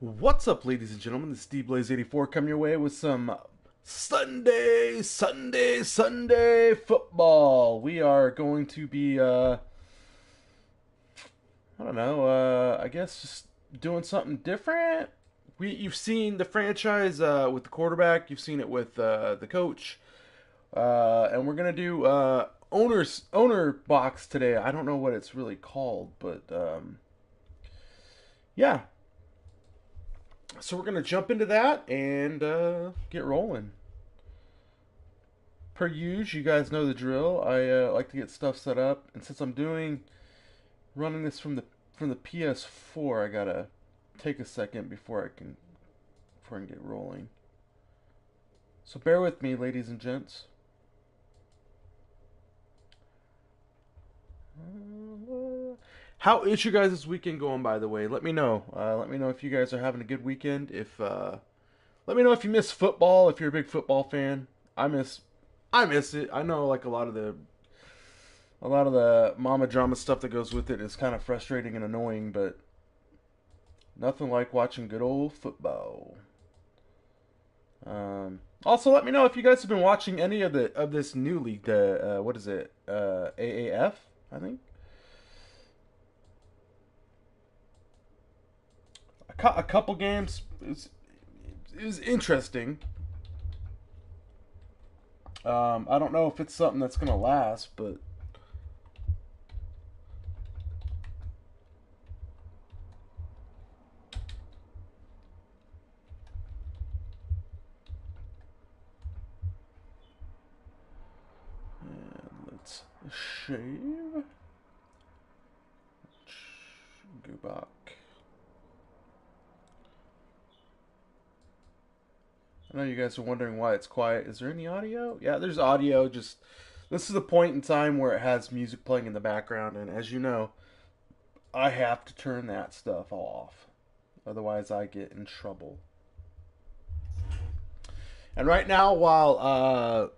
What's up, ladies and gentlemen? This is D-Blaze84 coming your way with some Sunday football. We are going to be, I don't know, I guess just doing something different. You've seen the franchise with the quarterback, you've seen it with the coach, and we're gonna do owner box today. I don't know what it's really called, but yeah. So we're gonna jump into that and get rolling. Per usual, you guys know the drill. I like to get stuff set up, and since I'm running this from the PS4, I gotta take a second before I can get rolling. So bear with me, ladies and gents. How is your guys' weekend going, by the way? Let me know. Let me know if you guys are having a good weekend. If let me know if you miss football. If you're a big football fan, I miss it. I know like a lot of the mama drama stuff that goes with it is kind of frustrating and annoying, but nothing like watching good old football. Also, let me know if you guys have been watching any of this new league. The what is it? AAF, I think. A couple games. It was interesting. I don't know if it's something that's gonna last, but let's shave. Go back. I know you guys are wondering why it's quiet. Is there any audio? Yeah, there's audio. Just this is the point in time where it has music playing in the background, and as you know, I have to turn that stuff off. Otherwise, I get in trouble. And right now, while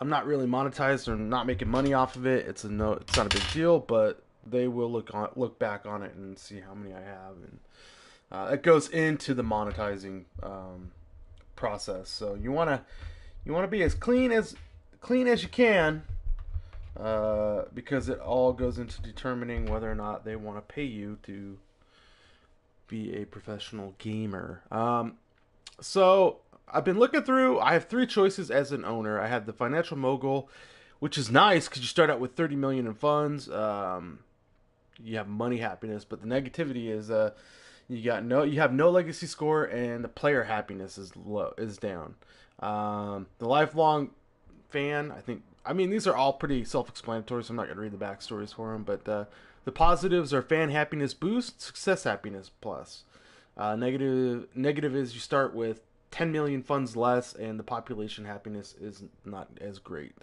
I'm not really monetized or not making money off of it, it's not a big deal. But they will look back on it and see how many I have, and it goes into the monetizing process. So you wanna be as clean as you can, because it all goes into determining whether or not they want to pay you to be a professional gamer. So I've been looking through. I have three choices as an owner. I have the financial mogul, which is nice because you start out with 30 million in funds. You have money happiness, but the negativity is you have no legacy score, and the player happiness is down. The lifelong fan, I mean these are all pretty self-explanatory, so I'm not going to read the backstories for them. But the positives are fan happiness boost, success happiness plus. Negative is you start with 10 million funds less, and the population happiness is not as great.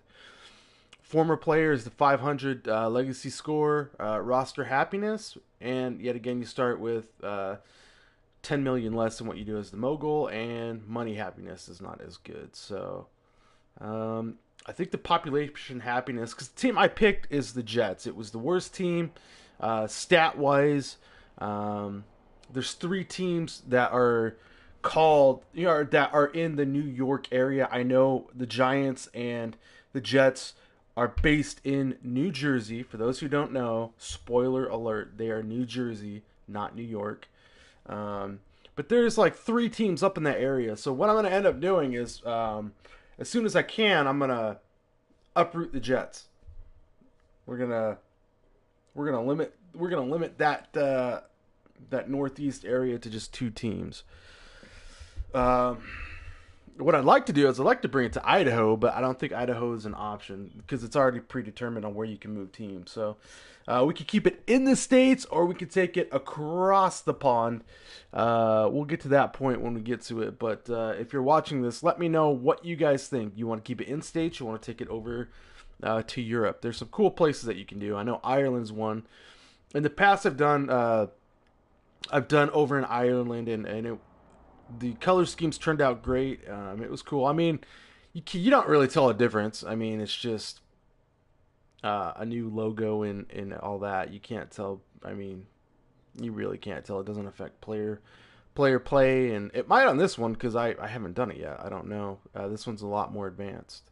Former players, the 500 legacy score, roster happiness, and yet again you start with 10 million less than what you do as the mogul, and money happiness is not as good. So I think the population happiness, because the team I picked is the Jets. It was the worst team stat wise. There's three teams that are that are in the New York area. I know the Giants and the Jets are based in New Jersey. For those who don't know, spoiler alert, they are New Jersey, not New York. But there's like three teams up in that area. So what I'm going to end up doing is, as soon as I can, I'm going to uproot the Jets. We're gonna limit that northeast area to just two teams. Um, what I'd like to do is I'd like to bring it to Idaho, but I don't think Idaho is an option because it's already predetermined on where you can move teams. So we could keep it in the States, or we could take it across the pond. We'll get to that point when we get to it. But if you're watching this, let me know what you guys think. You want to keep it in States? You want to take it over to Europe? There's some cool places that you can do. I know Ireland's one. In the past, I've done over in Ireland, and the color schemes turned out great. It was cool. I mean, you don't really tell a difference. I mean, it's just a new logo and all that. You can't tell. I mean, you really can't tell. It doesn't affect player play, and it might on this one because I haven't done it yet. I don't know. This one's a lot more advanced.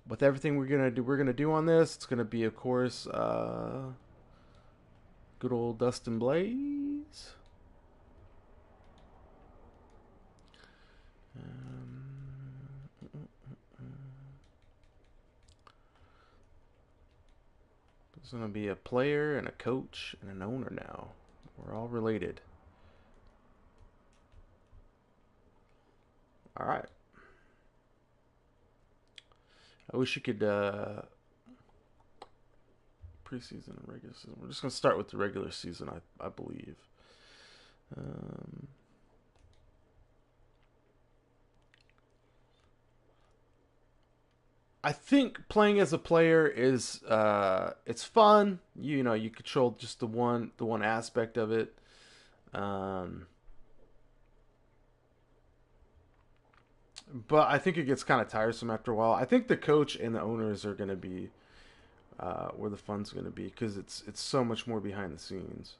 With everything we're gonna do on this, it's gonna be, of course, good old Dust and Blaze. There's gonna be a player and a coach and an owner now. We're all related. All right. I wish you could preseason and regular season. We're just gonna start with the regular season, I believe. I think playing as a player is it's fun. You know, you control just the one aspect of it. But I think it gets kind of tiresome after a while. I think the coach and the owners are going to be where the fun's going to be because it's so much more behind the scenes.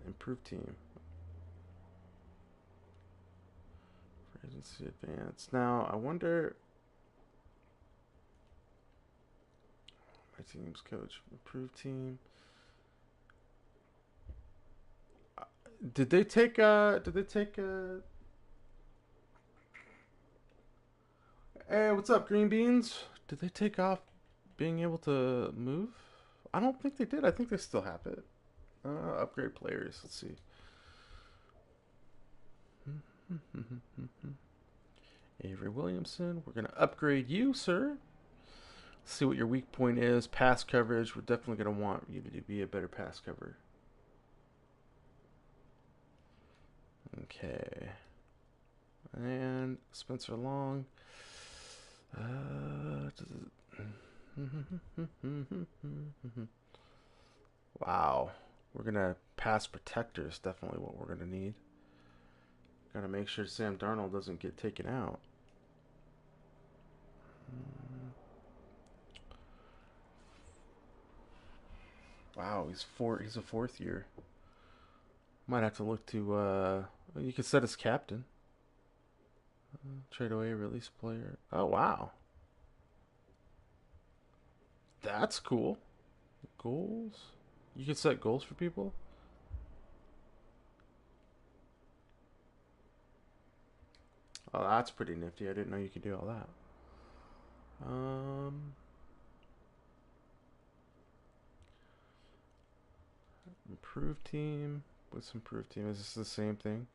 Improved team. Agency advance. Now I wonder. My team's coach. Improved team. Did they take? Hey, what's up, green beans? Did they take off being able to move? I don't think they did. I think they still have it. Upgrade players. Let's see. Avery Williamson. We're gonna upgrade you, sir. See what your weak point is. Pass coverage. We're definitely going to want you to be a better pass cover. Okay. And Spencer Long. Wow. We're going to pass protectors. Definitely what we're going to need. Got to make sure Sam Darnold doesn't get taken out. Wow, he's a fourth year. Might have to look to you could set as captain. Trade away, release player. Oh wow. That's cool. Goals? You can set goals for people? Oh, that's pretty nifty. I didn't know you could do all that. Improved team. What's improved team? Is this the same thing?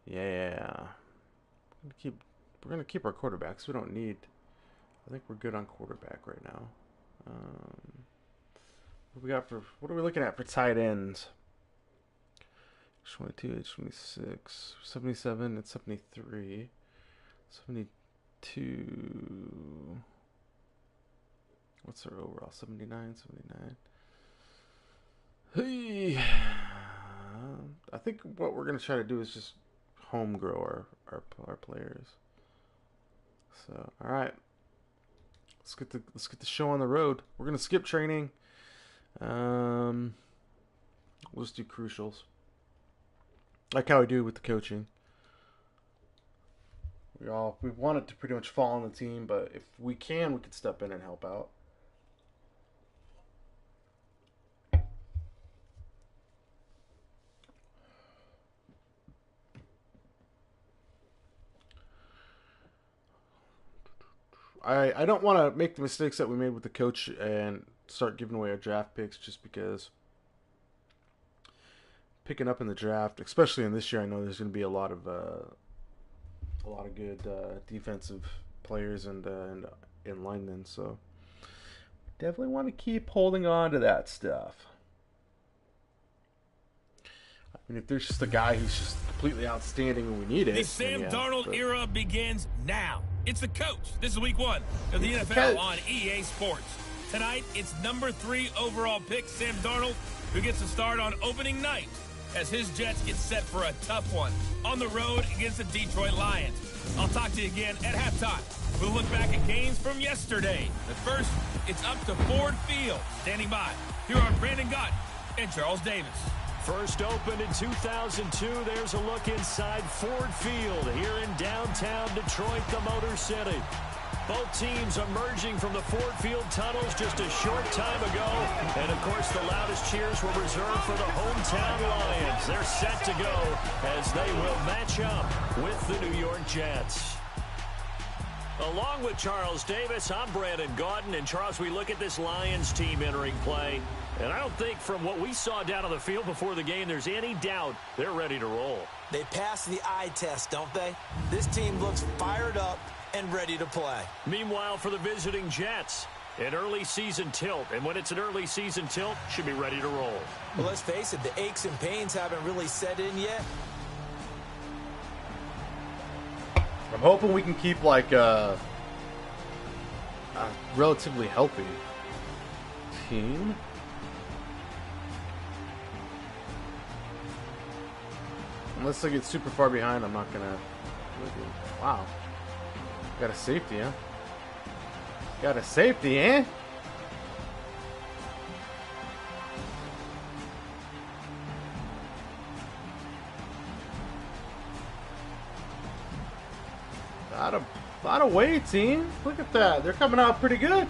Yeah. We're gonna keep our quarterbacks. We don't need. I think we're good on quarterback right now. What are we looking at for tight ends? H22, H26, 77, and 73. 72. What's our overall? 79, 79. Hey, I think what we're gonna try to do is just home grow our players. So, all right, let's get the show on the road. We're gonna skip training. We'll just do crucials, like how we do with the coaching. We wanted to pretty much fall on the team, but if we can, we could step in and help out. I don't want to make the mistakes that we made with the coach and start giving away our draft picks just because picking up in the draft, especially in this year, I know there's going to be a lot of good defensive players and linemen. So definitely want to keep holding on to that stuff. I mean, if there's just a guy who's just completely outstanding and we need it. The Sam Darnold era begins now. It's the coach. This is week 1 of the NFL on EA Sports. Tonight, it's number 3 overall pick, Sam Darnold, who gets a start on opening night as his Jets get set for a tough one on the road against the Detroit Lions. I'll talk to you again at halftime. We'll look back at games from yesterday. But first, it's up to Ford Field. Standing by, here are Brandon Gott and Charles Davis. First opened in 2002, there's a look inside Ford Field here in downtown Detroit, the Motor City. Both teams emerging from the Ford Field tunnels just a short time ago. And, of course, the loudest cheers were reserved for the hometown Lions. They're set to go as they will match up with the New York Jets. Along with Charles Davis, I'm Brandon Gaudin. And, Charles, we look at this Lions team entering play. And I don't think from what we saw down on the field before the game, there's any doubt they're ready to roll. They passed the eye test, don't they? This team looks fired up and ready to play. Meanwhile, for the visiting Jets, an early season tilt. And when it's an early season tilt, should be ready to roll. Well, let's face it, the aches and pains haven't really set in yet. I'm hoping we can keep like a relatively healthy team. Unless they get super far behind, I'm not gonna. Wow. Got a safety, huh? Got a safety, eh? Lot of weight, team. Look at that. They're coming out pretty good.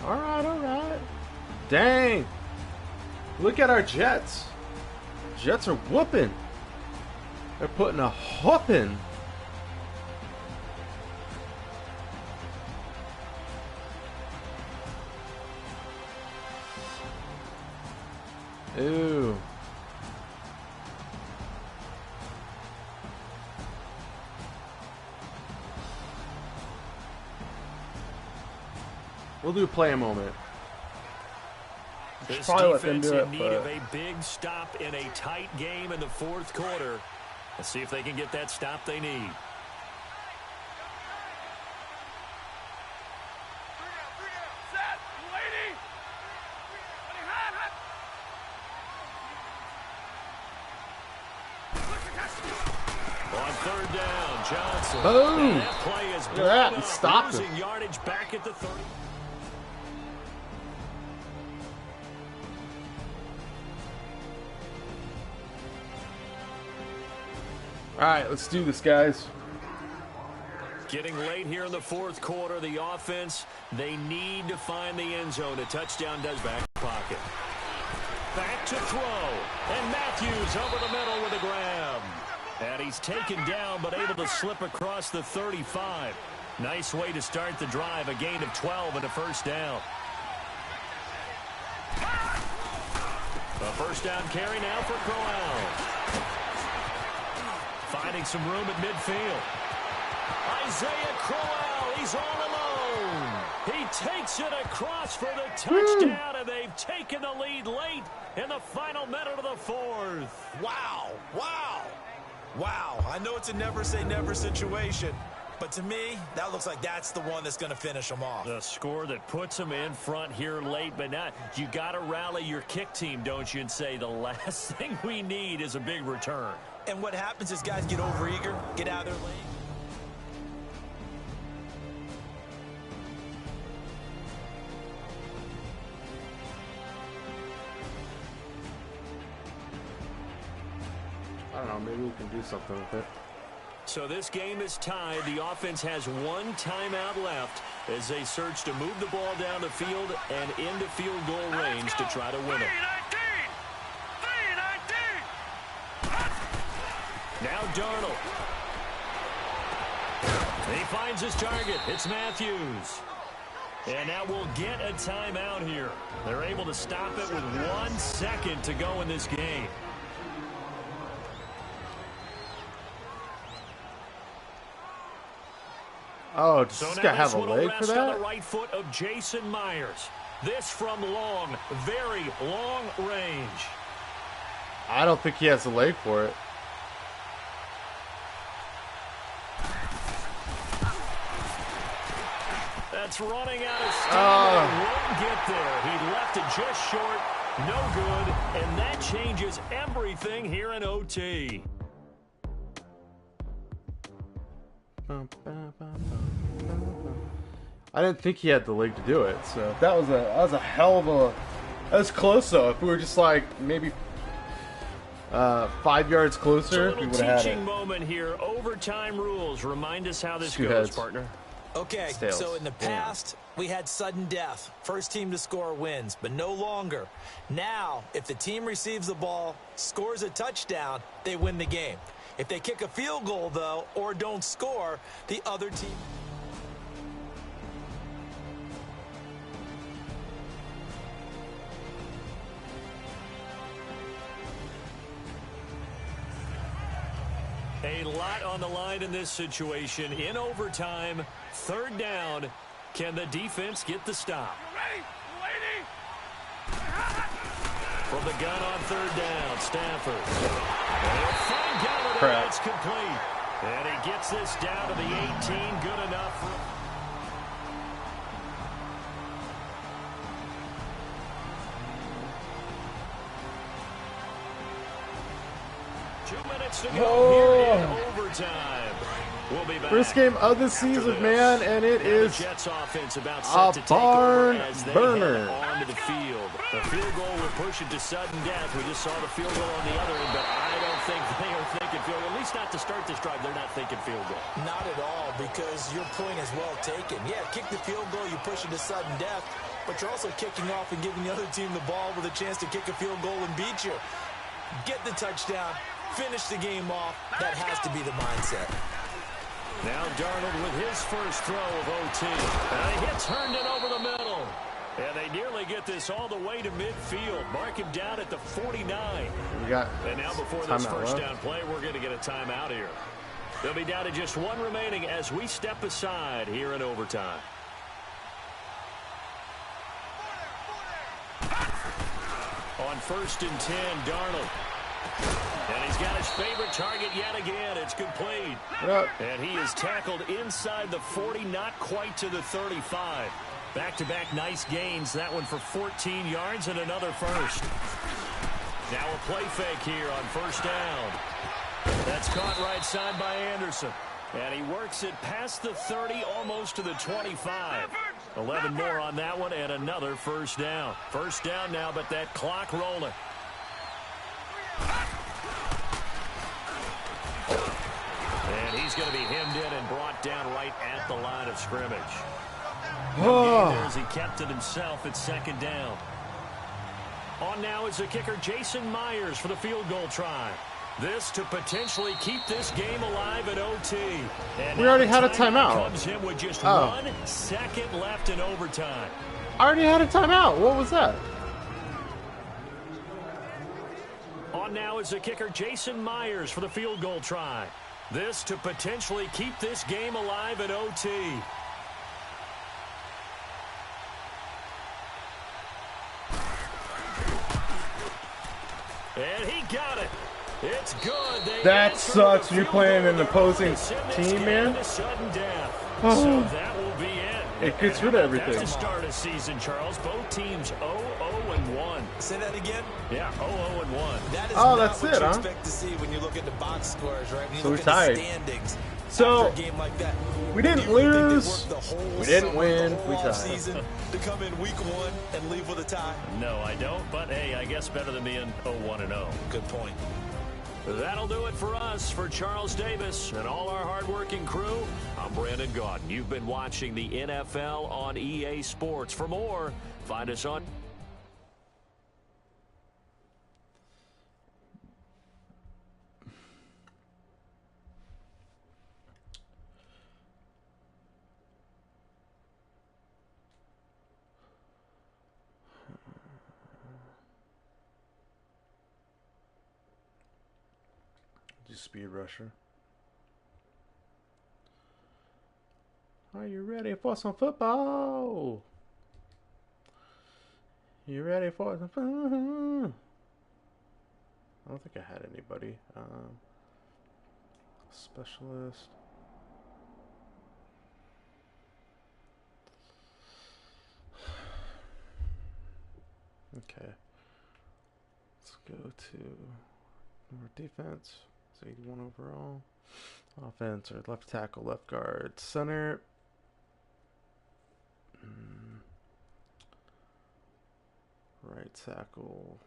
Alright, alright. Dang. Look at our Jets. Jets are whooping. They're putting a whooping. Ooh. We'll do play a moment. This probably let them defense do it, in need of a big stop in a tight game in the fourth quarter. Let's see if they can get that stop they need. On third down, Johnson. Boom! And that play is Look at that. He stopped losing him. yardage back at the 30. All right, let's do this, guys. Getting late here in the fourth quarter, the offense, they need to find the end zone. A touchdown does back pocket. Back to throw. And Matthews over the middle with a grab. And he's taken down but able to slip across the 35. Nice way to start the drive. A gain of 12 and a first down. A first down carry now for Crowell. Finding some room at midfield. Isaiah Crowell, he's all alone. He takes it across for the touchdown, and they've taken the lead late in the final minute of the fourth. Wow, wow, wow. I know it's a never say never situation, but to me, that looks like that's the one that's going to finish them off. The score that puts them in front here late, but not. You got to rally your kick team, don't you, and say the last thing we need is a big return. And what happens is guys get overeager, get out of their lane. I don't know, maybe we can do something with it. So this game is tied. The offense has one timeout left as they search to move the ball down the field and into field goal range to try to win it. Now Darnold. He finds his target. It's Matthews. And now we'll get a timeout here. They're able to stop it with 1 second to go in this game. Oh, does So this now guy have this a one will leg for rest on that? the right foot of Jason Myers. This from long, very long range. I don't think he has a leg for it. Shots running out of steam. Won't get there. He left it just short. No good. And that changes everything here in OT. I didn't think he had the leg to do it, so that was a hell of a. That was close though. If we were just like maybe 5 yards closer, we would have had it. Teaching moment here. Overtime rules. Remind us how this goes, heads. partner. Okay, so in the past, we had sudden death. First team to score wins, but no longer. Now, if the team receives the ball, scores a touchdown, they win the game. If they kick a field goal, though, or don't score, the other team... A lot on the line in this situation. In overtime, third down. Can the defense get the stop? From the gun on third down, Stafford. Fine gather, it's complete. And he gets this down to the 18. Good enough. 2 minutes to go here in overtime. We'll be back. First game of the season, man, and it is Jets offense about a set to take barn over as they burner. head onto the field. The field goal will push it to sudden death. We just saw the field goal on the other end, but I don't think they are thinking field goal. At least not to start this drive. They're not thinking field goal. Not at all, because your point is well taken. Yeah, kick the field goal, you push it to sudden death, but you're also kicking off and giving the other team the ball with a chance to kick a field goal and beat you. Get the touchdown, finish the game off. That has to be the mindset. Now Darnold with his first throw of OT. And he hits Herndon over the middle. And they nearly get this all the way to midfield. Mark him down at the 49. We got And now before this first down play, we're going to get a timeout here. They'll be down to just one remaining as we step aside here in overtime. On 1st and 10, Darnold. And he's got his favorite target yet again. It's complete. And he is tackled inside the 40, not quite to the 35. Back-to-back nice gains. That one for 14 yards and another first. Now a play fake here on first down. That's caught right side by Anderson. And he works it past the 30, almost to the 25. 11 more on that one and another first down. First down now, but that clock rolling. And he's going to be hemmed in and brought down right at the line of scrimmage. As he kept it himself at second down. On now is the kicker Jason Myers for the field goal try. This to potentially keep this game alive at OT. And we already had a timeout. Comes in with just 1 second left in overtime. I already had a timeout. What was that? On now is the kicker Jason Myers for the field goal try. This to potentially keep this game alive at OT. And he got it. It's good. That sucks. You're playing an opposing team, man. Sudden death. So that will be it. It gets rid of everything. That's the start of season, Charles. Both teams 0-0-1. Say that again? Yeah, 0-0-1. That is that's what it, you huh? expect to see when you look at the box scores, right? When you So look we're at tied. the standings. So after a game like that, we didn't do you really think lose. they've worked the whole We didn't summer, win. the whole We tied. offseason to come in week 1 and leave with a tie? No, I don't. But, hey, I guess better than being 0-1-0. Good point. That'll do it for us. For Charles Davis and all our hardworking crew, I'm Brandon Gaudin. You've been watching the NFL on EA Sports. For more, find us on... Speed rusher. Are you ready for some football? You ready for some fun? I don't think I had anybody. Specialist. Okay. Let's go to our defense. It's 81 overall. Offense or left tackle, left guard, center. Right tackle.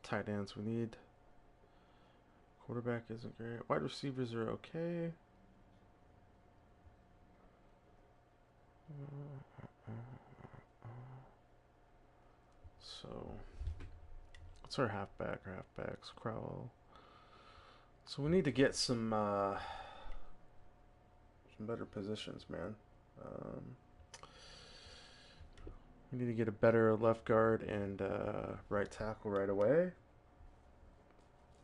Tight ends we need. Quarterback isn't great. Wide receivers are okay. So, what's our halfback? Our halfbacks, Crowell. So we need to get some better positions, man. We need to get a better left guard and right tackle right away.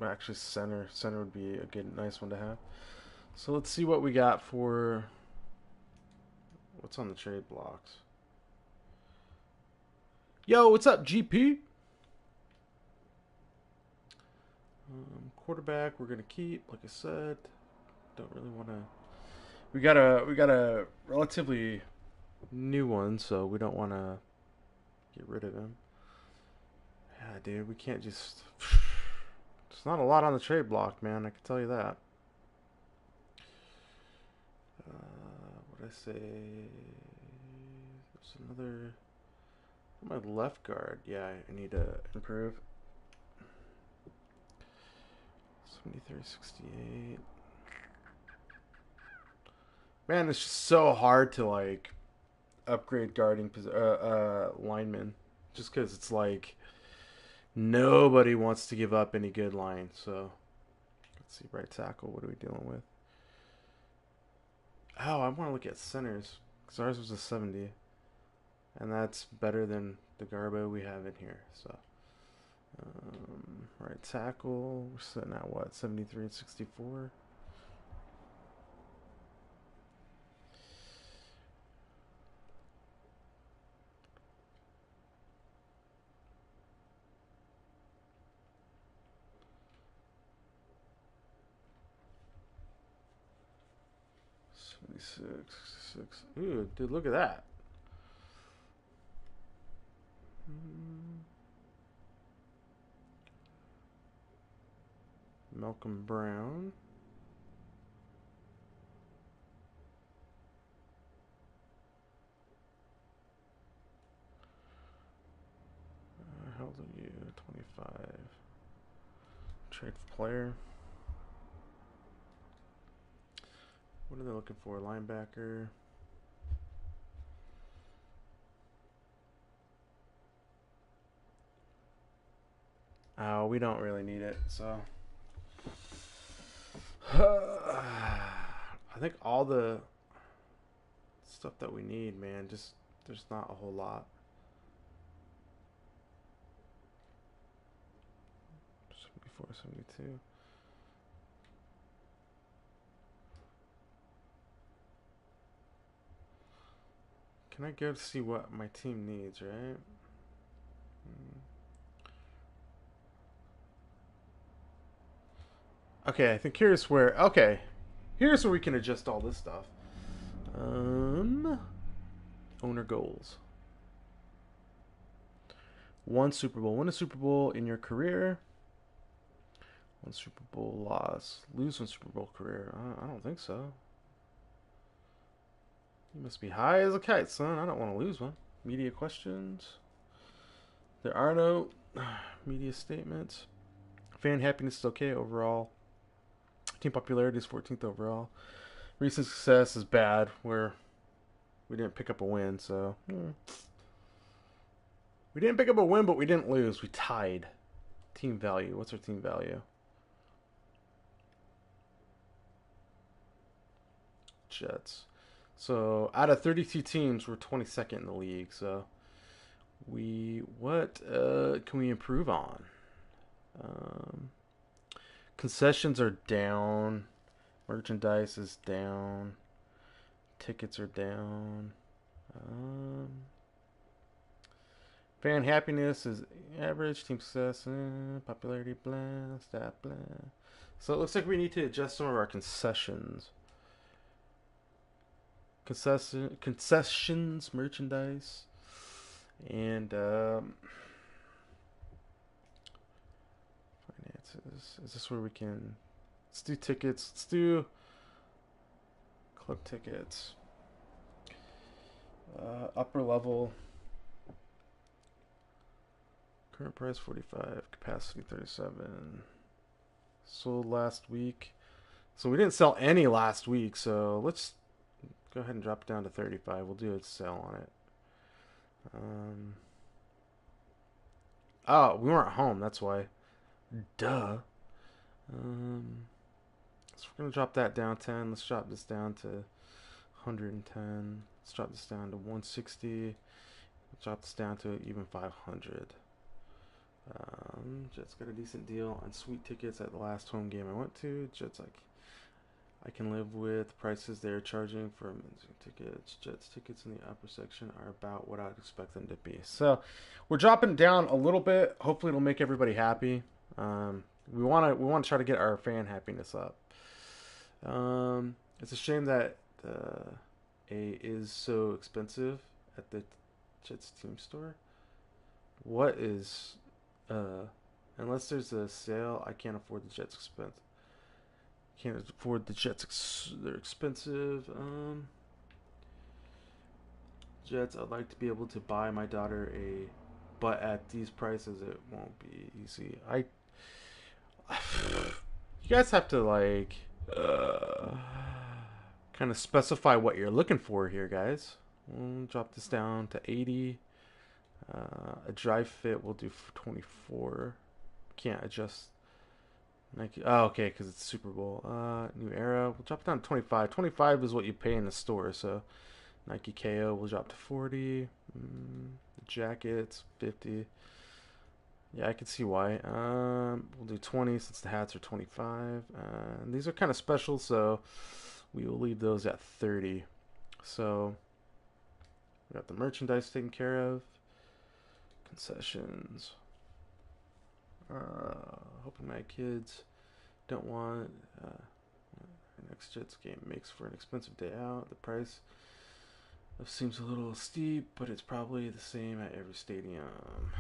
Actually, center would be a good, nice one to have. So let's see what we got for what's on the trade blocks. Yo, what's up, GP? Quarterback, we're gonna keep. Like I said, don't really want to. We got a relatively new one, so we don't want to get rid of him. Yeah, dude, we can't just. There's not a lot on the trade block, man. I can tell you that. What did I say? There's another. My left guard. Yeah, I need to improve. 73-68. Man, it's just so hard to like upgrade guarding linemen, just because it's like nobody wants to give up any good line. So let's see, right tackle. What are we dealing with? Oh, I want to look at centers because ours was a 70, and that's better than the Garbo we have in here. So right tackle, we're sitting at what, 73-64. Six. Ooh, dude, look at that. Malcolm Brown. How old are you? 25. Trade for player. What are they looking for? Linebacker. Oh, we don't really need it, so. I think all the stuff that we need, man, just there's not a whole lot. 74, 72. Can I go to see what my team needs, right? Okay, I think here's where. Okay, here's where we can adjust all this stuff. Owner goals. One Super Bowl. Win a Super Bowl in your career. One Super Bowl loss. Lose one Super Bowl career. I don't think so. You must be high as a kite, son. I don't want to lose one. Media questions. There are no media statements. Fan happiness is okay overall. Team popularity is 14th overall. Recent success is bad, where we didn't pick up a win, so. We didn't pick up a win, but we didn't lose. We tied. Team value. What's our team value? Jets. So, out of 32 teams, we're 22nd in the league, so. What can we improve on? Concessions are down. Merchandise is down. Tickets are down. Fan happiness is average. Team success, popularity, blah, stat, blah. So it looks like we need to adjust some of our concessions. Concessions, merchandise, and Is this where we can? Let's do tickets. Let's do club tickets. Upper level. Current price 45. Capacity 37. Sold last week. So we didn't sell any last week. So let's go ahead and drop it down to 35. We'll do a sale on it. Oh, we weren't home. That's why. Duh. So we're gonna drop that down 10. Let's drop this down to 110. Let's drop this down to 160. Let's drop this down to even 500. Jets got a decent deal on sweet tickets at the last home game I went to. Jets, like, I can live with prices they're charging for tickets. Jets tickets in the upper section are about what I'd expect them to be. So we're dropping down a little bit. Hopefully it'll make everybody happy. We want to try to get our fan happiness up. It's a shame that A is so expensive at the Jets team store. What is unless there's a sale, I can't afford the Jets expense. Can't afford the Jets. They're expensive. Jets. I'd like to be able to buy my daughter but at these prices, it won't be easy. You guys have to like kind of specify what you're looking for here, guys. We'll drop this down to 80. A dry fit we'll do for 24. Can't adjust. Nike. Oh, okay, because it's Super Bowl. New era. We'll drop it down to 25. 25 is what you pay in the store. So Nike KO will drop to 40. The jackets 50. Yeah, I can see why. We'll do 20 since the hats are 25. These are kind of special, so we will leave those at 30. So we got the merchandise taken care of. Concessions. Hoping my kids don't want our next Jets game makes for an expensive day out. The price seems a little steep, but it's probably the same at every stadium.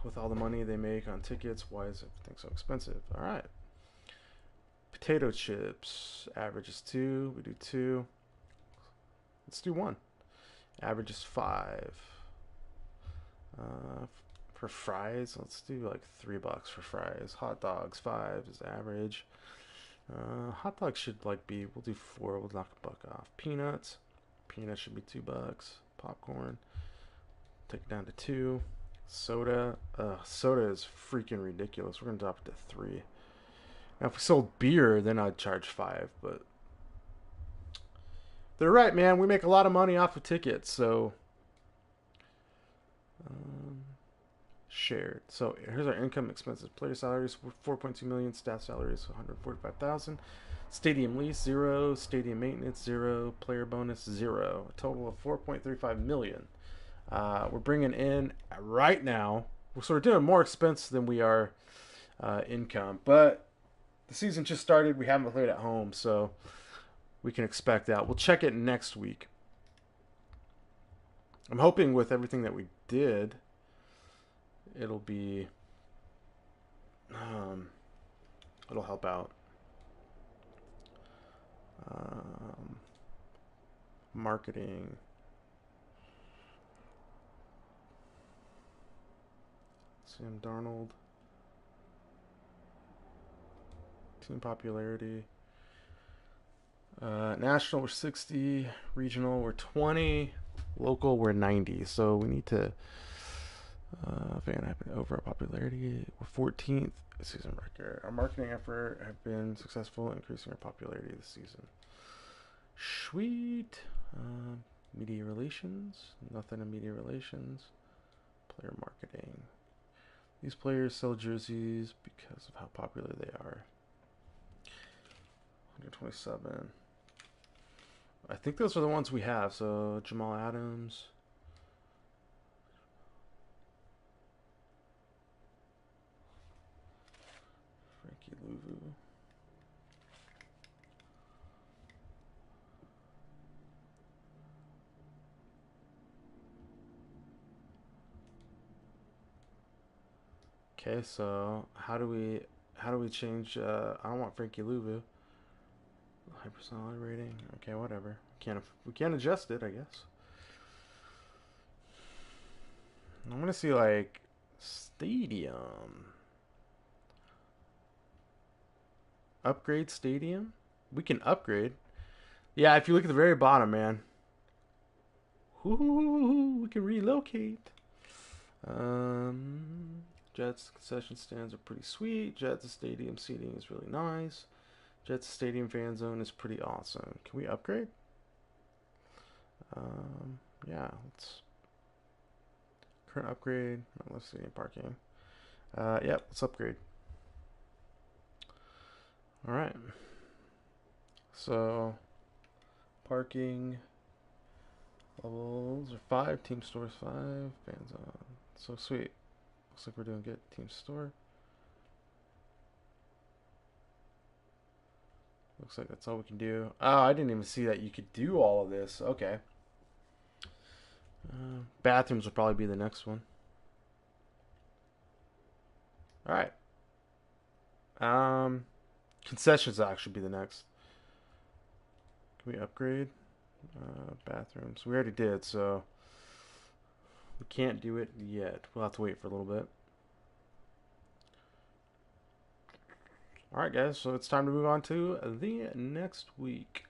With all the money they make on tickets, why is everything so expensive? All right. Potato chips. Average is 2. We do 2. Let's do 1. Average is 5. For fries, let's do like $3 for fries. Hot dogs, 5 is average. Hot dogs should like be, we'll do 4. We'll knock $1 off. Peanuts should be $2. Popcorn, take it down to 2. Soda is freaking ridiculous. We're gonna drop it to 3. Now, if we sold beer, then I'd charge 5. But they're right, man. We make a lot of money off of tickets, so shared. So here's our income expenses. Player salaries 4.2 million. Staff salaries 145,000. Stadium lease 0. Stadium maintenance 0. Player bonus 0. A total of 4.35 million. We're bringing in right now. So we're doing more expense than we are income. But the season just started. We haven't played at home, so we can expect that. We'll check it next week. I'm hoping with everything that we did, it'll be it'll help out. Marketing. Sam Darnold. Team popularity. National we're 60. Regional we're 20. Local we're 90. So we need to fan overall popularity. We're 14th season record. Our marketing effort have been successful in increasing our popularity this season. Sweet. Media relations. Nothing in media relations. Player marketing. These players sell jerseys because of how popular they are. 127. I think those are the ones we have. So Jamal Adams. Frankie Louvu. Okay, so how do we How do we change? I don't want Frankie Louvu. Hypersolid rating. Okay, whatever. We can't adjust it, I guess. I'm gonna see like stadium. Upgrade stadium. We can upgrade. Yeah, if you look at the very bottom, man. Ooh, we can relocate. Jets concession stands are pretty sweet. Jets stadium seating is really nice. Jets stadium fan zone is pretty awesome. Can we upgrade? Yeah, let's current upgrade. Let's see parking. Yep, let's upgrade. All right. So parking levels are 5. Team stores 5. Fan zone. So sweet. Looks like we're doing good. Team store. Looks like that's all we can do. Oh, I didn't even see that you could do all of this. Okay. Bathrooms will probably be the next one. All right. Concessions will actually be the next. Can we upgrade? Bathrooms. We already did, so we can't do it yet. We'll have to wait for a little bit. Alright, guys, so it's time to move on to the next week.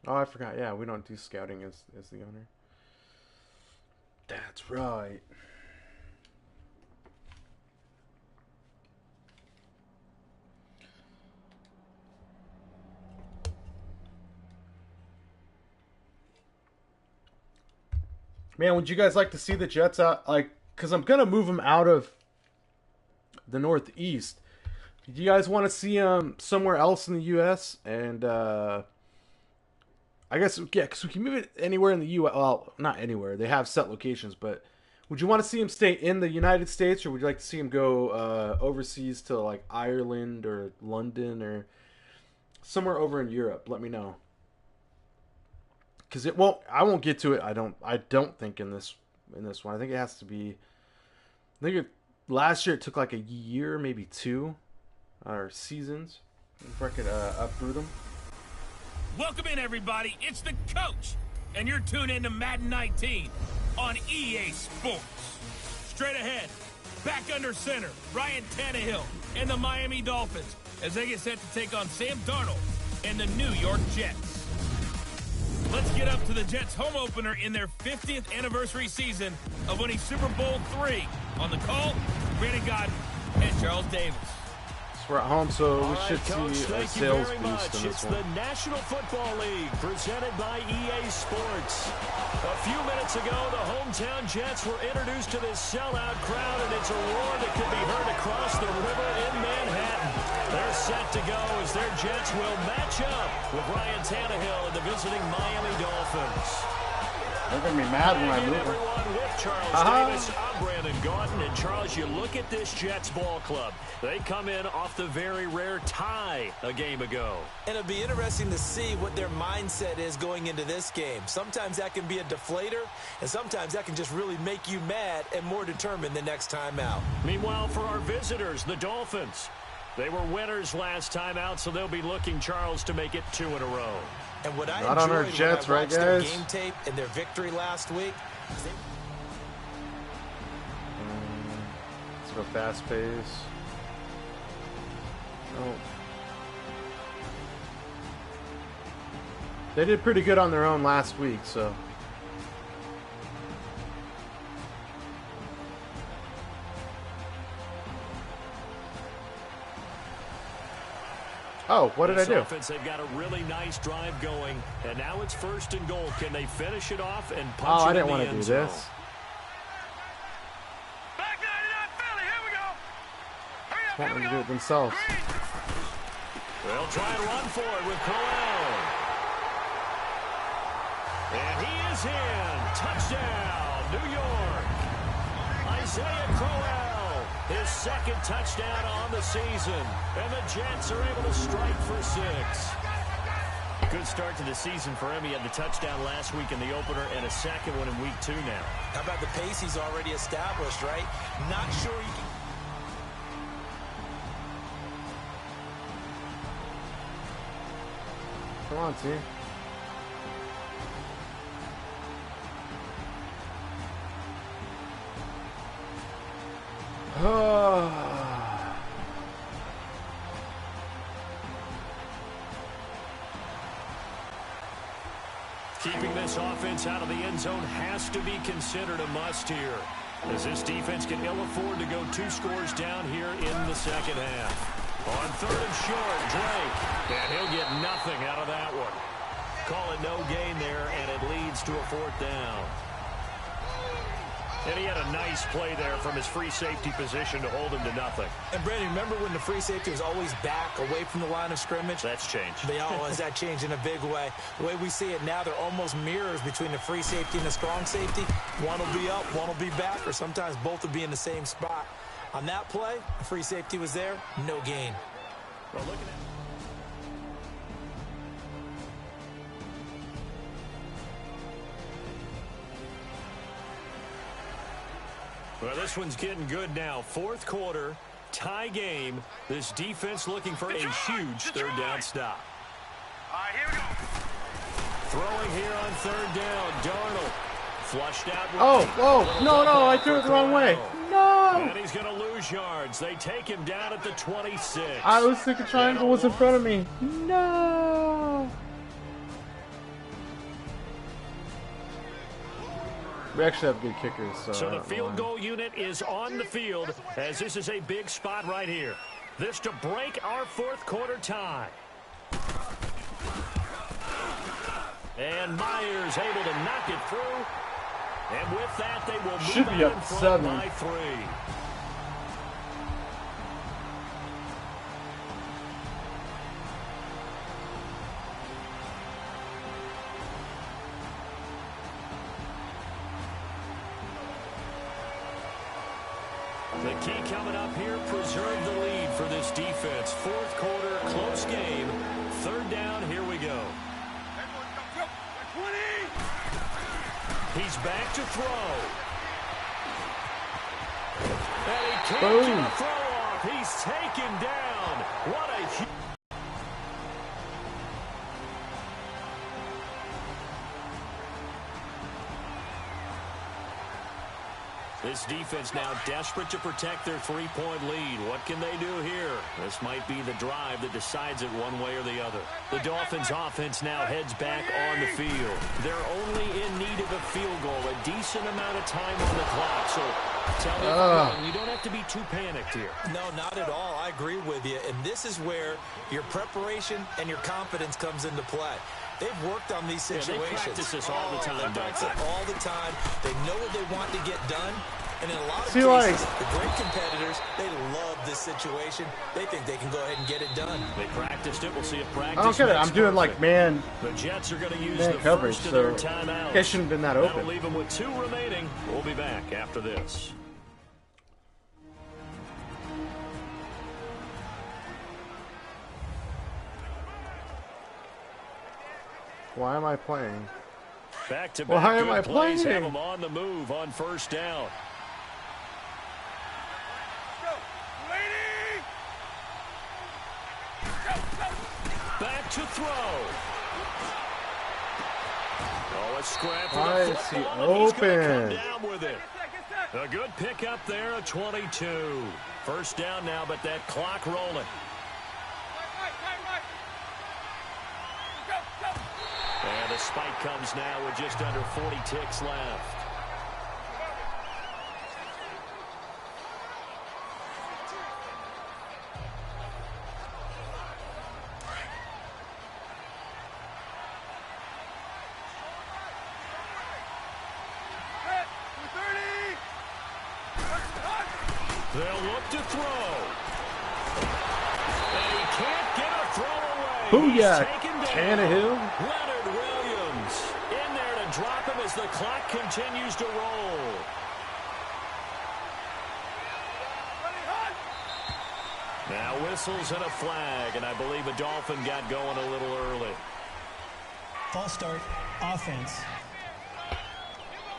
Oh, I forgot. Yeah, we don't do scouting as the owner. That's right. Man, would you guys like to see the Jets out? Like, because I'm going to move them out of the Northeast. Do you guys want to see them somewhere else in the U.S.? And, I guess, yeah, because we can move it anywhere in the U.S. Well, not anywhere. They have set locations, but would you want to see him stay in the United States, or would you like to see him go overseas to, like, Ireland or London or somewhere over in Europe? Let me know. Because I won't get to it. I don't think in this one. I think it has to be. Last year it took like a year, maybe 2, or seasons before I could uproot them. Welcome in, everybody. It's the coach, and you're tuned in to Madden 19 on EA Sports. Straight ahead, back under center, Ryan Tannehill and the Miami Dolphins as they get set to take on Sam Darnold and the New York Jets. Let's get up to the Jets' home opener in their 50th anniversary season of winning Super Bowl III. On the call, Brandon Godden and Charles Davis. We're at home, so we should Coach, see a thank sales you very boost much. in this It's one. the National Football League presented by EA Sports. A few minutes ago, the hometown Jets were introduced to this sellout crowd, and it's a roar that could be heard across the river in Manhattan. They're set to go as their Jets will match up with Ryan Tannehill and the visiting Miami Dolphins. They're going to be mad when I move them. Everyone with Charles Davis, I'm Brandon Gaudin. And Charles, you look at this Jets ball club. They come in off the very rare tie a game ago. And it'll be interesting to see what their mindset is going into this game. Sometimes that can be a deflator, and sometimes that can just really make you mad and more determined the next time out. Meanwhile, for our visitors, the Dolphins, they were winners last time out, so they'll be looking, Charles, to make it 2 in a row. And what I Not on our enjoyed Jets, when I right, watched their guys? game tape and their victory last week. Let's go fast pace. Oh. They did pretty good on their own last week, so. Oh, what did I do? Offense, they've got a really nice drive going, and now it's 1st and goal. Can they finish it off and punch Oh, it I didn't in want the to do end zone? this. Back 99 Philly, here we go. Hurry up, Want here them we to go. do it themselves. They'll try and run for it with Crowell. And he is in. Touchdown, New York. Isaiah Crowell. His second touchdown on the season. And the Jets are able to strike for 6. Good start to the season for him. He had the touchdown last week in the opener and a second one in week 2 now. How about the pace he's already established, right? Not sure he can... Come on, team. Keeping this offense out of the end zone has to be considered a must here, as this defense can ill afford to go 2 scores down here in the second half. On 3rd and short, Drake, and he'll get nothing out of that one. Call it no gain there, and it leads to a 4th down. And he had a nice play there from his free safety position to hold him to nothing. And, Brandon, remember when the free safety was always back away from the line of scrimmage? That's changed. Has that changed in a big way? The way we see it now, they're almost mirrors between the free safety and the strong safety. One will be up, one will be back, or sometimes both will be in the same spot. On that play, the free safety was there, no gain. Well, looking at... Well, this one's getting good now. 4th quarter, tie game. This defense looking for a huge 3rd down stop. All right, here we go. Throwing here on 3rd down. Darnold flushed out. No, I threw it the wrong way. No! And he's going to lose yards. They take him down at the 26. I was thinking triangle was in front of me. No! We actually have good kickers. So the field goal unit is on the field, as this is a big spot right here. This to break our 4th quarter tie. And Myers able to knock it through. And with that, they will Should move be out up in front 7. by 3. The key coming up here, preserve the lead for this defense. 4th quarter, close game. 3rd down, here we go. He's back to throw. And he can't get a throw off. He's taken down. What a huge... This defense now desperate to protect their 3-point lead. What can they do here? This might be the drive that decides it one way or the other. The Dolphins offense now heads back on the field. They're only in need of a field goal, a decent amount of time on the clock. So tell me if I'm wrong, you don't have to be too panicked here. No, not at all. I agree with you. And this is where your preparation and your confidence comes into play. They've worked on these situations. Yeah, they practice this all the time, don't they? All the time. They know what they want to get done. And in a lot of cases, the great competitors, they love this situation. They think they can go ahead and get it done. They practiced it. We'll see if practice. I don't get it. I'm doing like man. The Jets are going to use man the coverage, first of so their timeouts. it shouldn't have been that open. That'll leave them with 2 remaining. We'll be back after this. Why am I playing? Back-to-back Why am I plays playing? have them on the move on 1st down. Back to throw. Oh, a scrap for Why the is he football. He's gonna come open? down with it. A good pickup there, a 22. 1st down now, but that clock rolling. And the spike comes now with just under 40 ticks left. They'll look to throw. And he can't get a throw away. Booyah, He's taken down. Tannehill. Leonard Williams in there to drop him as the clock continues to roll. Now whistles and a flag, and I believe a Dolphin got going a little early. False start, offense.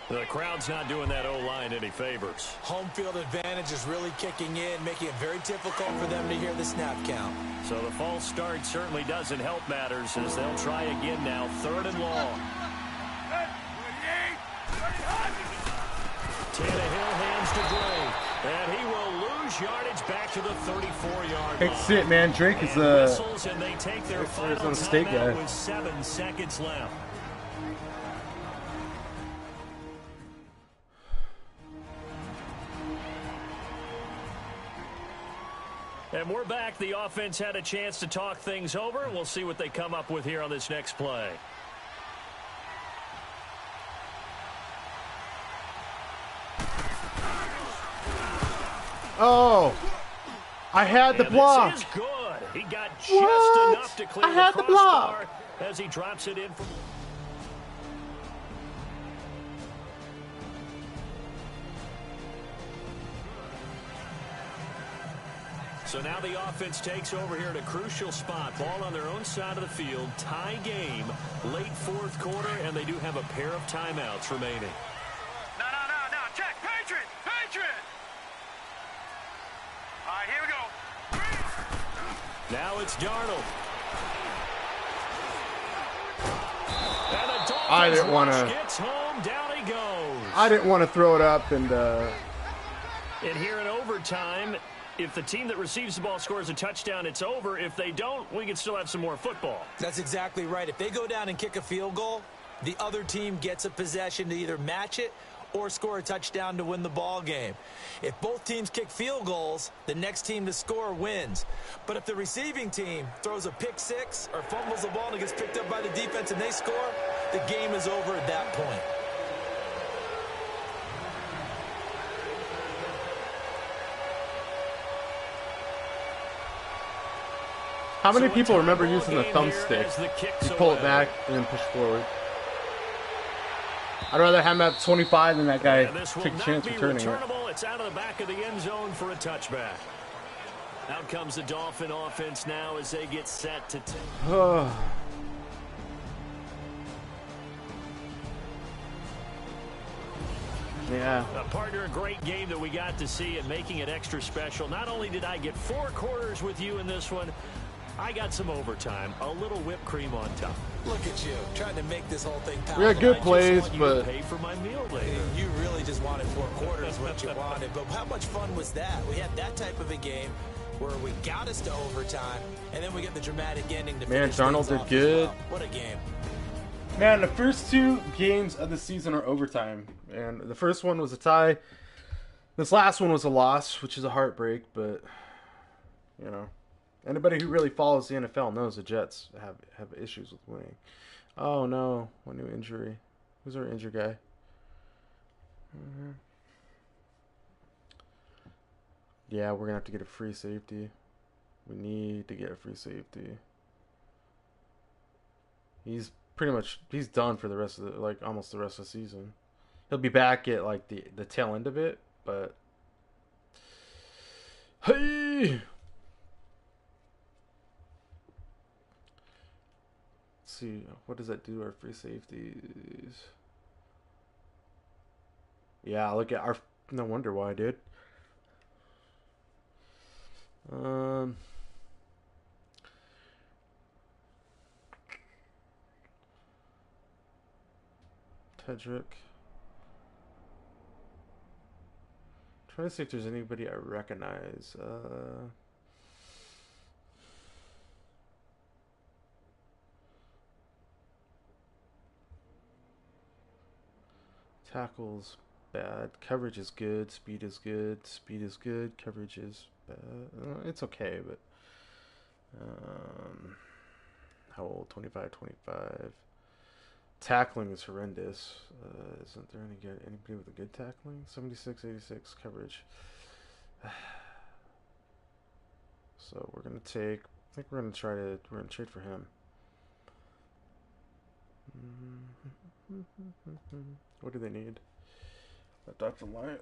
The crowd's not doing that O-line any favors. Home field advantage is really kicking in, making it very difficult for them to hear the snap count. So the false start certainly doesn't help matters as they'll try again now, 3rd and long. Tannehill hands to Drake, and he will lose yardage back to the 34-yard line. That's it, man. Drake is Whistles, and they take their final state guy timeout with 7 seconds left. And we're back. The offense had a chance to talk things over. We'll see what they come up with here on this next play. Oh, I had the block. This is good. He got just enough to clear the crossbar as he drops it in from. So now the offense takes over here at a crucial spot. Ball on their own side of the field. Tie game. Late 4th quarter, and they do have a pair of timeouts remaining. No. Check. Patriot. All right, here we go. Now it's Darnold. And the Dolphins I didn't want to. Gets home. Down he goes. I didn't want to throw it up and. And here in overtime, if the team that receives the ball scores a touchdown, it's over. If they don't, we can still have some more football. That's exactly right. If they go down and kick a field goal, the other team gets a possession to either match it or score a touchdown to win the ball game. If both teams kick field goals, the next team to score wins. But if the receiving team throws a pick six or fumbles the ball and it gets picked up by the defense and they score, the game is over at that point. How many people remember using the thumbstick? You pull it back and then push forward. I'd rather have him at 25 than that guy take a chance returning it. It's out of the back of the end zone for a touchback. Out comes the Dolphin offense now as they get set to take. Yeah. Partner, a great game that we got to see and making it extra special. Not only did I get 4 quarters with you in this one, I got some overtime, a little whipped cream on top. Look at you, trying to make this whole thing powerful. We had good plays, but pay for my meal later. You really just wanted 4 quarters, what you wanted. But how much fun was that? We had that type of a game where we got us to overtime, and then we get the dramatic ending to finish Darnold things off did good. as well. What a game. Man, the first 2 games of the season are overtime. And the first one was a tie. This last one was a loss, which is a heartbreak, but, you know. Anybody who really follows the NFL knows the Jets have issues with winning. Oh, no. One new injury. Who's our injured guy? Yeah, we're going to have to get a free safety. We need to get a free safety. He's done for the rest of the, almost the rest of the season. He'll be back at, the tail end of it, but... Hey! See, what does that do to our free safeties? Yeah, look at our... No wonder why, dude. Tedrick. Trying to see if there's anybody I recognize. Tackles bad. Coverage is good. Speed is good. Speed is good. Coverage is bad. It's okay, but how old? 25, 25. Tackling is horrendous. Isn't there anybody with a good tackling? 76, 86 coverage. So we're gonna take. I think we're gonna trade for him. What do they need? That's a line.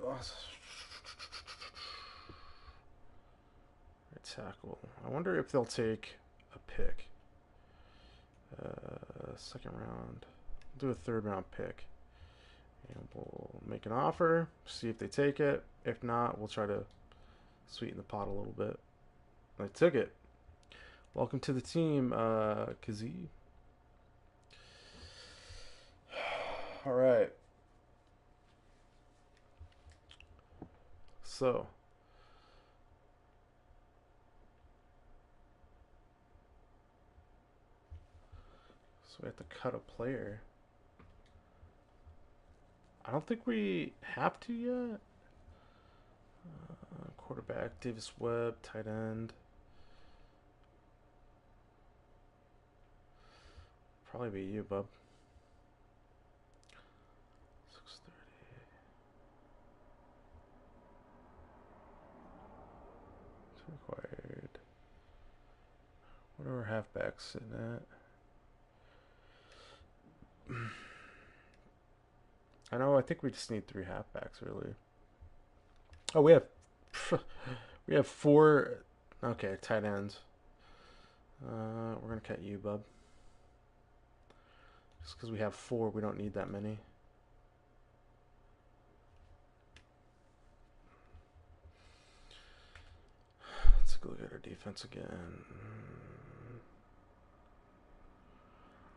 tackle. I wonder if they'll take a pick. Second round. Do a third round pick. And we'll make an offer, see if they take it. If not, we'll try to sweeten the pot a little bit. They took it. Welcome to the team, Kazee. All right. So we have to cut a player. I don't think we have to yet. Quarterback, Davis Webb, tight end. Probably be you, bub. 6:30. It's required. What are our halfbacks sitting at? I know. I think we just need 3 halfbacks, really. Oh, we have 4. Okay, tight ends. We're gonna cut you, bub. Just because we have 4, we don't need that many. Let's go look at our defense again.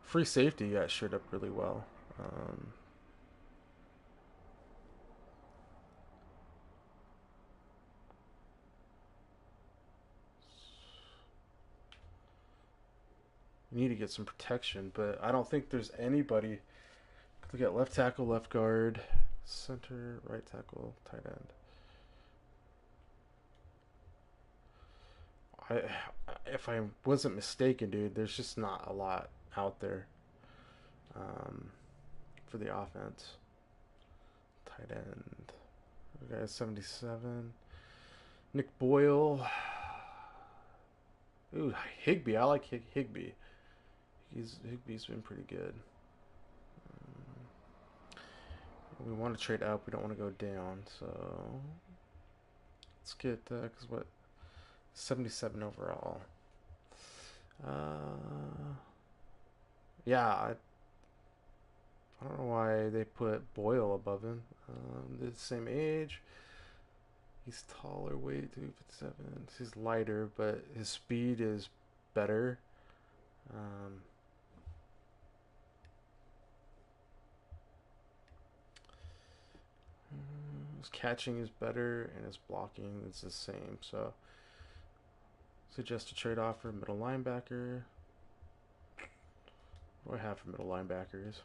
Free safety got shirred up really well. We need to get some protection, but I don't think there's anybody. Look at left tackle, left guard, center, right tackle, tight end. If I wasn't mistaken, dude, there's just not a lot out there for the offense. Tight end. We got 77. Nick Boyle. Ooh, Higbee. I like Higbee. Higbee's been pretty good. We want to trade up. We don't want to go down. So let's get because what 77 overall. Yeah, I don't know why they put Boyle above him. They're the same age. He's taller, weight 257. He's lighter, but his speed is better. His catching is better, and his blocking is the same. So, suggest a trade offer, middle linebacker. What do I have for middle linebackers?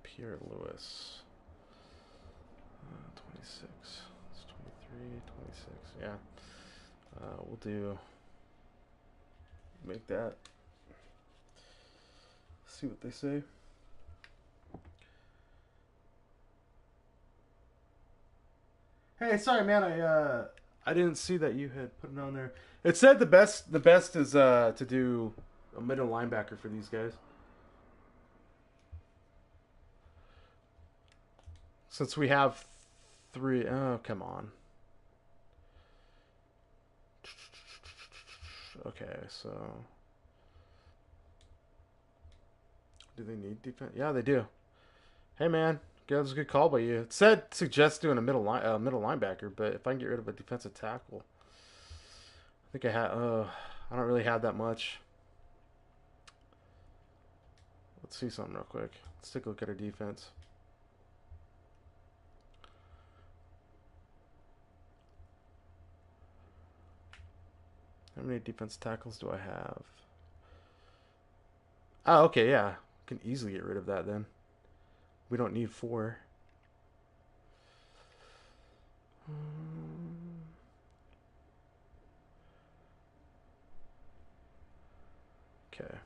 Pierre Lewis. 26. It's 23, 26. Yeah. We'll do. Make that. See what they say. Hey, sorry, man. I didn't see that you had put it on there. It said the best is to do a middle linebacker for these guys. Since we have 3. Oh, come on. Okay, so do they need defense? Yeah, they do. Hey, man, that was a good call by you. It said suggest doing a middle linebacker, but if I can get rid of a defensive tackle, I think I have. I don't really have that much. Let's see something real quick. Let's take a look at our defense. How many defense tackles do I have? Oh, okay, yeah. Can easily get rid of that then. We don't need 4. Okay.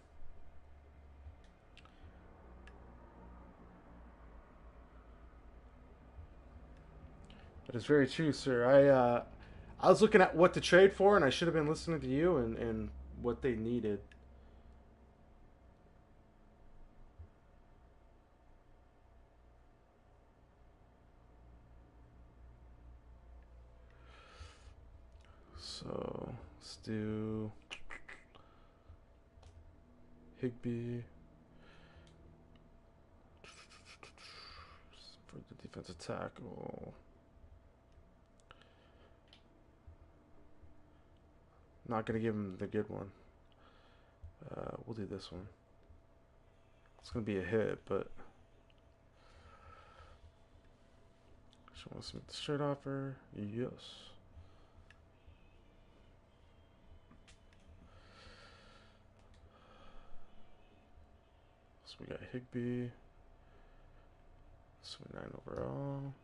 That is very true, sir. I was looking at what to trade for, and I should have been listening to you and what they needed. Let's do Higby for the defensive tackle. Not gonna give him the good one. We'll do this one. It's gonna be a hit, but she wants to make the straight offer. Yes. So we got Higby. 79 overall.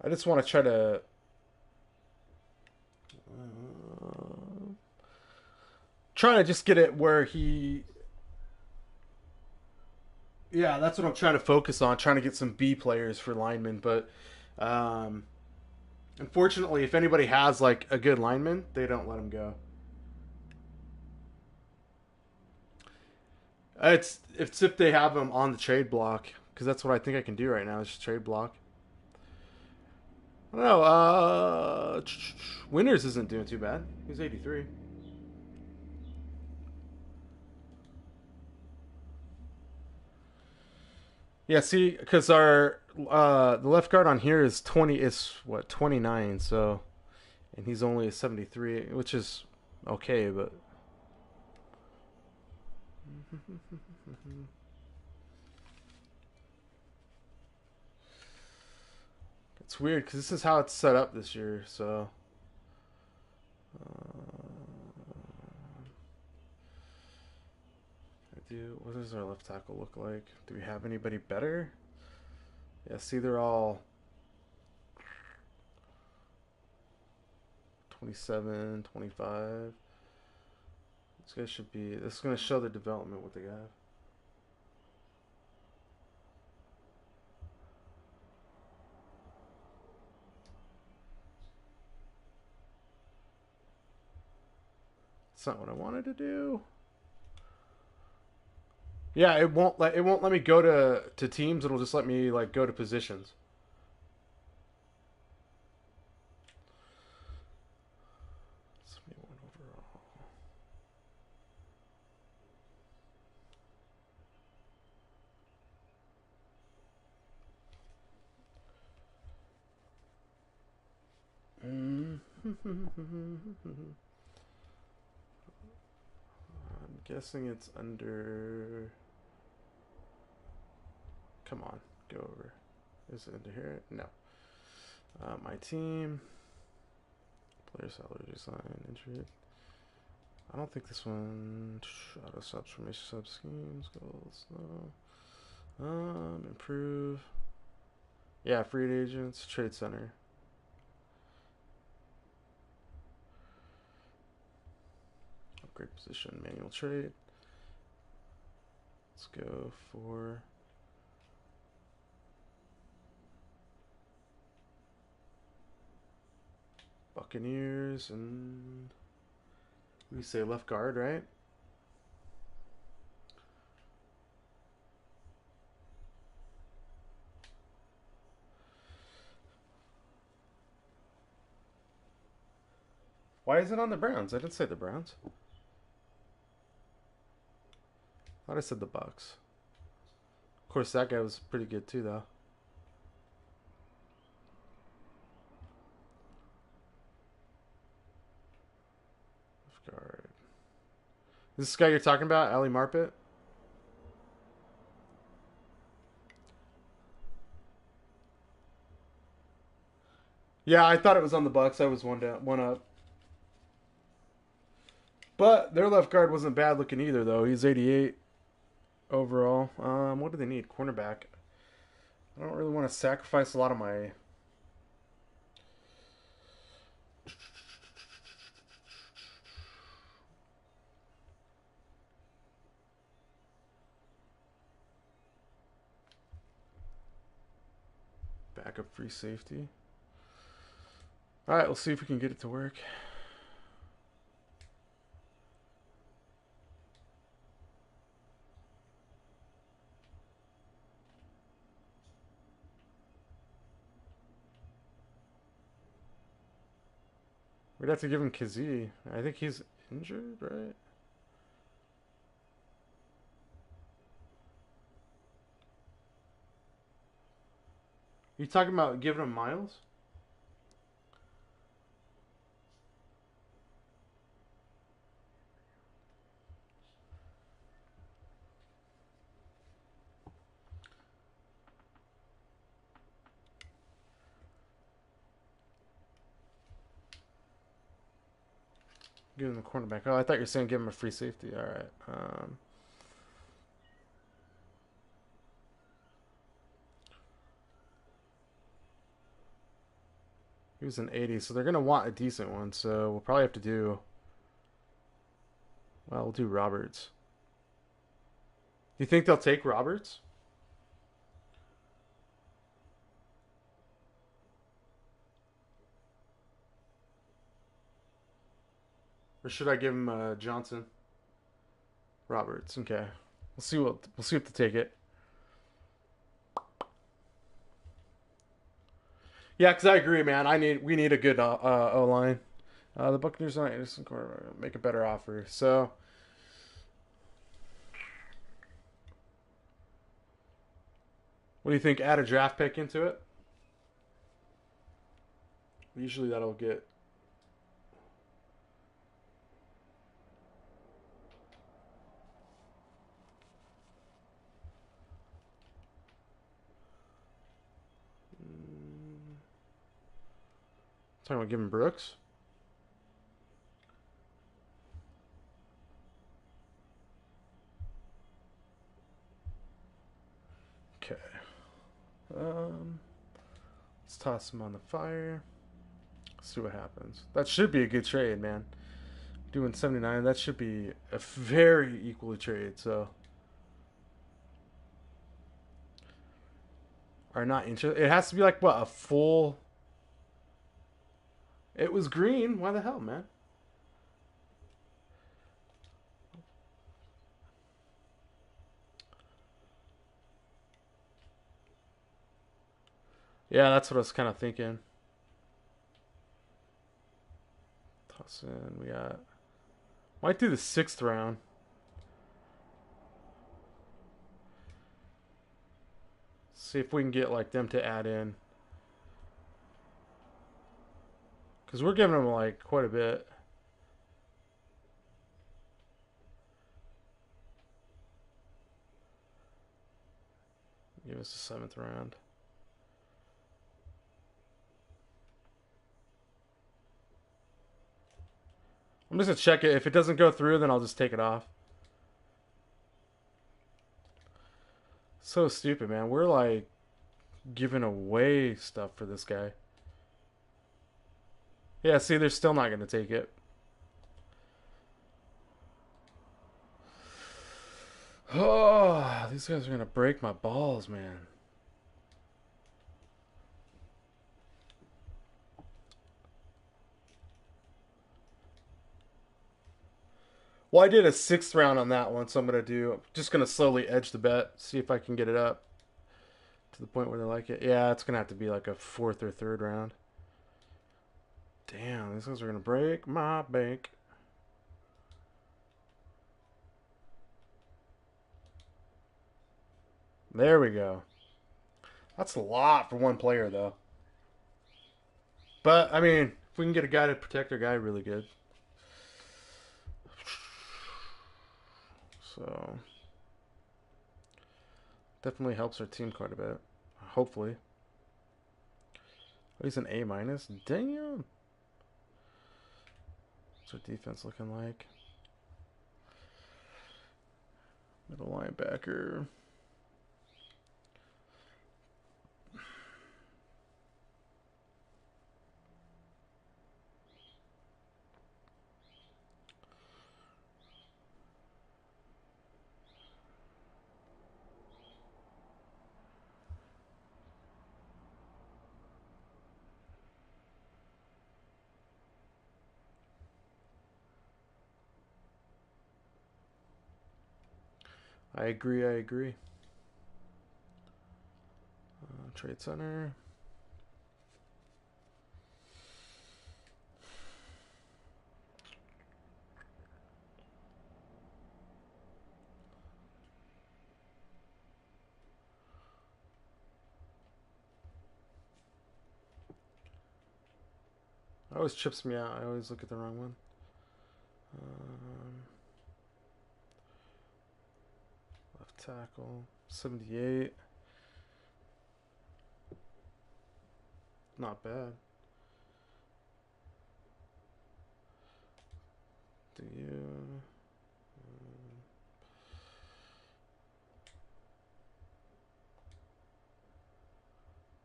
I just want to try to just get it where he. Yeah, that's what I'm trying to focus on. Trying to get some B players for linemen, but unfortunately, if anybody has like a good lineman, they don't let him go. It's if they have him on the trade block, because that's what I think I can do right now. Is just trade block. I don't know. Winters isn't doing too bad. He's 83. Yeah, see, because our the left guard on here is 29, so, and he's only a 73, which is okay, but it's weird because this is how it's set up this year. So what does our left tackle look like? Do we have anybody better? Yeah, see, they're all 27, 25. This guy should be. This is going to show the development what they have. That's not what I wanted to do. Yeah, it won't let me go to teams. It'll just let me like go to positions. I'm guessing it's under. Come on, go over. Is it under here? No. My team. Player salary design. Injured. I don't think this one. Auto subs, formation sub schemes, goals. No. Improve. Yeah, free agents, trade center. Upgrade position, manual trade. Let's go for. Buccaneers, and we say left guard, right? Why is it on the Browns? I didn't say the Browns. I thought I said the Bucks. Of course, that guy was pretty good too, though. Guard. This guy you're talking about, Ali Marpet? Yeah, I thought it was on the Bucks. I was one up. But their left guard wasn't bad looking either, though. He's 88 overall. What do they need? Cornerback. I don't really want to sacrifice a lot of my. Backup free safety. Alright, we'll see if we can get it to work. We'd have to give him Kazee. I think he's injured, right? You talking about giving him Miles? Give him the cornerback. Oh, I thought you were saying give him a free safety. All right. He was an 80, so they're going to want a decent one. So we'll probably have to do... Well, we'll do Roberts. You think they'll take Roberts? Or should I give him Johnson? Roberts. Okay. We'll see if they take it. Yeah, because I agree, man. We need a good O line. The Buccaneers might make a better offer. So, what do you think? Add a draft pick into it. Usually that'll get. Talking about giving Brooks. Okay. Let's toss him on the fire. See what happens. That should be a good trade, man. Doing 79, that should be a very equally trade. So, are not interested. It has to be like what, a full. It was green. Why the hell, man? Yeah, that's what I was kind of thinking. Toss in. We got. Might do the 6th round. See if we can get like them to add in. Because we're giving them like quite a bit. Give us the 7th round. I'm just going to check it. If it doesn't go through, then I'll just take it off. So stupid, man. We're like giving away stuff for this guy. Yeah, see, they're still not going to take it. Oh, these guys are going to break my balls, man. Well, I did a 6th round on that one, so I'm just going to slowly edge the bet, see if I can get it up to the point where they like it. Yeah, it's going to have to be like a 4th or 3rd round. Damn, these guys are going to break my bank. There we go. That's a lot for one player, though. But, I mean, if we can get a guy to protect our guy, really good. So, definitely helps our team quite a bit. Hopefully. Oh, he's an A-. Damn. What's our defense looking like? Middle linebacker. I agree. Trade center. It always chips me out. I always look at the wrong one. Left tackle, 78. Not bad. Do you?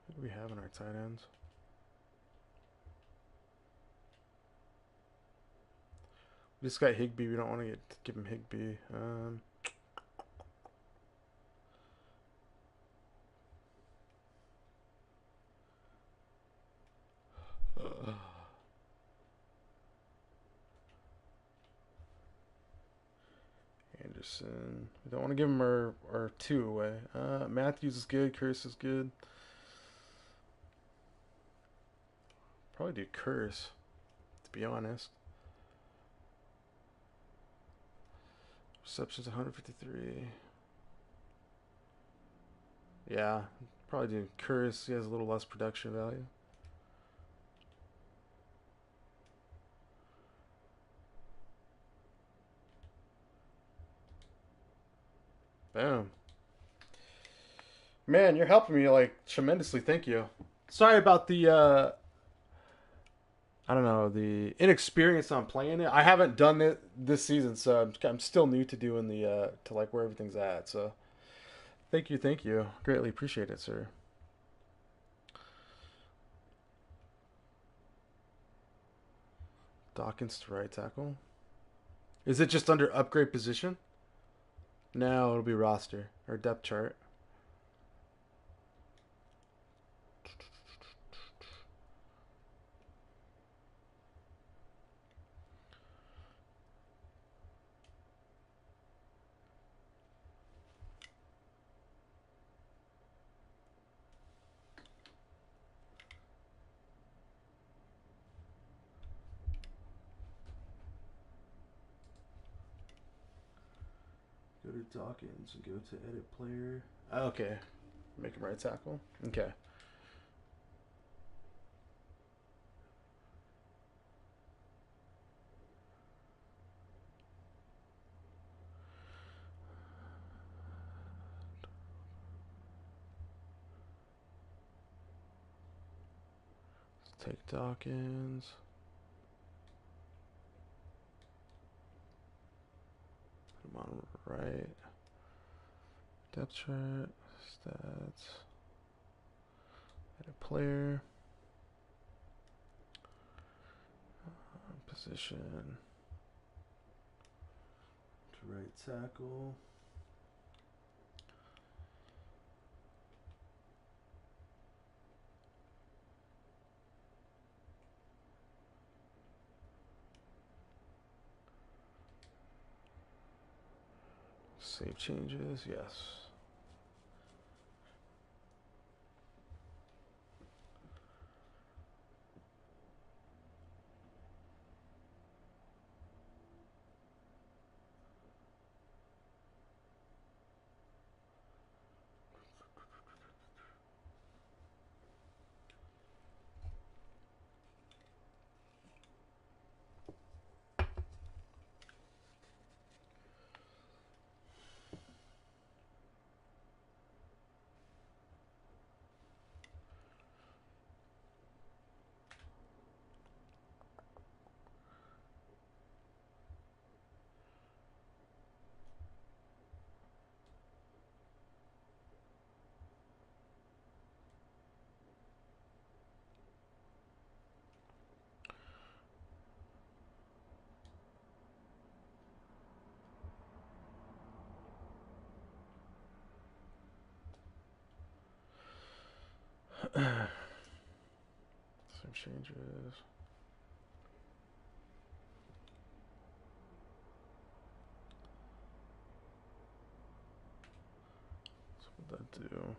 Who do we have in our tight ends? We just got Higbee. We don't want to give him Higbee. Anderson. We don't want to give him our 2 away. Matthews is good. Curse is good. Probably do Curse, to be honest. Receptions 153. Yeah, probably do Curse. He has a little less production value. Boom. Man, you're helping me like tremendously. Thank you. Sorry about the I don't know, the inexperience on playing it. I haven't done it this season, so I'm still new to doing the to like where everything's at. So thank you. Greatly appreciate it, sir. Dawkins to right tackle. Is it just under upgrade position? No, it'll be roster or depth chart. Go to Dawkins and go to edit player. Okay. Make him right tackle. Okay. Let's take Dawkins. Put him on right. Depth chart. Stats. Edit player. Position. To right tackle. Save changes, yes. Some changes. So what would that do?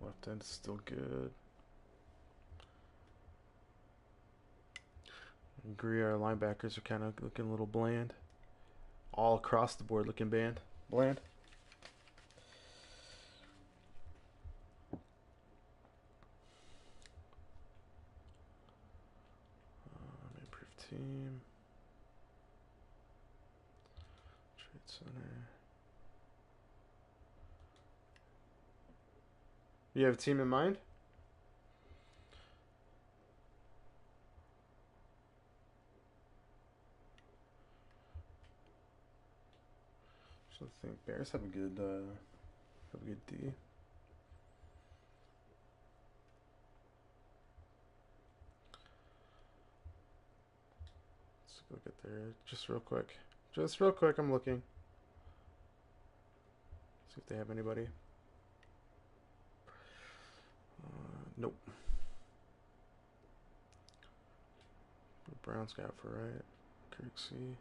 Left end is still good. I agree, our linebackers are kind of looking a little bland. All across the board looking bland. team. Trade Center. You have a team in mind? So I think Bears have a good D. Let's look at there just real quick. Just real quick, I'm looking. See if they have anybody. Nope. The Browns got for right. Kirksey.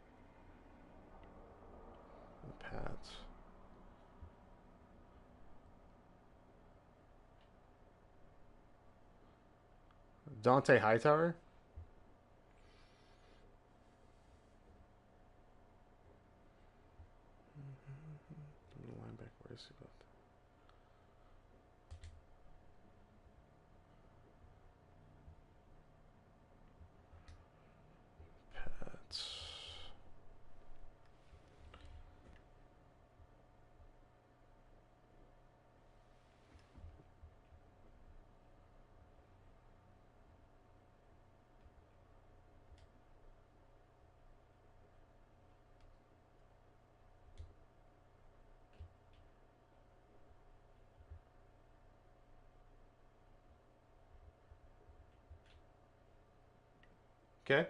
The Pats. Dante Hightower. Linebacker. Where is he about? Pats. Okay.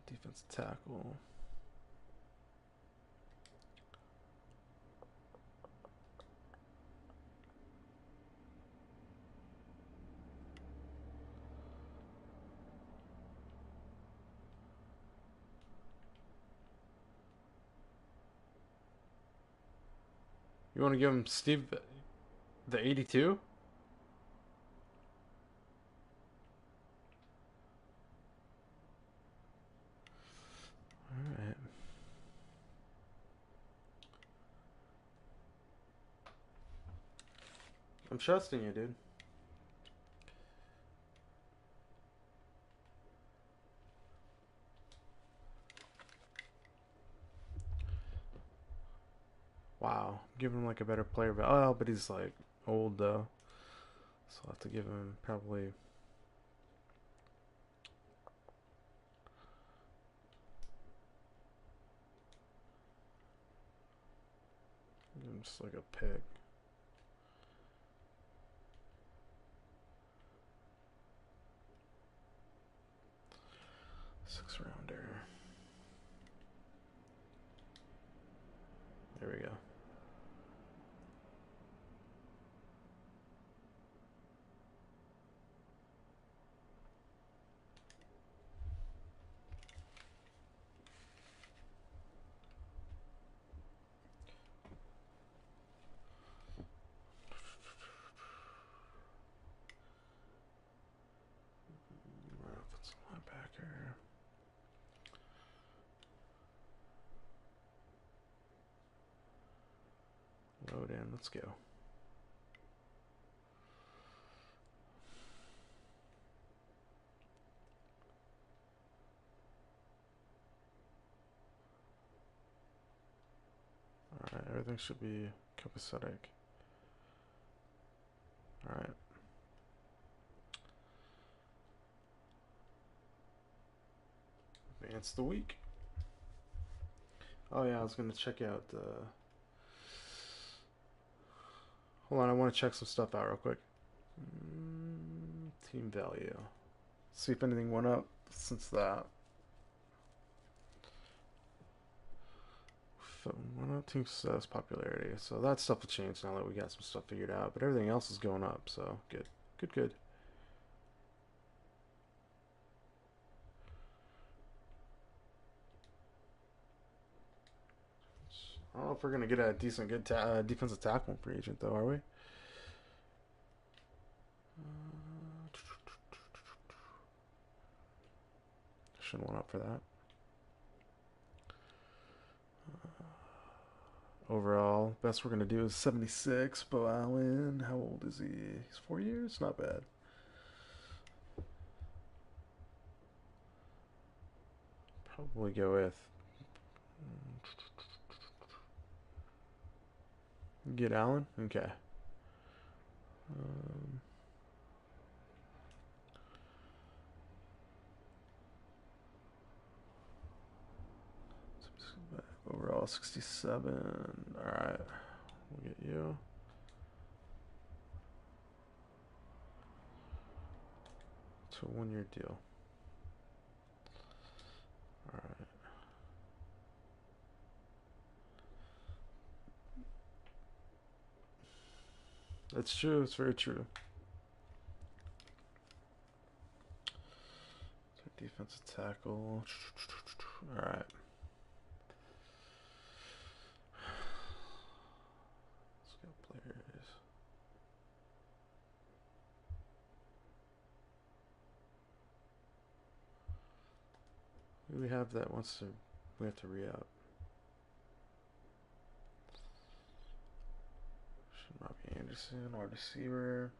Defensive tackle. You want to give him Steve the 82? Alright. I'm trusting you, dude. Wow. Give him like a better player. Oh, but he's like old though. So I'll have to give him probably. Give him just like a pick. Six rounder. There we go. Offensive linebacker. Load in. Let's go. Alright, everything should be copacetic. Alright. Advance the week. Oh yeah, I was gonna check out hold on, I want to check some stuff out real quick. Team value. See if anything went up since that. Went up team success, popularity. So that stuff will change now that we got some stuff figured out. But everything else is going up, so good. Good. I don't know if we're going to get a decent, good defensive tackle free agent, though, are we? Shouldn't want up for that. Overall, best we're going to do is 76. Bo Allen, how old is he? He's 4 years? Not bad. Probably go with... Get Allen? Okay. Overall 67. Alright. We'll get you. It's a 1-year deal. Alright. That's true. It's very true. Defensive tackle. Alright. We have that once we have to re-up. Should not be Anderson, wide receiver.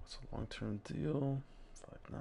What's a long-term deal? 5'9".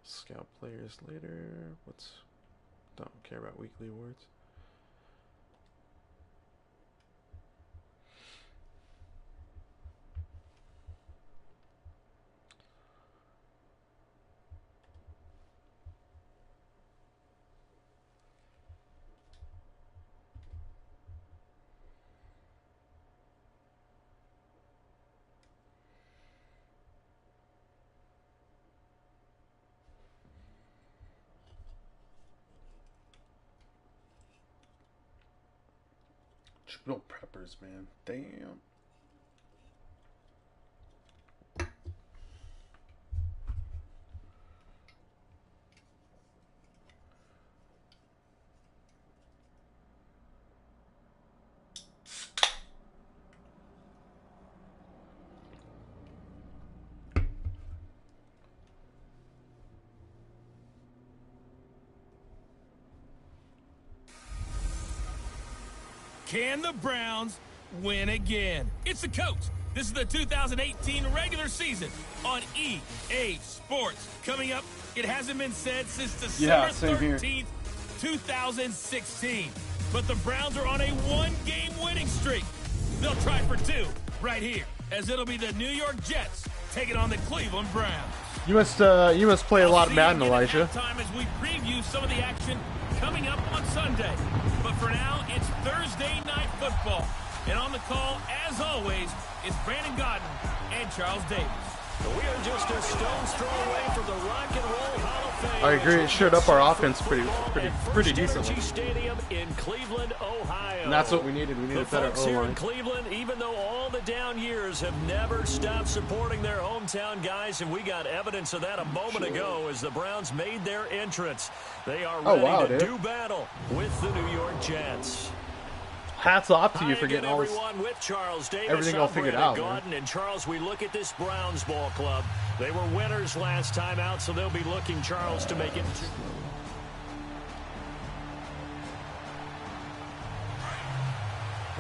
Scout players later. Don't care about weekly awards. Real preppers, man. Damn. Can the Browns win again? It's the coach. This is the 2018 regular season on EA Sports. Coming up, it hasn't been said since December 13th, 2016. But the Browns are on a one-game winning streak. They'll try for two right here, as it'll be the New York Jets taking on the Cleveland Browns. You must play a lot of Madden, Elijah. Time as we preview some of the action coming up on Sunday. But for now, it's Thursday Night Football. And on the call, as always, is Brandon Godden and Charles Davis. We are just a stone's throw away from the Rock and Roll Hall of Fame. I agree. It showed up our offense pretty decently. Stadium in Cleveland, Ohio. And that's what we needed. We needed better O-line. Here in O-line. Cleveland, even though all the down years have never stopped supporting their hometown guys, and we got evidence of that a moment ago as the Browns made their entrance. They are ready to do battle with the New York Jets. Hats off to you for getting all this, with Charles Davis, everything all figured out. And Charles, we look at this Browns ball club. They were winners last time out, so they'll be looking, Charles, to make it.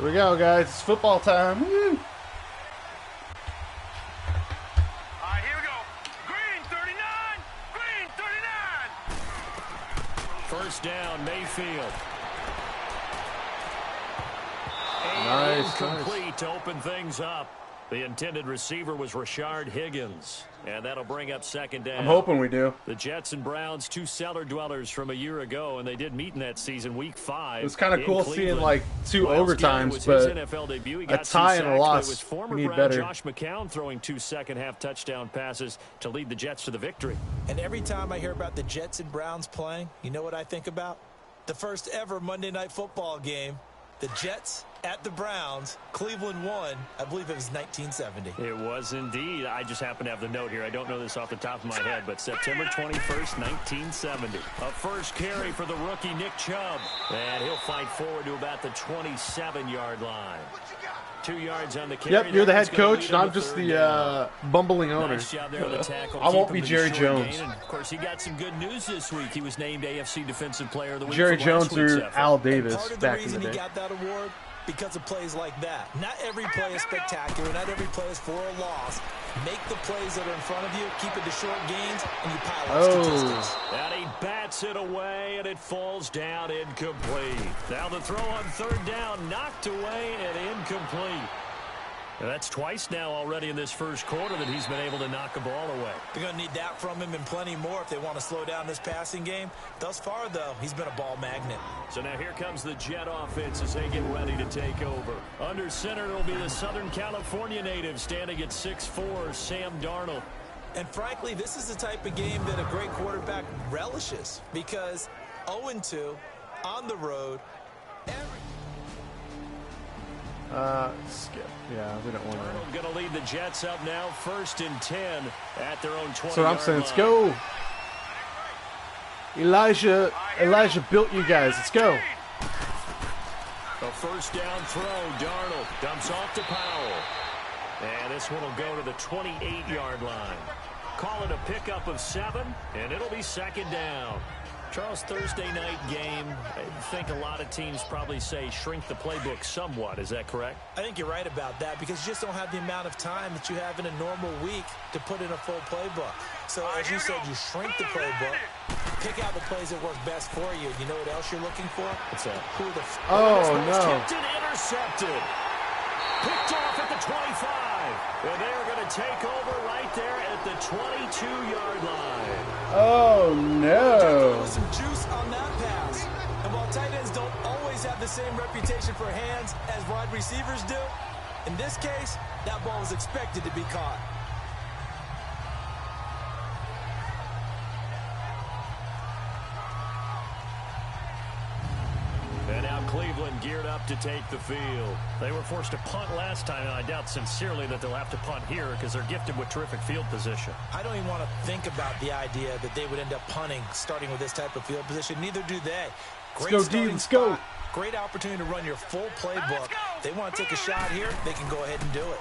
Here we go, guys. It's football time. Woo. All right, here we go. Green 39. Green 39. First down, Mayfield. Nice. Complete to open things up. The intended receiver was Rashard Higgins. And that'll bring up second down. I'm hoping we do. The Jets and Browns, two cellar dwellers from a year ago, and they did meet in that season, week 5. It was kind of cool seeing like 2 overtimes, but a tie and a loss. We need better. Josh McCown throwing 2 second-half touchdown passes to lead the Jets to the victory. And every time I hear about the Jets and Browns playing, you know what I think about? The first ever Monday Night Football game. The Jets at the Browns. Cleveland won. I believe it was 1970. It was indeed. I just happen to have the note here. I don't know this off the top of my head, but September 21st, 1970. A first carry for the rookie Nick Chubb. And he'll fight forward to about the 27-yard line. 2 yards on the carry. Yep, you're the head coach, and I'm just the bumbling owner. Nice job there on the tackle. I won't be Jerry Jones. And of course, he got some good news this week. He was named AFC Defensive Player of the Week. Jerry for Jones last week's or effort. Al Davis Part of the back in the reason day. he got that award, because of plays like that. Not every play is spectacular. Not every play is for a loss. Make the plays that are in front of you, keep it to short gains, and you pile up statistics. And he bats it away, and it falls down incomplete. Now the throw on third down, knocked away and incomplete. And that's twice now already in this first quarter that he's been able to knock a ball away. They're going to need that from him and plenty more if they want to slow down this passing game. Thus far, though, he's been a ball magnet. So now here comes the Jet offense as they get ready to take over. Under center, it'll be the Southern California native standing at 6'4", Sam Darnold. And frankly, this is the type of game that a great quarterback relishes because 0-2 on the road. Skip. Yeah, we don't want to. Darnold going to lead the Jets up now, 1st and 10 at their own 20-yard So I'm saying, let's line. go. Elijah built you guys. Let's go. A first down throw. Darnold dumps off to Powell. And this one will go to the 28-yard line. Call it a pickup of 7, and it'll be second down. Charles, Thursday night game, I think a lot of teams probably say shrink the playbook somewhat. Is that correct? I think you're right about that because you just don't have the amount of time that you have in a normal week to put in a full playbook. So as you said, you shrink the playbook, pick out the plays that work best for you. You know what else you're looking for? What's that? Who are the Oh, no. Tipped and intercepted. Picked off at the 25. And they're going to take over right there at the 22-yard line. Oh, no. Some juice on that pass. And while tight ends don't always have the same reputation for hands as wide receivers do, in this case, that ball was expected to be caught. And now Cleveland geared up to take the field. They were forced to punt last time, and I doubt sincerely that they'll have to punt here because they're gifted with terrific field position. I don't even want to think about the idea that they would end up punting starting with this type of field position. Neither do they. Great Let's go, D. Let's go. Great opportunity to run your full playbook. They want to take a shot here, they can go ahead and do it.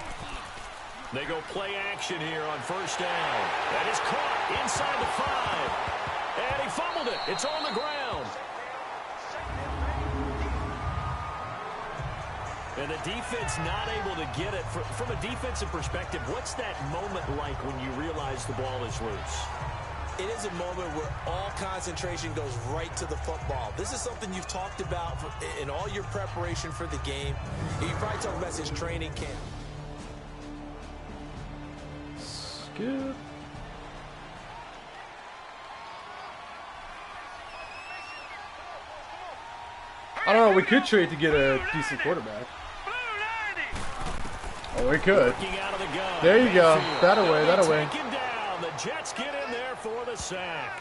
They go play action here on first down. That is caught inside the 5. And he fumbled it. It's on the ground. And the defense not able to get it. From a defensive perspective, what's that moment like when you realize the ball is loose? It is a moment where all concentration goes right to the football. This is something you've talked about in all your preparation for the game. You probably talked about this training camp. Skip. I don't know. We could trade to get a decent quarterback. Oh, we could. Out of the gun. There you go. That away. That away. Take him down. The Jets get in there for the sack.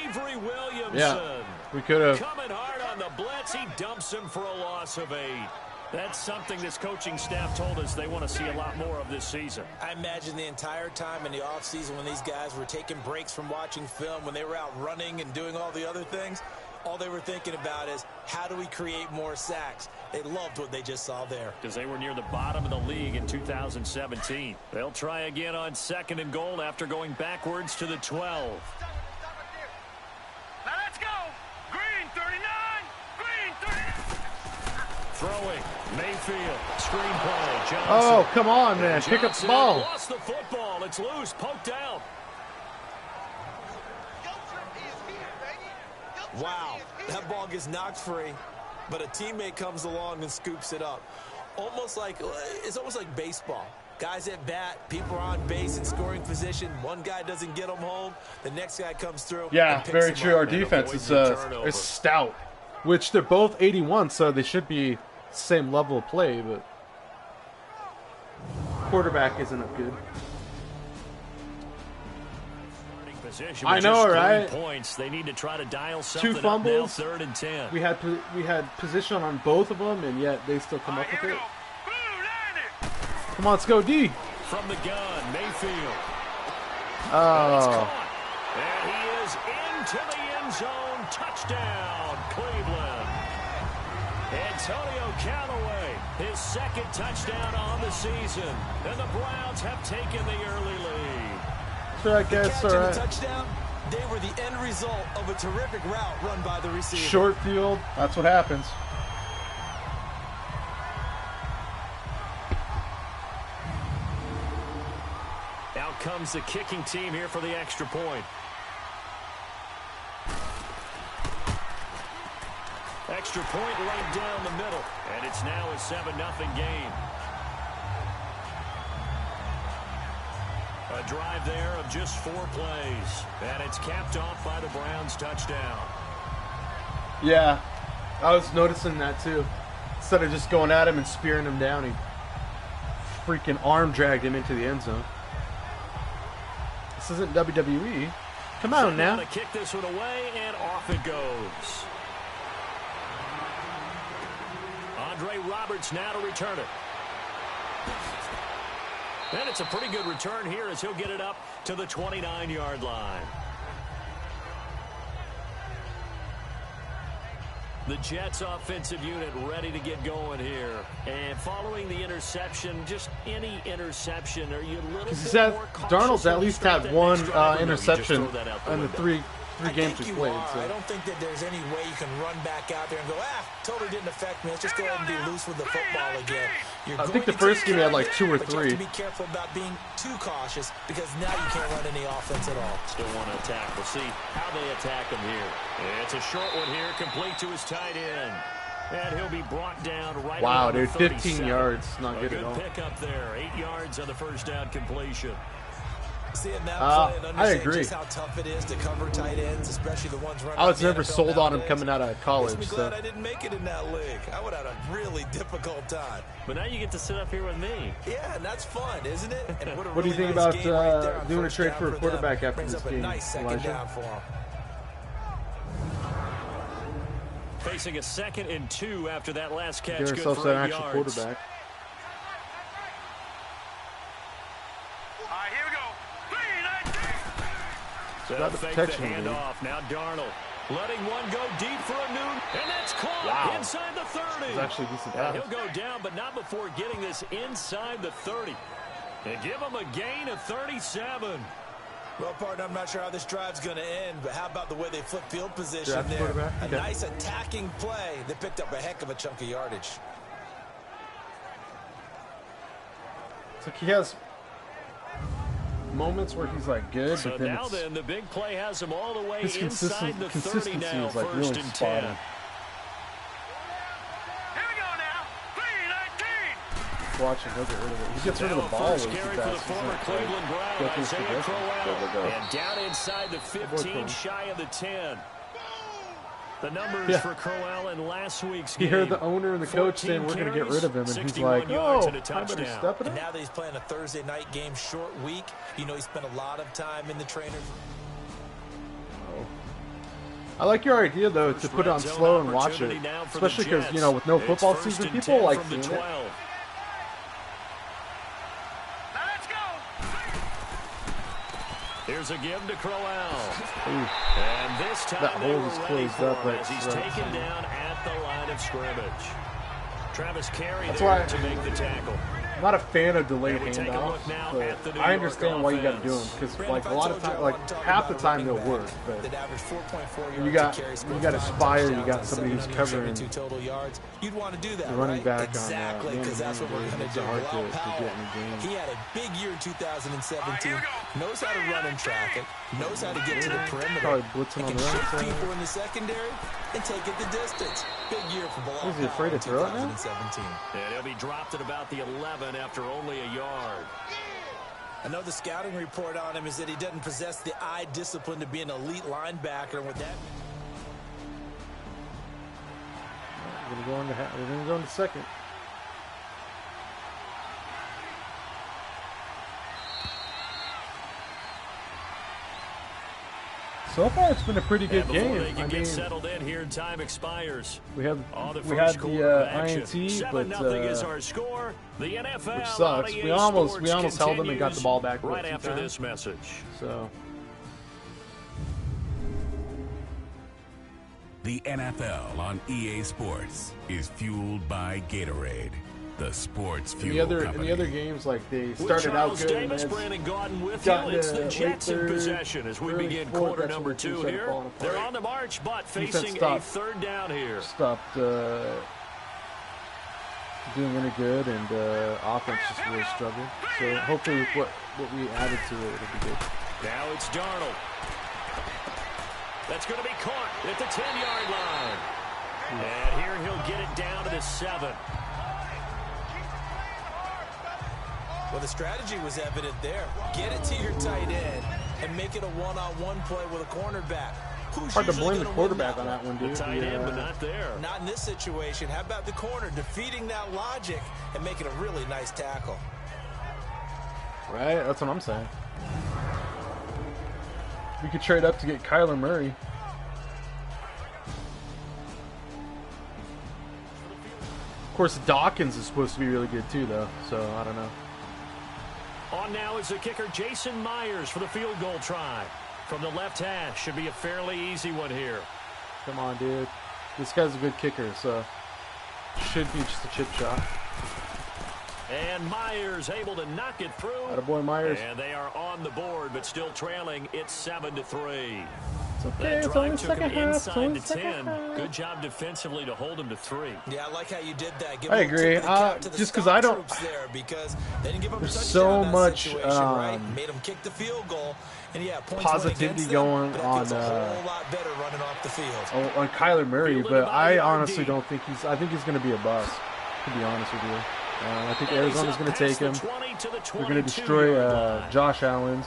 Avery Williamson. Yeah, we could have. Coming hard on the blitz. He dumps him for a loss of 8. That's something this coaching staff told us they want to see a lot more of this season. I imagine the entire time in the offseason when these guys were taking breaks from watching film, when they were out running and doing all the other things, all they were thinking about is, how do we create more sacks? They loved what they just saw there. Because they were near the bottom of the league in 2017. They'll try again on 2nd and goal after going backwards to the 12. Now let's go. Green 39. Green 39. Throwing. Mayfield, screenplay, Johnson. Oh, come on, man. Pick up the ball. Lost the football. It's loose, poked out. Wow, that ball gets knocked free, but a teammate comes along and scoops it up. It's almost like baseball. Guys at bat, people are on base in scoring position. One guy doesn't get them home. The next guy comes through. Yeah, very true. Our defense is stout, which they're both 81, so they should be same level of play, but quarterback isn't up good. I know, right? Points. They need to try to dial something 2 fumbles. Up now, 3rd and 10. We had position on both of them, and yet they still come up with it. Come on, let's go D. From the gun, Mayfield. Oh. And he is into the end zone. Touchdown, Cleveland. Antonio Callaway, his 2nd touchdown on the season. And the Browns have taken the early lead. So I guess, all right. Touchdown, they were the end result of a terrific route run by the receiver. Short field, that's what happens. Out comes the kicking team here for the extra point. Extra point right down the middle. And it's now a 7-0 game. A drive there of just 4 plays. And it's capped off by the Browns' touchdown. Yeah, I was noticing that too. Instead of just going at him and spearing him down, he freaking arm dragged him into the end zone. This isn't WWE. Come on now. To kick this one away, and off it goes. Andre Roberts now to return it. And it's a pretty good return here as he'll get it up to the 29-yard line. The Jets offensive unit ready to get going here. And following the interception, just any interception, are you a little bit more cautious? Darnold's at least had one interception in the three games we played. So. I don't think that there's any way you can run back out there and go, totally didn't affect me. Let's just go ahead and be loose with the football again. I think the first game he had like 2 or 3. But you have to be careful about being too cautious because now you can't run any offense at all. Still want to attack. We'll see how they attack him here. It's a short one here, complete to his tight end. And he'll be brought down right wow, around dude, the 15 yards. Not good at all. Good pick up there. 8 yards on the first down completion. See it now play and I agree. just how tough it is to cover tight ends, especially the ones running. I was never sold on him coming out of college. Makes me glad I didn't make it in that league. I would have had a really difficult time. But now you get to sit up here with me. Yeah, and that's fun, isn't it? And what do you think about doing a trade for a quarterback after this game, Elijah? Facing a 2nd and 2 after that last catch. Get ourselves an actual quarterback. They'll fake the handoff. Now Darnold letting one go deep for a noon, and that's caught inside the 30. It's actually a decent pass. He'll go down, but not before getting this inside the 30. And give him a gain of 37. Well, partner, I'm not sure how this drive's going to end, but how about the way they flip field position there? A nice attacking play that picked up a heck of a chunk of yardage. It's like he has moments where he's like good, so but then now then the big play has him all the way his inside the 30 now. Is like First really and 10. spotty. Here we go now. 3-19. Watching, he'll get rid of it. He gets rid of the ball. First carry for the former Cleveland Brown, Isaiah Crowell, and down inside the 15, shy of the 10. The numbers for Crowell in last week's game. He heard the owner and the coach saying we're going to get rid of him, and he's like, "Oh, I better step it up." up." Now that he's playing a Thursday night game, short week, you know he spent a lot of time in the trainers. I like your idea though to put it on slow and watch it, especially because with no football season, people like seeing it. Here's a give to Crowell. And this time that hole is closed up as he's taken down at the line of scrimmage. Travis Carey there to make the tackle. I'm not a fan of delayed handoffs, but I understand why you got to do them because, like, a lot of time, like half the time they'll work. But you got Aspire, you got somebody who's covering total yards. You'd want to do that, running back exactly, because that's what we're going to do. Hard to get in the game. He had a big year in 2017. Knows how to run in traffic. Knows how to get to the perimeter. Probably blitzing on the run right side. People in the secondary and take it the distance. Big year for Bilal. Is he afraid to throw it now? And he'll be dropped at about the 11 after only a yard. I know the scouting report on him is that he doesn't possess the eye discipline to be an elite linebacker. And with that, we're gonna go into second. So far, it's been a pretty good game. I mean, settled in here, time expires. We had the INT, but is our score. The NFL which sucks. We almost held them and got the ball back right after this message. So the NFL on EA Sports is fueled by Gatorade, the sports fuel company. In the other games, like they started out good. Davis, Brandon Gaudin with you. It's the Jets in possession as we begin quarter number 2 here. They're on the march, but facing a third down here. Stopped doing any good, and offense just really struggled. So hopefully, with what we added to it, it'll be good. Now it's Darnold. That's going to be caught at the 10-yard line. And here he'll get it down to the 7. Well, the strategy was evident there. Get it to your tight end and make it a one-on-one play with a cornerback. Who's hard to blame the quarterback on that one, dude. The tight end, but not there. Not in this situation. How about the corner defeating that logic and making a really nice tackle? Right, that's what I'm saying. We could trade up to get Kyler Murray. Of course, Dawkins is supposed to be really good too, though. So I don't know. On now is the kicker, Jason Myers, for the field goal try. From the left hash, should be a fairly easy one here. Come on, dude. This guy's a good kicker, so should be just a chip shot. And Myers able to knock it through. Attaboy, Myers. And they are on the board, but still trailing. It's 7-3. It's okay. It's only second half. Inside to 10. Good job defensively to hold him to 3. Yeah, I like how you did that. I agree. Just because I don't. There's so much made them kick the field goal, and yeah, positivity going on. A whole lot better running off the field. On Kyler Murray, but I honestly don't think he's. I think he's going to be a bust. To be honest with you, I think Arizona's going to take him. They're going to destroy Josh Allen's.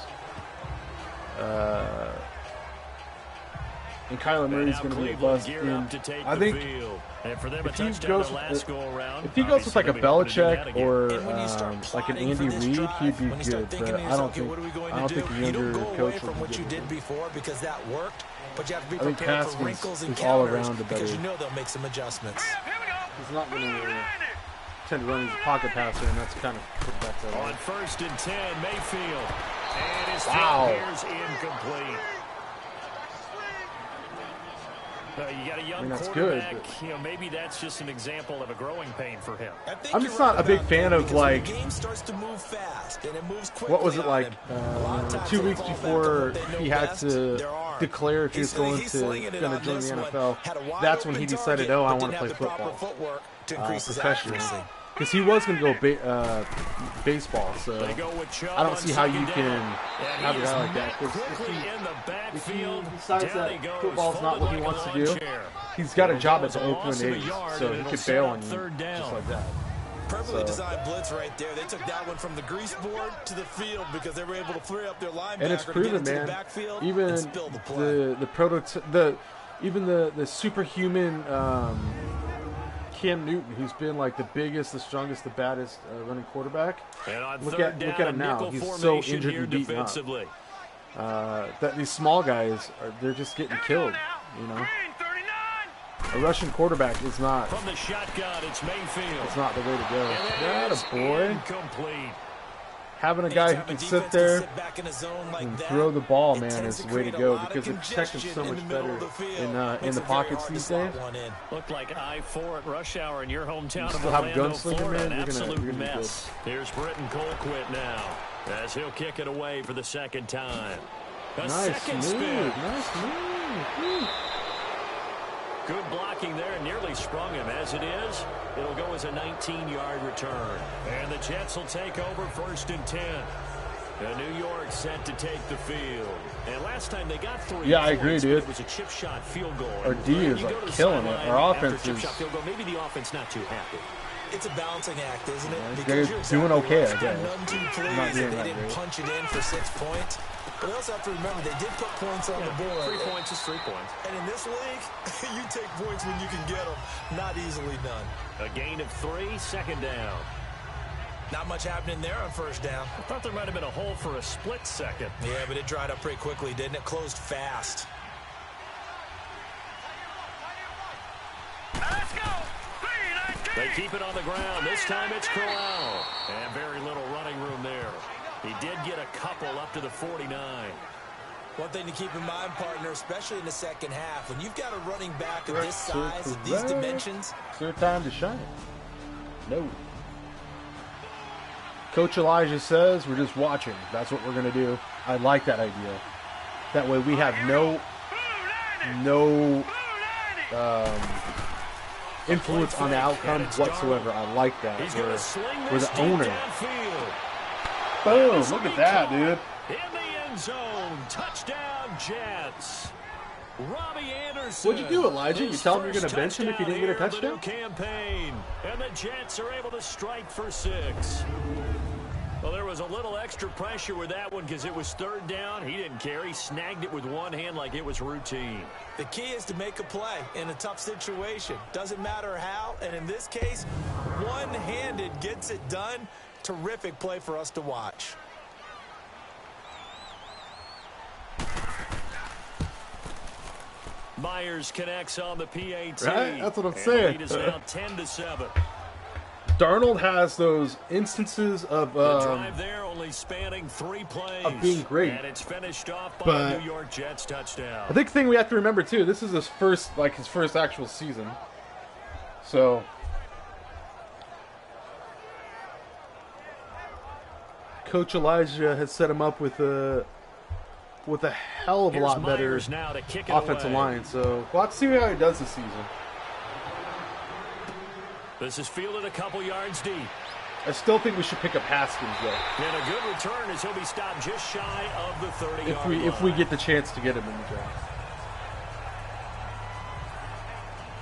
And Kyler Murray's going to be a bust. I think if he goes with like a Belichick or like an Andy Reid, he'd be good. But I don't think a younger coach would be good. I think Haskins is all around a better. Because you know they'll make some adjustments. He's not going to tend to run as a pocket passer, and that's kind of put back to on 1st and 10, Mayfield, and his throw here's incomplete. You got a young quarterback. Good, you know, maybe that's just an example of a growing pain for him. I'm just not a big fan of like. The game starts to move fast and it moves quickly. What was it like 2 weeks before he had to declare if he was going to join the NFL? That's when he decided, oh, I want to play football professionally. Because he was going to go baseball, so I don't see how you can have a guy like that. If he decides that football's not what he wants to do, he's got a job at the Oakland A's, so he could bail on you just like that. Perfectly designed blitz right there. They took that one from the grease board to the field because they were able to free up their linebacker and it's proven, to get into man. the backfield even and spill the play. the superhuman Cam Newton, who's been like the biggest, the strongest, the baddest running quarterback. Look at him now. He's so injured and beaten up. That these small guys they're just getting killed. You know, a Russian quarterback is not. From the shotgun, it's Mayfield. It's not the way to go. That a boy. Incomplete. having a guy who can sit there and throw the ball, man, is the way to go because they protect him so much better in the pockets these days. Looked like I-4 at rush hour in your hometown of still have Orlando, gunslinger, Florida. man, An you're absolute gonna be mess. Here's Britton Colquitt now as he'll kick it away for the second time. A second move. spin. Nice move. Good blocking there, nearly sprung him. As it is, it'll go as a 19-yard return. And the Jets will take over 1st and 10. New York set to take the field. And last time they got 3 Yeah, I agree, dude. It was a chip shot field goal. Our D is like killing it. Our offense is. Field goal, maybe the offense not too happy. It's a balancing act, isn't it? Yeah, because they're doing okay, I guess. None too pleased that they didn't punch it in for 6 points. But they also have to remember they did put points on the board. 3 points is 3 points. And in this league, you take points when you can get them. Not easily done. A gain of 3, 2nd down. Not much happening there on 1st down. I thought there might have been a hole for a split second. Yeah, but it dried up pretty quickly, didn't it? Closed fast. Let's go. They keep it on the ground. This time it's Corral. And very little running room there. He did get a couple up to the 49. One thing to keep in mind, partner, especially in the second half, when you've got a running back of this size, of these dimensions. It's their time to shine. No. Coach Elijah says we're just watching. That's what we're going to do. I like that idea. That way we have no influence on the outcome whatsoever. I like that. We're the owner. Boom. Look at that, dude. In the end zone. Touchdown, Jets. Robbie Anderson. What'd you do, Elijah? You tell him you're going to bench him if you didn't get a touchdown? Campaign. And the Jets are able to strike for 6. Well, there was a little extra pressure with that one because it was 3rd down. He didn't care. He snagged it with one hand like it was routine. The key is to make a play in a tough situation. Doesn't matter how. And in this case, one-handed gets it done. Terrific play for us to watch. Myers connects on the PAT. Right? That's what I'm saying. Lead is now 10-7. Darnold has those instances of drive there only spanning 3 plays of being great, and it's finished off by a New York Jets touchdown. I think the thing we have to remember too, this is his first actual season, so Coach Elijah has set him up with a hell of a lot better offensive line. So we'll have to see how he does this season. This is fielded a couple yards deep. I still think we should pick up Haskins, though. And a good return as he'll be stopped just shy of the 30-yard line. If we get the chance to get him in the draft.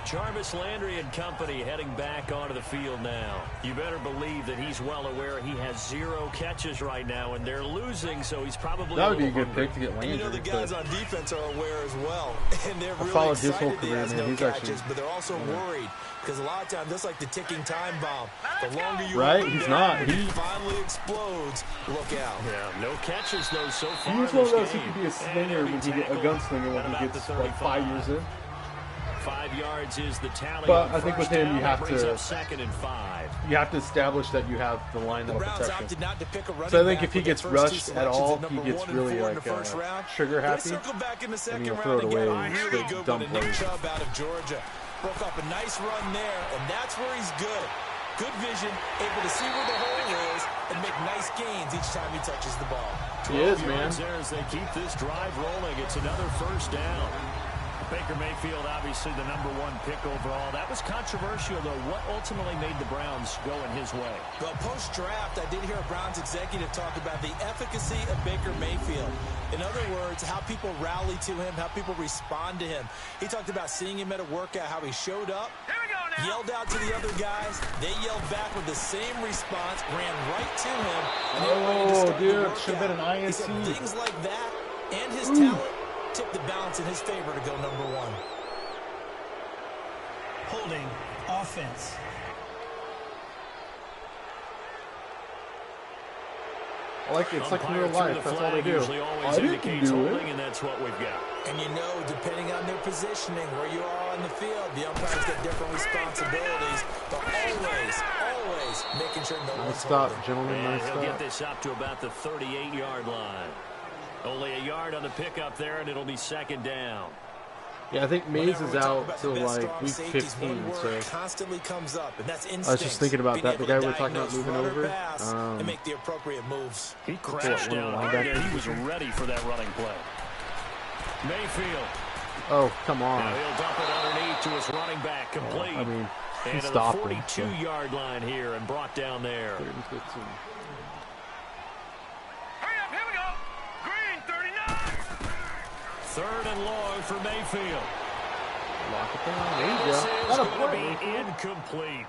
Jarvis Landry and company heading back onto the field now. You better believe that he's well aware he has 0 catches right now, and they're losing, so he's probably that would be a good hungry. pick to get Landry. And you know the guys on defense are aware as well, and they're really followed his whole excited he career, has man. no He's catches, actually, but they're also worried because a lot of times that's like the ticking time bomb. The longer you right? hold He's down, not. when He it finally explodes. Look out! Yeah, no catches though so far. He's one of those who could be a slinger when he get a gunslinger when he gets like 5 years in. 5 yards is the tally. But I think with him, you have to 2nd and 5. You have to establish that you have the line that will protect him. Not to pick a running So I think back if he with gets their first rushed two at all, selections he at gets number 1 really and 4 in like the first round. trigger They happy, circle back in the and second he'll round throw it and away get a and really straight good dump one. Nick plays. Chubb out of Georgia broke up a nice run there, and that's where he's good. Good vision, able to see where the hole is, and make nice gains each time he touches the ball. He is, man. There as they keep this drive rolling. It's another 1st down. Baker Mayfield, obviously the number 1 pick overall. That was controversial, though. What ultimately made the Browns go in his way? Well, post-draft, I did hear a Browns executive talk about the efficacy of Baker Mayfield. In other words, how people rally to him, how people respond to him. He talked about seeing him at a workout, how he showed up, yelled out to the other guys. They yelled back with the same response, ran right to him. And they were ready to start the workout. Should have been an INT. He said things like that and his talent tipped the balance in his favor to go number 1. Holding offense. I like it. It's like real life. That's all they do. Usually always I didn't indicates do holding, it. and that's what we've got. And you know, depending on their positioning, where you are on the field, the umpires get different responsibilities, but always making sure no one's stop, holding. gentlemen. And Nice he'll stop. get this up to about the 38-yard line. Only a yard on the pickup there, and it'll be second down. Yeah, I think Mays Whenever is we talk out about the till best like strong week safeties, 15. one word So constantly comes up, and that's I was just instincts. thinking about Being that. The able guy to we're talking about diagnose moving run or over. pass and make the appropriate moves. He crashed one of down the hard there. linebackers. He was ready for that running play. Mayfield. Oh, come on. Now he'll dump it underneath to his running back, complete. I mean, he and to the stopped him. 42-yard line here and brought down there. Hurry up, here we go. Green, 39. Third and long for Mayfield. Lock it down. There you This go. is Not a going to play. be incomplete.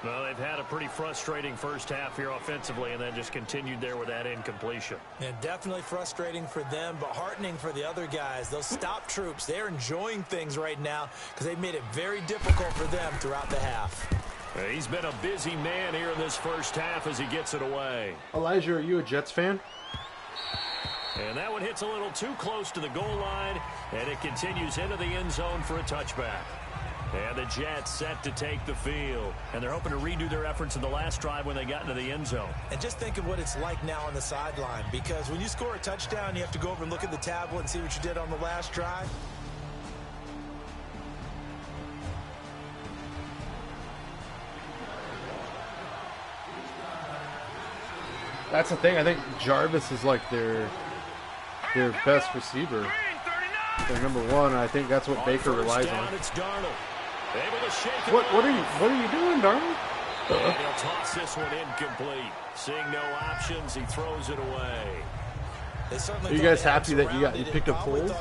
Well, they've had a pretty frustrating first half here offensively, and then just continued there with that incompletion. And definitely frustrating for them, but heartening for the other guys. Those stop troops, they're enjoying things right now because they've made it very difficult for them throughout the half. He's been a busy man here in this first half as he gets it away. Elijah, are you a Jets fan? And that one hits a little too close to the goal line, and it continues into the end zone for a touchback. And the Jets set to take the field. And they're hoping to redo their efforts in the last drive when they got into the end zone. And just think of what it's like now on the sideline, because when you score a touchdown, you have to go over and look at the tablet and see what you did on the last drive. That's the thing. I think Jarvis is like their best receiver. They're number one. I think that's what Baker relies on. It's Darnold. Able to shake it What are you doing, Darnold? And he'll toss this one incomplete. Seeing no options, he throws it away. Are you guys happy that you picked up Foles?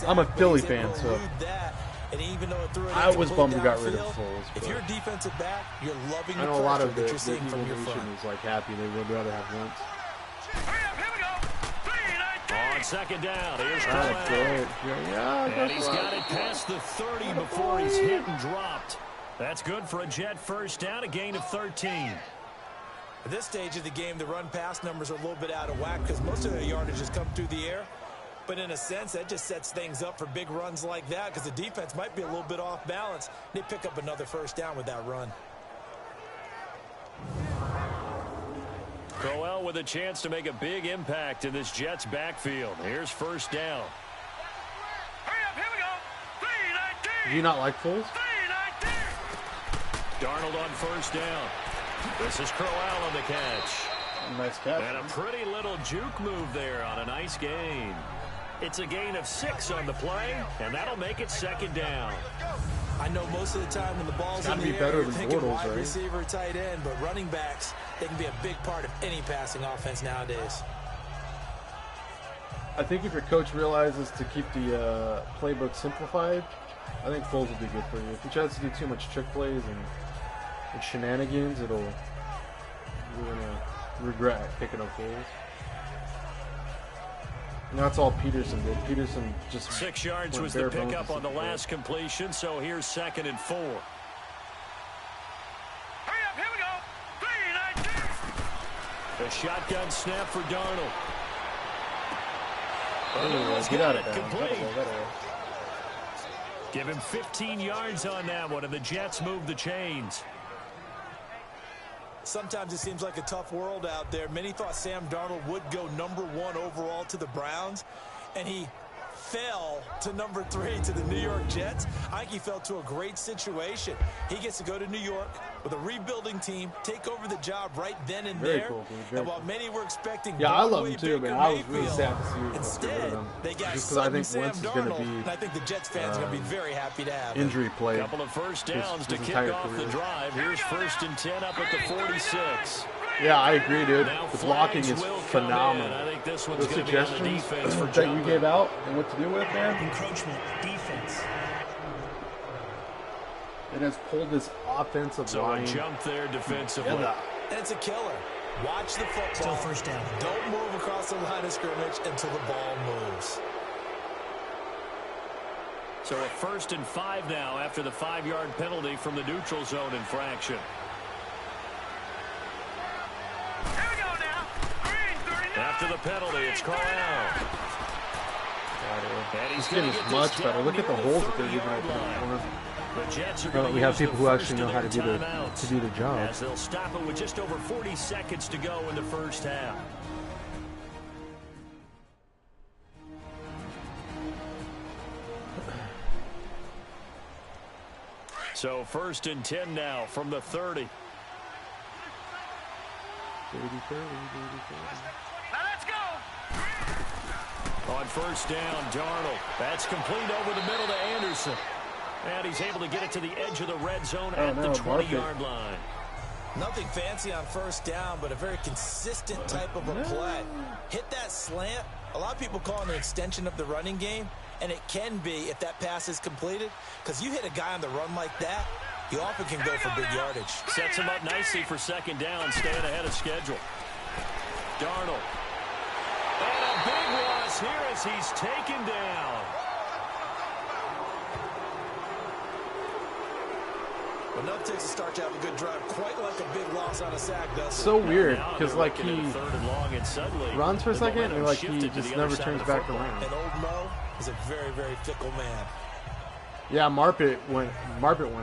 I'm a Philly fan, so I was bummed we got rid of Foles. If you're a defensive back, you're loving I the know a lot pressure of that the you're seeing from your nation front. is like happy. They would rather have Wentz. On second down, here's That's Crowell. good. Yeah, And he's got it past the 30 before he's hit and dropped. That's good for a Jet first down, a gain of 13. At this stage of the game, the run-pass numbers are a little bit out of whack because most of their yardage has come through the air. But in a sense, that just sets things up for big runs like that because the defense might be a little bit off balance. They pick up another first down with that run. Crowell with a chance to make a big impact in this Jets backfield. Here's first down. Do you not like Foles? Darnold on first down. This is Crowell on the catch. Nice catch. And a pretty little juke move there on a nice gain. It's a gain of 6 on the play, and that'll make it second down. I know most of the time when the ball's in the be air, better you're than thinking Bortles, wide right? receiver, tight end, but running backs, they can be a big part of any passing offense nowadays. I think if your coach realizes to keep the playbook simplified, I think Foles will be good for you. If he tries to do too much trick plays and shenanigans, you're gonna regret picking up Foles. And that's all Peterson did. Peterson just 6 yards went was the bare bones pickup to on the support. last completion, so here's 2nd and 4. The shotgun snap for Darnold. Get out of there. Complete. Give him 15 yards on that one, and the Jets move the chains. Sometimes it seems like a tough world out there. Many thought Sam Darnold would go #1 overall to the Browns, and he fell to #3 to the New York Jets. I think he fell to a great situation. He gets to go to New York with a rebuilding team, take over the job right then and Very there. cool, dude. Very And while cool. many were expecting Yeah, I love Broadway him too, man. Baker I was really Mayfield, sad to see us get rid of instead, him. they got Just 'cause I think Sam Wentz is gonna Darnold, be, and I think the Jets fans are going to be very happy to have him. injury play. Couple of first downs to his kick entire off the career. drive. Here's 1st and 10 up at the 46. Yeah, I agree, dude. Now The blocking flags is will come phenomenal. in. I think this one's The going to be on the suggestions defense for that you jumping. gave out and what to do with, man, Encroachment, defense. it has pulled this offensive So a line. jump there defensively. Yeah, And it's a killer. Watch the football. Still first down. Don't move across the line of scrimmage until the ball moves. So a 1st and 5 now after the 5-yard penalty from the neutral zone infraction. After the penalty, it's Crowell. And he's This game is much better. Look at the holes that they're giving up. The Jets are going to we have use people the who first actually know of how their to do timeouts the job. as they'll stop it with just over 40 seconds to go in the first half. So 1st and 10 now from the 30. On 1st down, Darnold. That's complete over the middle to Anderson. And he's able to get it to the edge of the red zone at the 20-yard line. Nothing fancy on 1st down, but a very consistent type of a play. Hit that slant. A lot of people call it an extension of the running game, and it can be if that pass is completed, because you hit a guy on the run like that, you often can go for big yardage. Sets him up nicely for 2nd down, staying ahead of schedule. Darnold. And a big loss here as he's taken down. Enough takes to start to have a good drive, quite like a big loss on a sack does. So weird, because like he and runs for a second and like he just never turns back around. And old Mo is a very, very fickle man. Yeah, Marpet went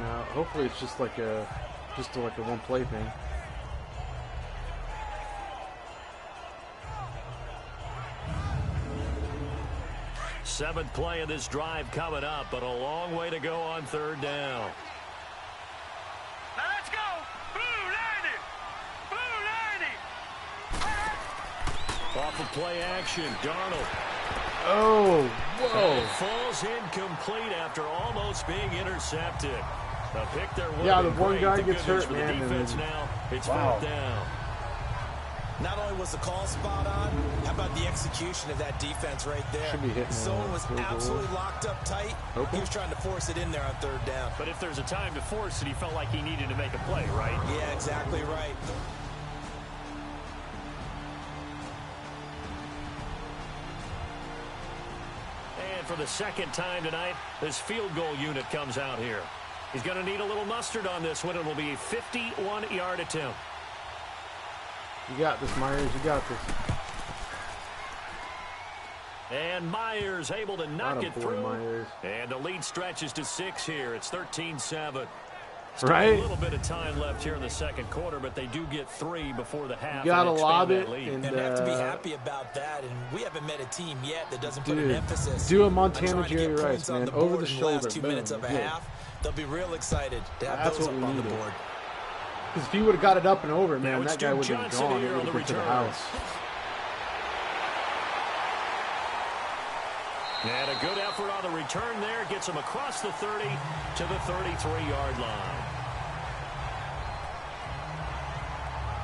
out. Hopefully it's just like a one play thing. Seventh play of this drive coming up, but a long way to go on 3rd down. Now let's go! Blue 90! Blue 90! Off of play action, Darnold. Oh, whoa. And falls incomplete after almost being intercepted. A pick there. Yeah, the one guy The gets good news hurt, for man. The defense now, it's Wow. 4th down. Not only was the call spot on, how about the execution of that defense right there? Should be hitting Zone was field goal. absolutely locked up tight. Okay. He was trying to force it in there on 3rd down. But if there's a time to force it, he felt like he needed to make a play, right? Yeah, exactly right. And for the 2nd time tonight, this field goal unit comes out here. He's going to need a little mustard on this one. It'll be a 51-yard attempt. You got this, Myers. You got this. And Myers able to knock it Attaboy, through. Myers. And the lead stretches to 6 here. It's 13-7. Right? A little bit of time left here in the 2nd quarter, but they do get 3 before the half. You gotta and lob expand it that lead. and And they have to be happy about that. And we haven't met a team yet that doesn't put an dude, emphasis do a on Montana trying to Jerry get Rice, points on man. the Over board the in shoulder. last 2 minutes of a Boom. half. They'll be real excited to have That's those what up we on the needed. board. Because if he would have got it up and over, man, Now it's that guy Duke would have been Johnson gone. It here would on have the been to the return. house. And a good effort on the return there. Gets him across the 30 to the 33-yard line.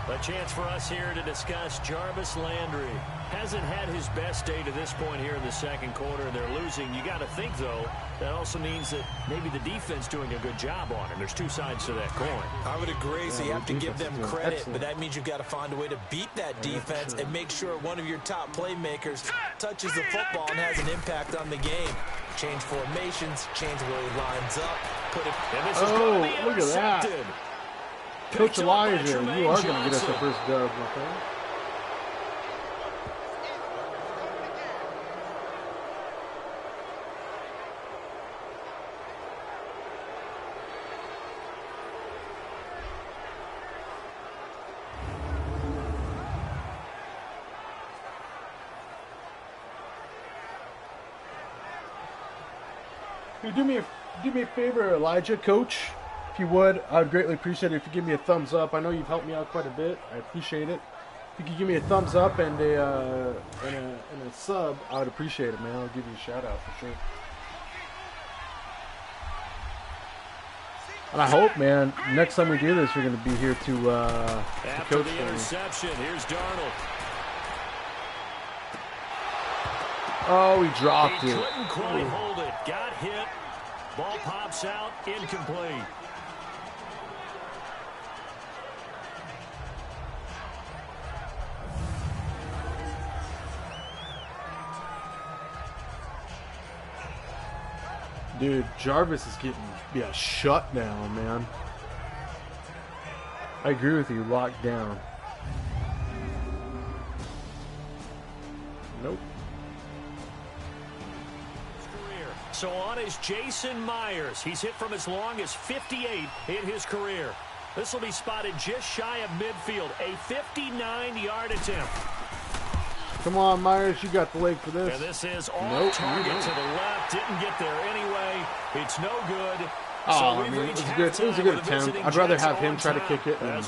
A chance for us here to discuss Jarvis Landry. Hasn't had his best day to this point here in the 2nd quarter. They're losing. You got to think, though, that also means that maybe the defense doing a good job on him. There's 2 sides to that coin. I would agree, so you have to give them defense is doing credit, excellent. but that means you've got to find a way to beat that defense and make sure one of your top playmakers touches the football and has an impact on the game. Change formations, change where he lines up, put it. And this is going to be look at that. intercepted. Coach Picked up by Elijah, Jermaine you are going to get us the Johnson. first dub, my friend. Hey, do me a favor, Elijah, Coach. If you would, I'd greatly appreciate it if you give me a thumbs up. I know you've helped me out quite a bit. I appreciate it. If you could give me a thumbs up and a sub, I would appreciate it, man. I'll give you a shout out for sure. And I hope, man, next time we do this, you're going to be here to After coach the for me. interception, here's Darnold. Oh, he dropped He it. couldn't quite hold it. Got hit. Ball pops out. Incomplete. Dude, Jarvis is getting shut down, man. I agree with you. Locked down. Nope. So on is Jason Myers. He's hit from as long as 58 in his career. This will be spotted just shy of midfield. A 59-yard attempt. Come on, Myers, you got the leg for this. And this is off target to the left. Didn't get there anyway. It's no good. Oh, I mean, it was a good attempt. I'd rather have him try to kick it than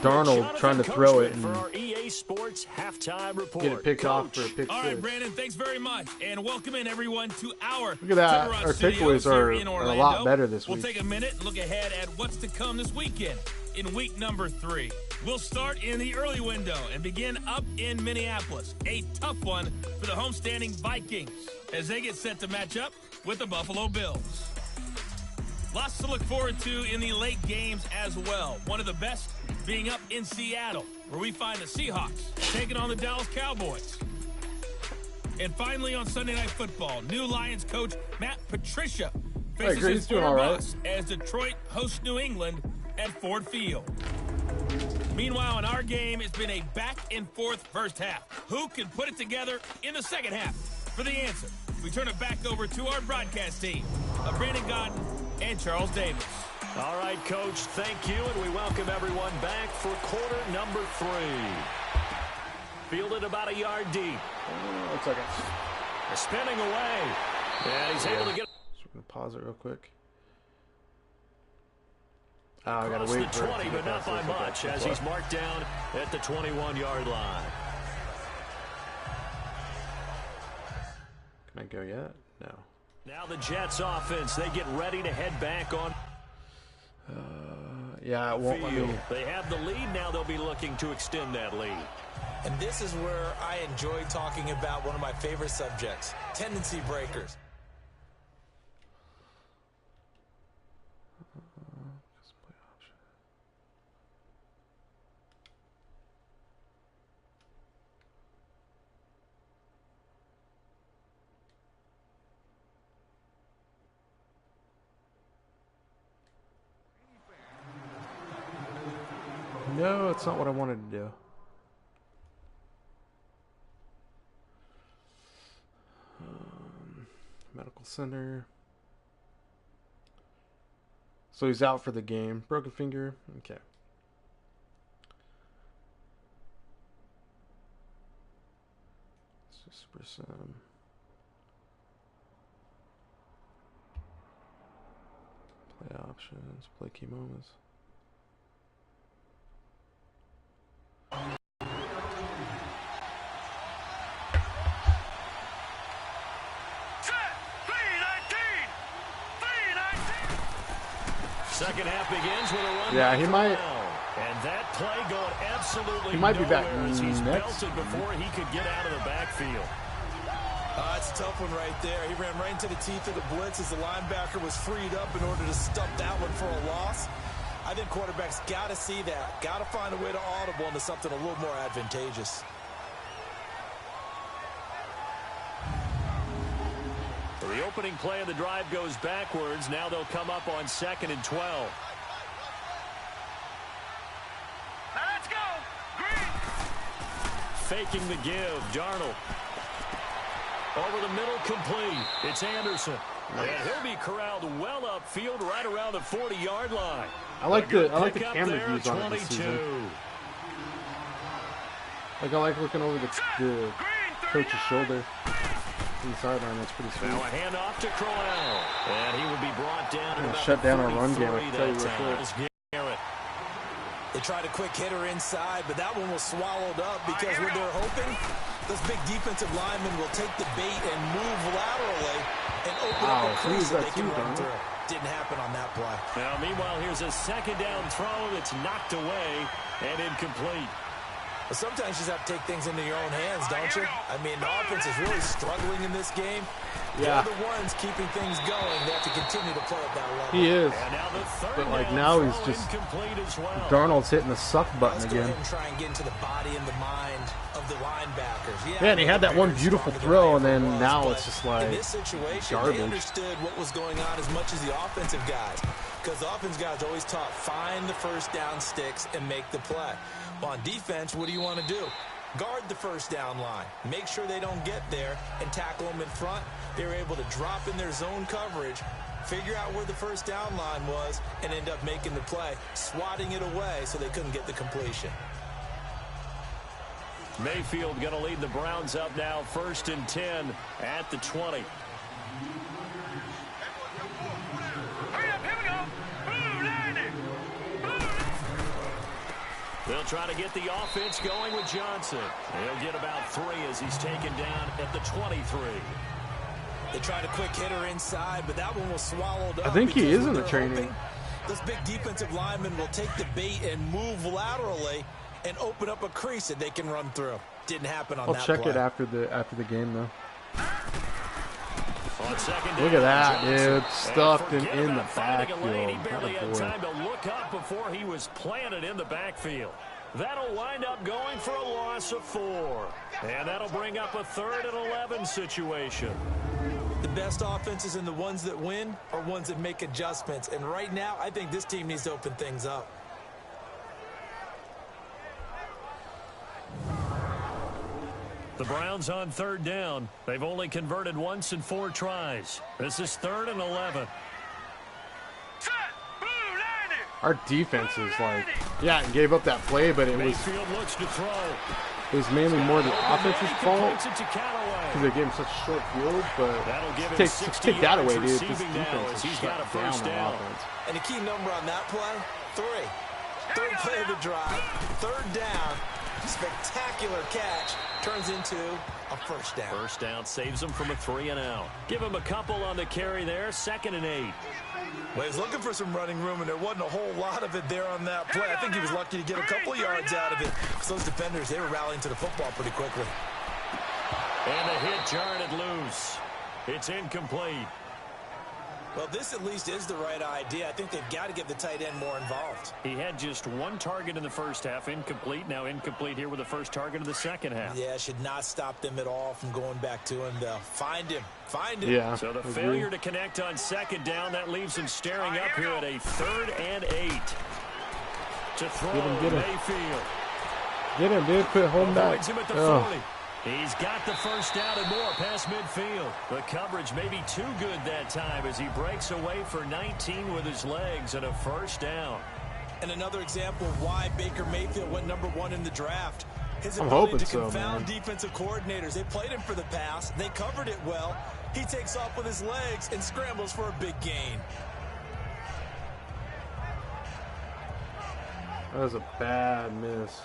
Darnold trying to throw it and get it picked off for a pick All right, six. Brandon, thanks very much. And welcome in, everyone, to our Look at that. Turtle Rock Our Studios takeaways are here in a Orlando. lot better this week. We'll take a minute and look ahead at what's to come this weekend in week number 3. We'll start in the early window and begin up in Minneapolis. A tough one for the homestanding Vikings as they get set to match up with the Buffalo Bills. Lots to look forward to in the late games as well. One of the best being up in Seattle, where we find the Seahawks taking on the Dallas Cowboys. And finally on Sunday Night Football, new Lions coach Matt Patricia faces his former boss as Detroit hosts New England at Ford Field. Meanwhile, in our game, it's been a back-and-forth first half. Who can put it together in the second half? For the answer, we turn it back over to our broadcast team of Brandon Godden and Charles Davis. All right, Coach, thank you, and we welcome everyone back for quarter number 3. Fielded about a yard deep. 1 second. Spinning away, and he's able to get. So we're going to pause it real quick. I got to the wait for 20, but not by much, as he's marked down at the 21-yard line. Can I go yet? No. Now the Jets offense, they get ready to head back on. Yeah, it won't let me. They have the lead. Now they'll be looking to extend that lead. And this is where I enjoy talking about one of my favorite subjects, tendency breakers. No, it's not what I wanted to do. Medical center. So he's out for the game. Broken finger. Okay. Let's just press play options, play key moments. Second half begins with a run. Yeah, he might. And that play going absolutely. He might be back as he's next. belted before he could get out of the backfield. That's a tough one right there. He ran right into the teeth of the blitz as the linebacker was freed up in order to stop that one for a loss. I think quarterbacks got to see that. Got to find a way to audible into something a little more advantageous. The opening play of the drive goes backwards. Now they'll come up on 2nd and 12. Now let's go. Green. Faking the give. Darnold. Over the middle, complete. It's Anderson. And he'll be corralled well upfield right around the 40-yard line. I like the camera there, views on it this 22. season. Like I like looking over the coach's shoulder. The sideline, that's pretty sweet. Now a handoff to Crowell, and he will be brought down. Gonna shut down our run game. I'll tell you real quick. They tried a quick hitter inside, but that one was swallowed up because what they're hoping, those big defensive linemen will take the bait and move laterally and open up a crease that they can run through. Didn't happen on that play. Now, meanwhile, here's a second down throw that's knocked away and incomplete. But sometimes you just have to take things into your own hands, don't you? I mean, the offense is really struggling in this game. Yeah. They're the ones keeping things going. They have to continue to play at that level. He is. And now the third But like down now he's throw just incomplete as well. Darnold's hitting the suck button Let's go again. ahead and try and get into the body and the mind of the linebackers. Yeah, and he had that one beautiful throw, and then now it's just like in this situation, garbage. they understood what was going on as much as the offensive guys. Because the offensive guys are always taught, find the first down sticks and make the play. Well, on defense, what do you want to do? Guard the first down line. Make sure they don't get there and tackle them in front. They were able to drop in their zone coverage, figure out where the first down line was, and end up making the play, swatting it away so they couldn't get the completion. Mayfield going to lead the Browns up now, 1st and 10 at the 20. Hurry up, here we go. Blue 90. They'll try to get the offense going with Johnson. He'll get about 3 as he's taken down at the 23. They tried a quick hitter inside, but that one was swallowed up. I think he is in the they're training. hoping those big defensive linemen will take the bait and move laterally and open up a crease that they can run through. Didn't happen on I'll that check play. it after the game though. On second Look down, at that, Johnson. dude. Stuffed And and forget in the about finding a lane. He backfield. barely had Attaboy. time to look up before he was planted in the backfield. That'll wind up going for a loss of 4. And that'll bring up a 3rd and 11 situation. The best offenses and the ones that win are ones that make adjustments. And right now, I think this team needs to open things up. The Browns on 3rd down. They've only converted once in 4 tries. This is 3rd and 11. Set. Blue 90. Our defense is like, yeah, it gave up that play, but it was Mayfield looks to throw. mainly more the offense's fault Completes it to Callaway. because they gave him such a short field. But That'll give him take 60 that away, yards dude. This receiving now defense as is he's got a shut down first on down. offense. And a key number on that play, 3. Third play of the drive, 3rd down, spectacular catch, turns into a first down. First down saves him from a 3 and out. Give him a couple on the carry there, 2nd and 8. Well, he was looking for some running room, and there wasn't a whole lot of it there on that play. I think he was lucky to get a couple of yards out of it. Because those defenders, they were rallying to the football pretty quickly. And the hit jarred it loose. It's incomplete. Well, this at least is the right idea. I think they've got to get the tight end more involved. He had just 1 target in the first half, incomplete. Now incomplete here with the first target of the second half. Yeah, should not stop them at all from going back to him, though. Find him. Find him. Yeah. So the agree. failure to connect on 2nd down, that leaves him staring up here at a 3rd and 8. To throw, Get him. Mayfield. Get him, dude. Quit holding back. Avoids him at the 40. He's got the first down and more past midfield. The coverage may be too good that time as he breaks away for 19 with his legs and a first down. And another example of why Baker Mayfield went #1 in the draft. His I'm ability hoping to so, confound man. defensive coordinators. They played him for the pass. They covered it well. He takes off with his legs and scrambles for a big gain. That was a bad miss.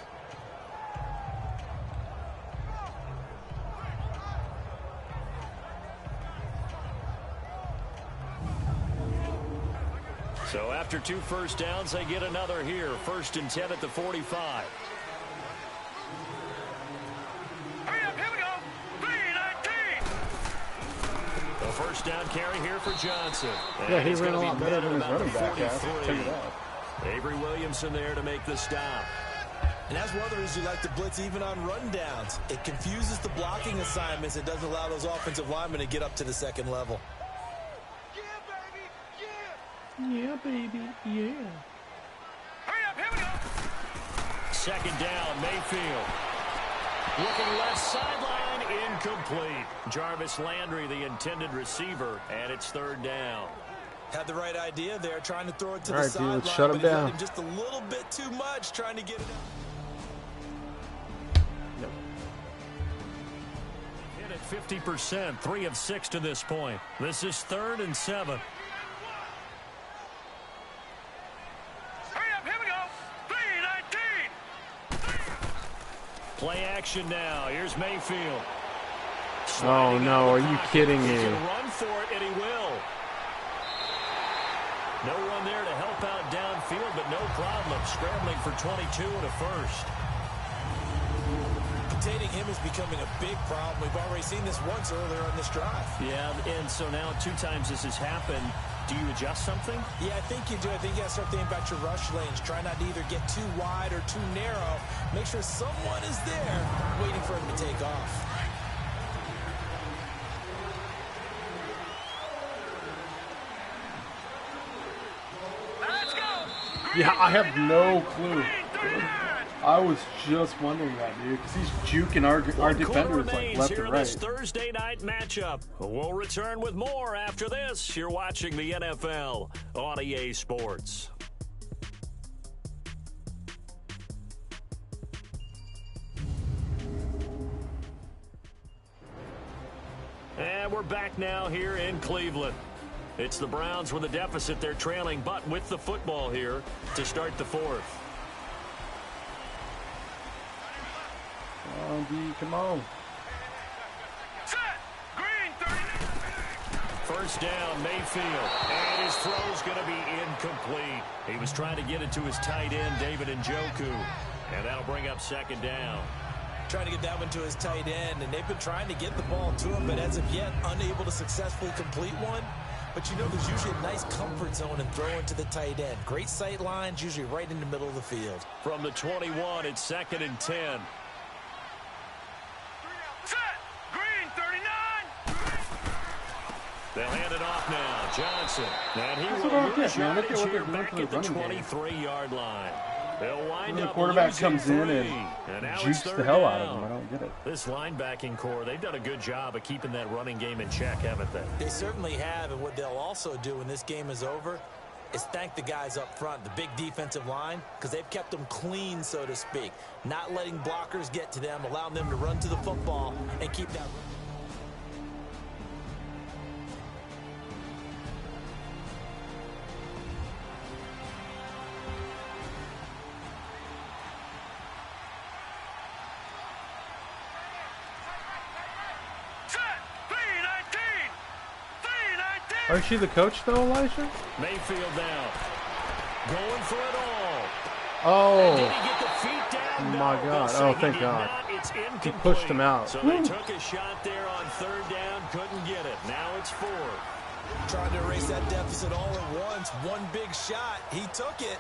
So after 2 first downs, they get another here. 1st and 10 at the 45. Hurry up, here we go. 319. The first down carry here for Johnson. Yeah, And he he's ran a gonna lot be better met than at his about running the back has. 43. Check it out. Avery Williamson there to make the stop. And that's one of the reasons you like to blitz even on rundowns. It confuses the blocking assignments. It doesn't allow those offensive linemen to get up to the second level. Yeah, baby. Yeah. Hurry up, here we go. 2nd down, Mayfield. Looking left sideline, incomplete. Jarvis Landry, the intended receiver, and it's 3rd down. Had the right idea there, trying to throw it to All the right, dude, sideline. let's shut him but he let down. him just a little bit too much, trying to get it out. Hit at 50%, 3 of 6 to this point. This is 3rd and 7. Hurry up, here we go. 319. Play action now. Here's Mayfield. Oh, no. Are you kidding He me? can run for it, and he will. No one there to help out downfield, but no problem. Scrambling for 22 and a first. Containing him is becoming a big problem. We've already seen this once earlier on this drive. Yeah, and so now 2 times this has happened. Do you adjust something? Yeah, I think you do. I think you got to start thinking about your rush lanes. Try not to either get too wide or too narrow. Make sure someone is there waiting for him to take off. Let's go. Yeah, I have no clue. I was just wondering that, dude, because he's juking our defenders like left and right. This Thursday night matchup. We'll return with more after this. You're watching the NFL on EA Sports. And we're back now here in Cleveland. It's the Browns with a deficit. They're trailing, but with the football here to start the fourth. Come on, D, come on. Set. Green 30. First down, Mayfield. And his throw's going to be incomplete. He was trying to get it to his tight end, David Njoku. And that'll bring up second down. Trying to get that one to his tight end, and they've been trying to get the ball to him, but as of yet, unable to successfully complete one. But you know, there's usually a nice comfort zone in throwing to the tight end. Great sight lines, usually right in the middle of the field. From the 21, it's 2nd and 10. Set. Green 39. They'll hand it off now. Johnson. And he That's will what I don't lose get, man. Look at yardage what here they're doing back for the at the running game. 23-yard line. They'll wind The up quarterback losing comes in and now it's jukes the third hell out of down. him. I don't get it. This linebacking core, they've done a good job of keeping that running game in check, haven't they? They certainly have, and what they'll also do when this game is over is thank the guys up front, the big defensive line, because they've kept them clean, so to speak. Not letting blockers get to them, allowing them to run to the football and keep that. Set. 319. 319. Aren't you the coach, though, Elijah? Mayfield down. Going for it all. Oh, Did he get the feet down? my No, God. they'll say Oh, he thank did God. not. It's incomplete. He pushed him out. So they took a shot there on third down, couldn't get it. Now it's 4. Trying to erase that deficit all at once. One big shot. He took it.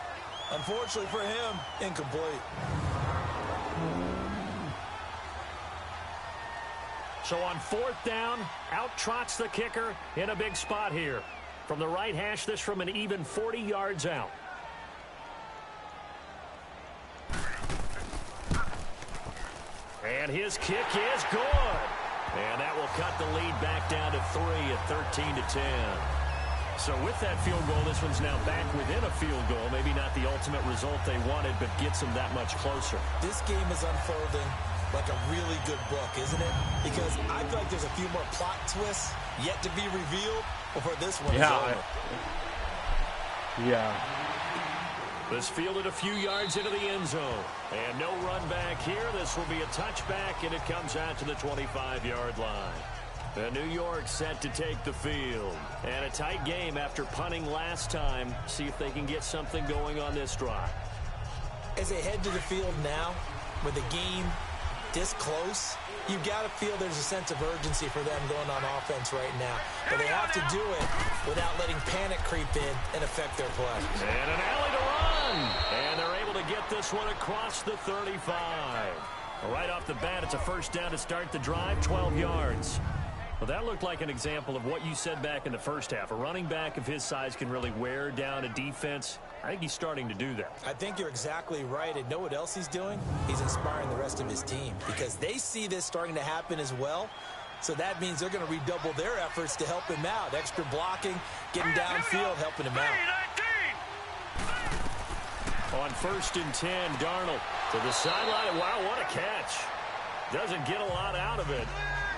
Unfortunately for him, incomplete. So on 4th down, out trots the kicker in a big spot here. From the right hash, this from an even 40 yards out. And his kick is good. And that will cut the lead back down to 3 at 13-10. So with that field goal, this one's now back within a field goal. Maybe not the ultimate result they wanted, but gets them that much closer. This game is unfolding like a really good book, isn't it? Because I feel like there's a few more plot twists yet to be revealed before this one is over. Yeah. This fielded a few yards into the end zone. And no run back here. This will be a touchback, and it comes out to the 25-yard line. The New York set to take the field. And a tight game after punting last time. See if they can get something going on this drive. As they head to the field now, with the game this close, you've got to feel there's a sense of urgency for them going on offense right now. But they have to do it without letting panic creep in and affect their play. And an alley to run. And they're able to get this one across the 35. Right off the bat, it's a first down to start the drive, 12 yards. Well, that looked like an example of what you said back in the first half. A running back of his size can really wear down a defense. I think he's starting to do that. I think you're exactly right. And know what else he's doing? He's inspiring the rest of his team because they see this starting to happen as well. So that means they're going to redouble their efforts to help him out. Extra blocking, getting downfield, helping him out. 319. On 1st and 10, Darnold to the sideline. Wow, what a catch. Doesn't get a lot out of it,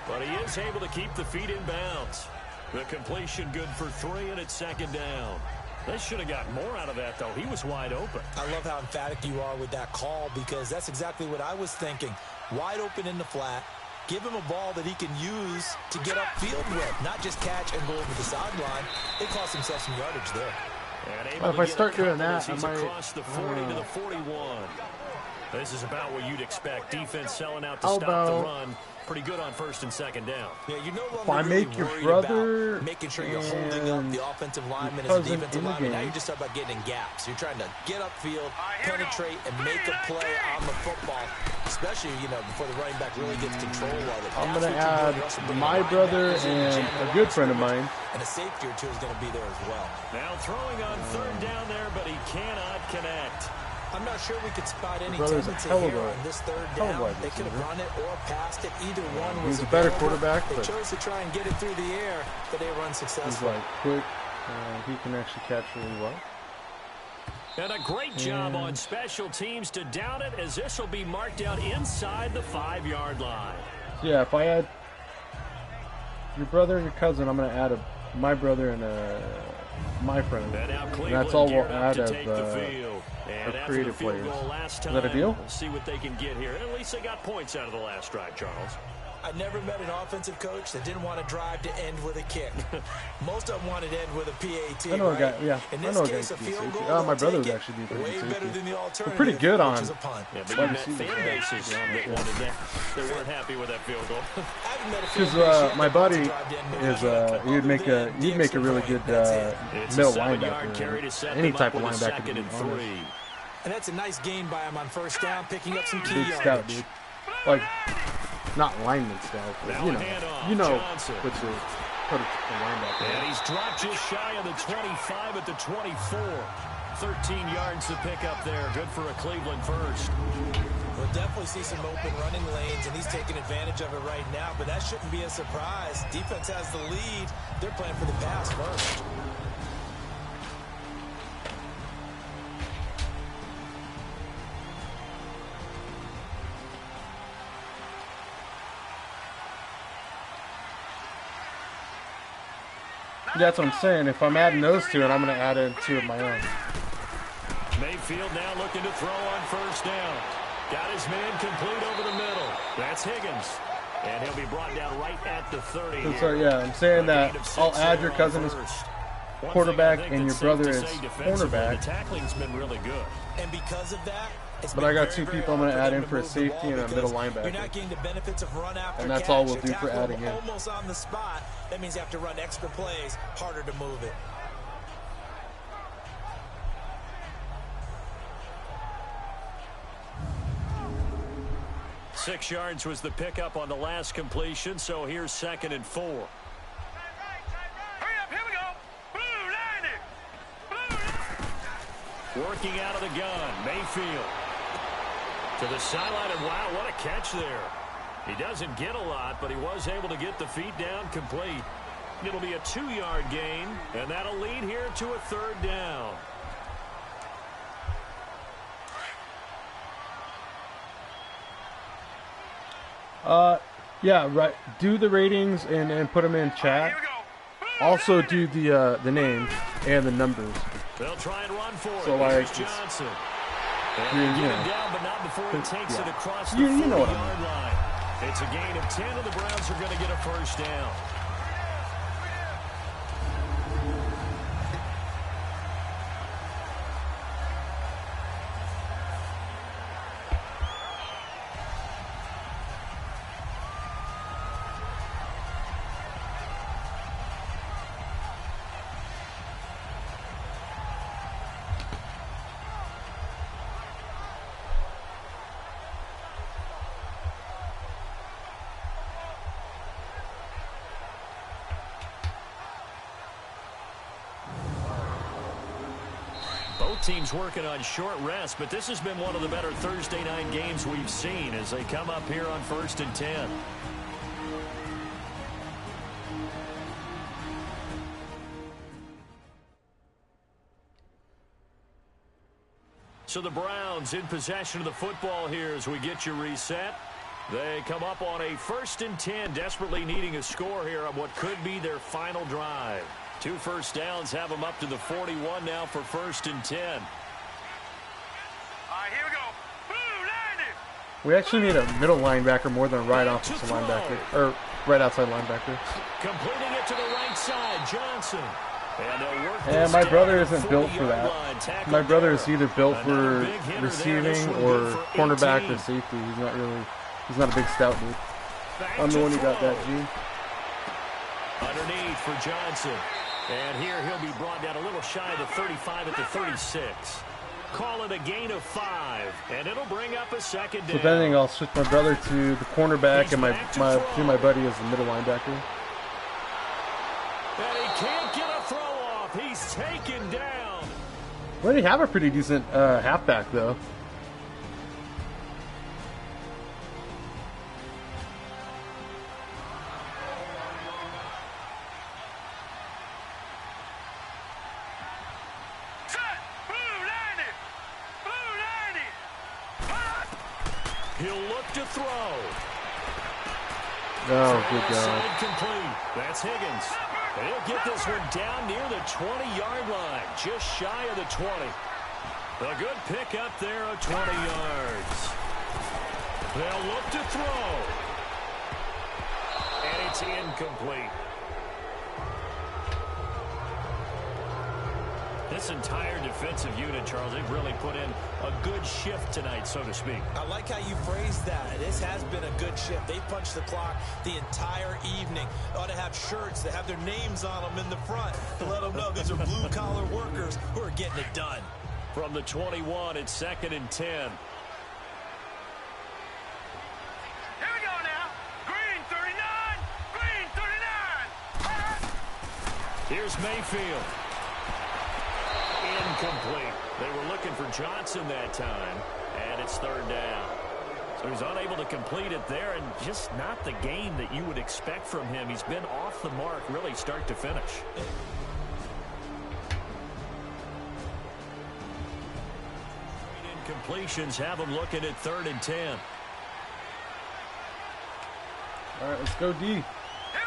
but he is able to keep the feet in bounds. The completion good for 3, and it's 2nd down. They should have got more out of that, though. He was wide open. I love how emphatic you are with that call because that's exactly what I was thinking. Wide open in the flat. Give him a ball that he can use to get upfield with, not just catch and go over the sideline. They cost themselves some yardage there. Well, if I start doing that, I might... across the 40 to the 41. This is about what you'd expect. Defense selling out to How stop the about- run. Pretty good on 1st and 2nd down. Yeah, you no If longer I really make your worried brother about making sure you're holding up the offensive lineman as a cousin defensive in the lineman. Now game. you just talk about getting in gaps. You're trying to get upfield, penetrate, and make a play on the football, especially, you know, before the running back really gets control of it. I'm That's going to what you do. add Russell bringing my the brother linebackers in, and jamming a the good line friend of scrimmage, mine. and a safety or two is going to be there as well. Now throwing on 3rd down there, but he cannot connect. I'm not sure we could spot any brother's a tendency hell of here a- on this third hell of a down. wide They could have receiver. run it or passed it. Either one was He's a better available. quarterback, They but chose to try and get it through the air, but they run he's successful. like quick, and he can actually catch really well. And a great job on special teams to down it, as this will be marked out inside the 5-yard line. Yeah, if I had your brother and your cousin, I'm going to add my brother and my friend. And now And that's all we'll Cleveland geared up add to as take the field. And our after creative the field players. goal last Is time, that a deal? We'll see what they can get here. At least they got points out of the last drive, Charles. I never met an offensive coach that didn't want to drive to end with a kick. Most of them wanted to end with a PAT. I know a right? guy, yeah. In I this know a guy case, who a can do field safety. goal, Oh, my they'll brother take would it. actually be a pretty Way good better safety. than the alternative, pretty good on which is a punt. Yeah, but wide you met receivers, fan yeah. bases that wanted that weren't happy with that field goal. I haven't met a fan Because base yet my that wants buddy to drive to end with is a kick. he'd make Other a than he'd the make a extra really point, good that's it. It's middle a 7-yard carry to linebacker. set Any them type up of with a linebacker, to second be and honest. 3. And that's a nice gain by him on first down, picking up some key Big yardage. scout, dude. Like, not lineman scout, but Now a handoff, you know, Johnson. what's a prototypical linebacker. And he's dropped just shy of the 25 at the 24. 13 yards to pick up there. Good for a Cleveland first. We'll definitely see some open running lanes, and he's taking advantage of it right now, but that shouldn't be a surprise. Defense has the lead. They're playing for the pass first. That's what I'm saying. If I'm adding those two, and I'm going to add in two of my own. Mayfield now looking to throw on first down. Got his man complete over the middle. That's Higgins. And he'll be brought down right at the 30 here. So yeah, I'm saying that I'll add your cousin as quarterback and your brother as cornerback. The tackling's been really good. And because of that, it's But been I got very, two very people I'm hard gonna for add them in to for a move the safety ball and a because middle You're linebacker. not getting the benefits of run after And that's catch. all we'll You do for tackle adding them in. almost on the spot. That means you have to run extra plays, harder to move it. Six yards was the pickup on the last completion, so here's 2nd and 4. Hurry up, here we go. Blue line it. Blue line. Working out of the gun, Mayfield. To the sideline, and wow, what a catch there. He doesn't get a lot, but he was able to get the feet down complete. It'll be a 2-yard gain, and that'll lead here to a 3rd down. Yeah, right. Do the ratings and put them in chat. Here we go. Also do the names and the numbers. They'll try and run for So, it. like, Here's it's- Johnson. You And get know. him down, but not before he takes it Yeah. across the You know what I 40-yard mean. line. It's a gain of 10, and the Browns are going to get a first down. Both teams working on short rest, but this has been one of the better Thursday night games we've seen as they come up here on 1st and 10. So the Browns in possession of the football here as we get your reset. They come up on a 1st and 10, desperately needing a score here on what could be their final drive. 2 first downs have them up to the 41 now for 1st and 10. All right, here we go. Blue line it. We actually need a middle linebacker more than a right offensive linebacker or right outside linebacker. Completing it to the right side, Johnson. And they'll work And this my down brother at the isn't built for 40-yard that. line. Tackled My brother there. is either built Another for big hitter there. This receiving one or good for cornerback 18. or safety. He's not a big stout dude. Back I'm the to one who got throw. that gene. Underneath for Johnson. And here he'll be brought down a little shy of the 35 at the 36. Call it a gain of 5, and it'll bring up a 2nd down. So if anything, I'll switch my brother to the cornerback and my buddy as the middle linebacker. And he can't get a throw off. He's taken down. We already have a pretty decent halfback, though. He'll look to throw. Oh, good God. Complete. That's Higgins. And he'll get this one down near the 20-yard line, just shy of the 20. A good pick up there of 20 yards. They'll look to throw. And it's incomplete. This entire defensive unit, Charles, they've really put in a good shift tonight, so to speak. I like how you phrased that. This has been a good shift. They punched the clock the entire evening. They ought to have shirts that have their names on them in the front to let them know these are blue-collar workers who are getting it done. From the 21, it's 2nd and 10. Here we go now. Green 39. Green 39. Here's Mayfield. Incomplete. They were looking for Johnson that time, and it's 3rd down. So he's unable to complete it there, and just not the game that you would expect from him. He's been off the mark, really, start to finish. Incompletions have him looking at 3rd and 10. All right, let's go D.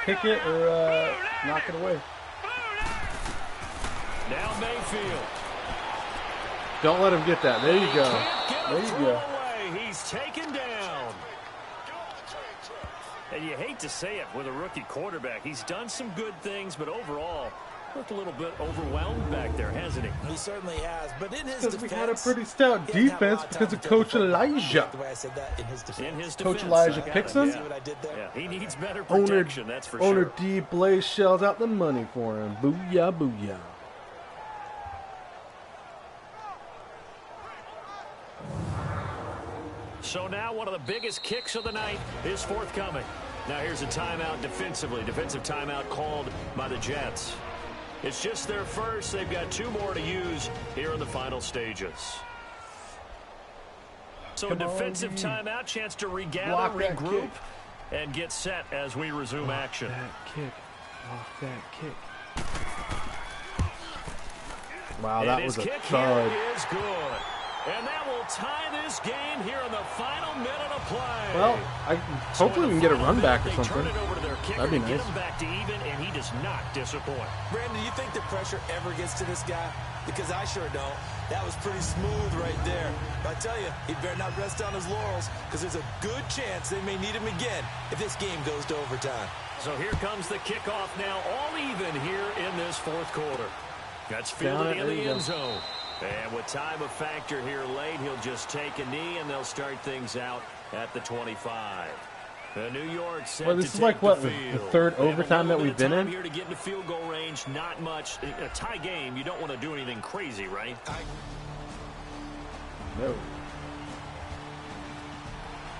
Kick it or knock it away. Now Mayfield. Don't let him get that. There you go. There you go. Away. He's taken down. And you hate to say it with a rookie quarterback. He's done some good things, but overall, looked a little bit overwhelmed back there, hasn't he? He certainly has. But in his Because defense, we had a pretty stout defense because of Coach Elijah. The way I said that, in his defense. Coach Elijah picks him. See what I did there? Yeah, he needs better protection, that's for sure. Owner D. Blaze shells out the money for him. Booyah, booyah. So now one of the biggest kicks of the night is forthcoming. Now here's a timeout defensively. Defensive timeout called by the Jets. It's just their first. They've got 2 more to use here in the final stages. So a defensive timeout, chance to regather, regroup, and get set as we resume action. That kick. Off that kick. Wow, that was a thud. Is good. And that will tie this game here in the final minute of play. Well, hopefully we can get a run back or something. That'd be nice. Get him back to even, and he does not disappoint. Brandon, do you think the pressure ever gets to this guy? Because I sure don't. That was pretty smooth right there. But I tell you, he better not rest on his laurels, because there's a good chance they may need him again if this game goes to overtime. So here comes the kickoff now, all even here in this 4th quarter. That's fielded in the end zone. And with time of factor here late, he'll just take a knee, and they'll start things out at the 25. The New York set this is like, what, the 3rd overtime that we've been in? Here to get into field goal range, not much. A tie game, you don't want to do anything crazy, right? No.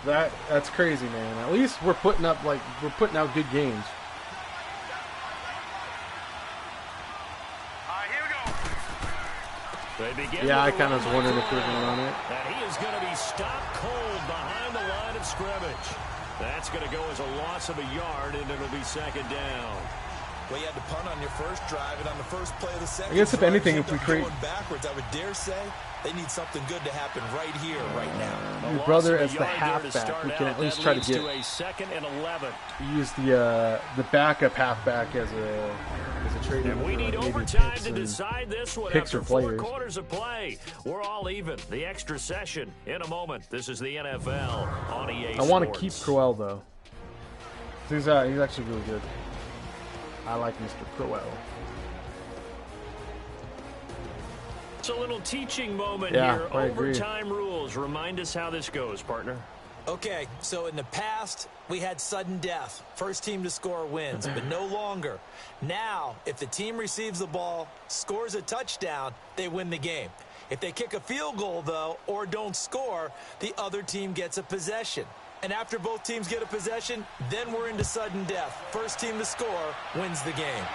That's crazy, man. At least we're putting out good games. Yeah, I kind of was wondering if we were going on it. And he is going to be stopped cold behind the line of scrimmage. That's going to go as a loss of a yard, and it'll be 2nd down. Well, you had to punt on your first drive, and on the first play of the second I guess if drive, anything, if we create... going backwards, I would dare say they need something good to happen right here, right now. Your brother as the halfback, we can at least try to get... To a 2nd and 11. Use the backup halfback as a trade. And we need overtime to decide this one after 4 quarters of play. We're all even. The extra session in a moment. This is the NFL on EA Sports. I want to keep Crowell, though. He's actually really good. I like Mr. Crowell. It's a little teaching moment here. I agree. Overtime rules. Remind us how this goes, partner. Okay, so in the past, we had sudden death. First team to score wins, but no longer. Now, if the team receives the ball, scores a touchdown, they win the game. If they kick a field goal, though, or don't score, the other team gets a possession. And after both teams get a possession, then we're into sudden death. First team to score wins the game.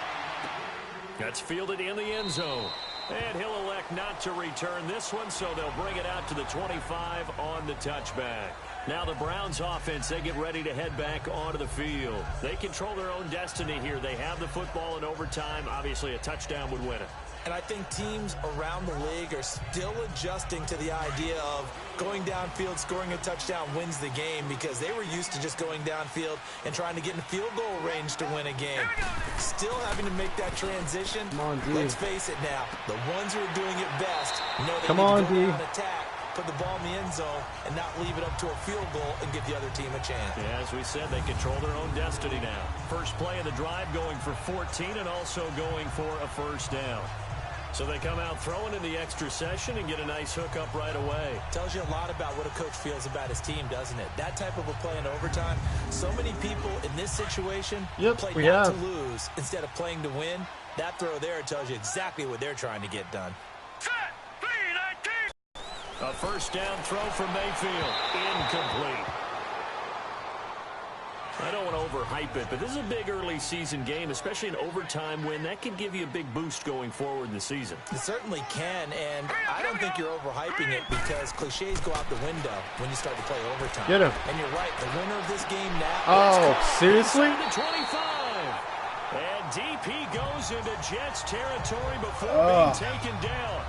That's fielded in the end zone. And he'll elect not to return this one, so they'll bring it out to the 25 on the touchback. Now the Browns offense, they get ready to head back onto the field. They control their own destiny here. They have the football in overtime. Obviously, a touchdown would win it. And I think teams around the league are still adjusting to the idea of going downfield, scoring a touchdown wins the game, because they were used to just going downfield and trying to get in field goal range to win a game. Still having to make that transition. Come on, D. Let's face it now. The ones who are doing it best know they Come need on, to go D. down and attack, put the ball in the end zone, and not leave it up to a field goal and give the other team a chance. Yeah, as we said, they control their own destiny now. First play of the drive going for 14 and also going for a first down. So they come out throwing in the extra session and get a nice hook up right away. Tells you a lot about what a coach feels about his team, doesn't it? That type of a play in overtime. So many people in this situation play not to lose instead of playing to win. That throw there tells you exactly what they're trying to get done. A first down throw from Mayfield. Incomplete. I don't want to overhype it, but this is a big early season game, especially an overtime win. That can give you a big boost going forward in the season. It certainly can, and I don't think you're overhyping it, because cliches go out the window when you start to play overtime. Get him. And you're right, the winner of this game now. Oh, seriously? The 25. And DP goes into Jets territory before being taken down.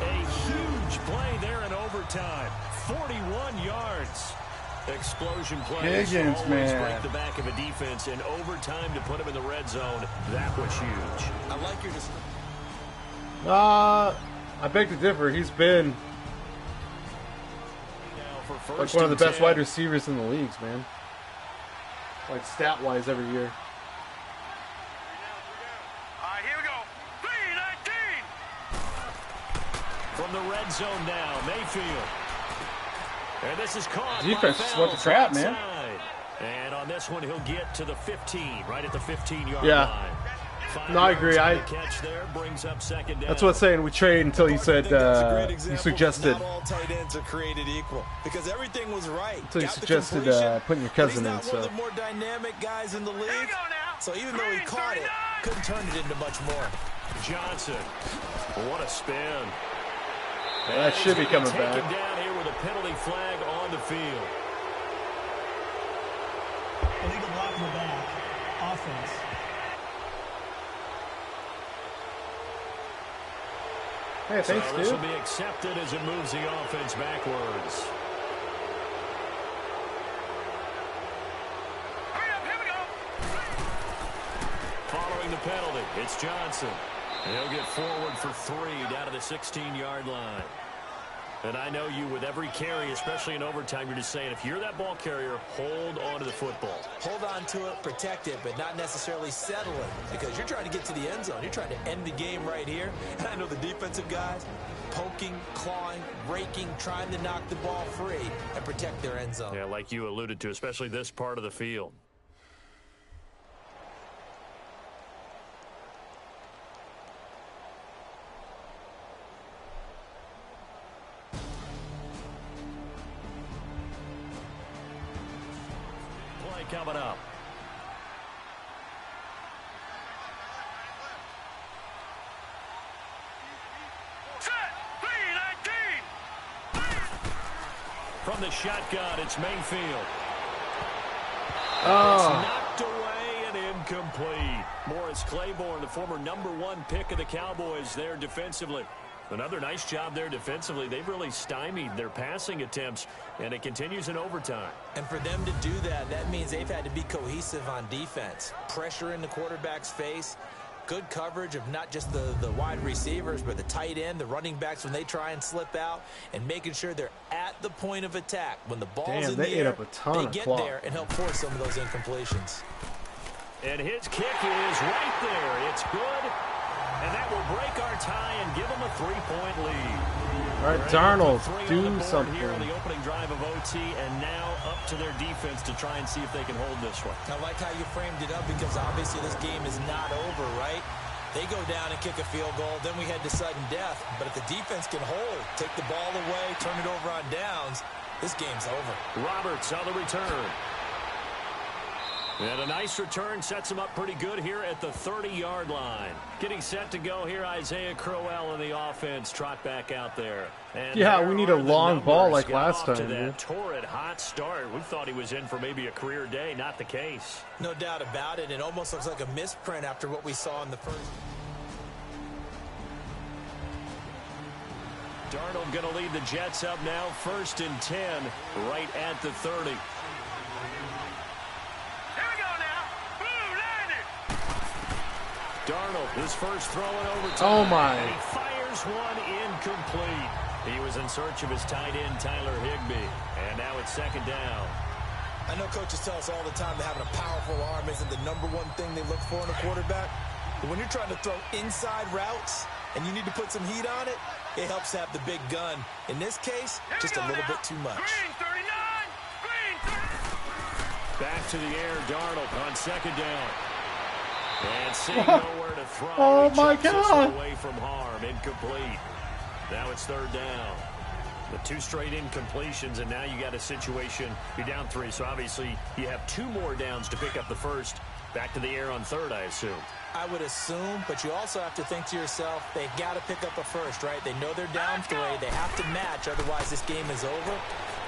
A huge play there in overtime. 41 yards. Explosion plays Higgins, always man. break the back of a defense in overtime to put him in the red zone. That was huge. I like your decision. I beg to differ. He's been like one of the best wide receivers in the leagues, man. Like stat-wise every year. All right, here we go. 3-19. From the red zone now, Mayfield. And this is caught. Defense just went the trap, man. And on this one, he'll get to the 15, right at the 15-yard Yeah. line. No, I agree. Catch there brings up second down. That's what I'm saying. We trade until you said you suggested. Not all tight ends are created equal, because everything was right. Until you Got the suggested completion, putting your but cousin he's in. not So one of the more dynamic guys in the league. So even though he caught it, couldn't turn it into much more. Johnson. What a spin. that should be coming back. Taken down here with a penalty flag on the field. Illegal block in the back. Offense. Hey, thanks, so this dude. will be accepted as it moves the offense backwards. Here we go. Following the penalty, it's Johnson. And he'll get forward for 3 down to the 16-yard line. And I know you, with every carry, especially in overtime, you're just saying, if you're that ball carrier, hold on to the football. Hold on to it, protect it, but not necessarily settle it, because you're trying to get to the end zone. You're trying to end the game right here. And I know the defensive guys poking, clawing, raking, trying to knock the ball free and protect their end zone. Yeah, like you alluded to, especially this part of the field. Coming up. Set. 3-19. From the shotgun, it's Mayfield. Oh. It's knocked away and incomplete. Morris Claiborne, the former #1 pick of the Cowboys there defensively. Another nice job there defensively. They've really stymied their passing attempts, and it continues in overtime. And for them to do that, that means they've had to be cohesive on defense. Pressure in the quarterback's face. Good coverage of not just the wide receivers, but the tight end, the running backs when they try and slip out, and making sure they're at the point of attack. When the ball's in the air, they get there and help force some of those incompletions. And his kick is right there. It's good. And that will break our tie and give them a 3-point lead. All right, Darnold, do something. Here on the opening drive of OT, and now up to their defense to try and see if they can hold this one. I like how you framed it up, because obviously this game is not over, right? They go down and kick a field goal, then we head to sudden death. But if the defense can hold, take the ball away, turn it over on downs, this game's over. Roberts on the return. And a nice return sets him up pretty good here at the 30-yard line. Getting set to go here, Isaiah Crowell in the offense. Trot back out there. And Yeah, we need a long ball like last time. To that torrid hot start. We thought he was in for maybe a career day. Not the case. No doubt about it. It almost looks like a misprint after what we saw in the first. Darnold going to lead the Jets up now. 1st and 10, right at the 30. Darnold, his first throw in overtime. Oh, my. And he fires one incomplete. He was in search of his tight end, Tyler Higbee. And now it's 2nd down. I know coaches tell us all the time that having a powerful arm isn't the #1 thing they look for in a quarterback. But when you're trying to throw inside routes and you need to put some heat on it, it helps to have the big gun. In this case, just a little bit too much. Green 39. Green 39. Back to the air, Darnold on 2nd down. And seeing nowhere to throw. Oh, He my chucks this God. one away from harm. Incomplete. Now it's 3rd down. The 2 straight incompletions, and now you got a situation. You're down 3, so obviously you have 2 more downs to pick up the first. Back to the air on 3rd, I assume. I would assume, but you also have to think to yourself, they got to pick up a first, right? They know they're down 3. They have to match, otherwise this game is over.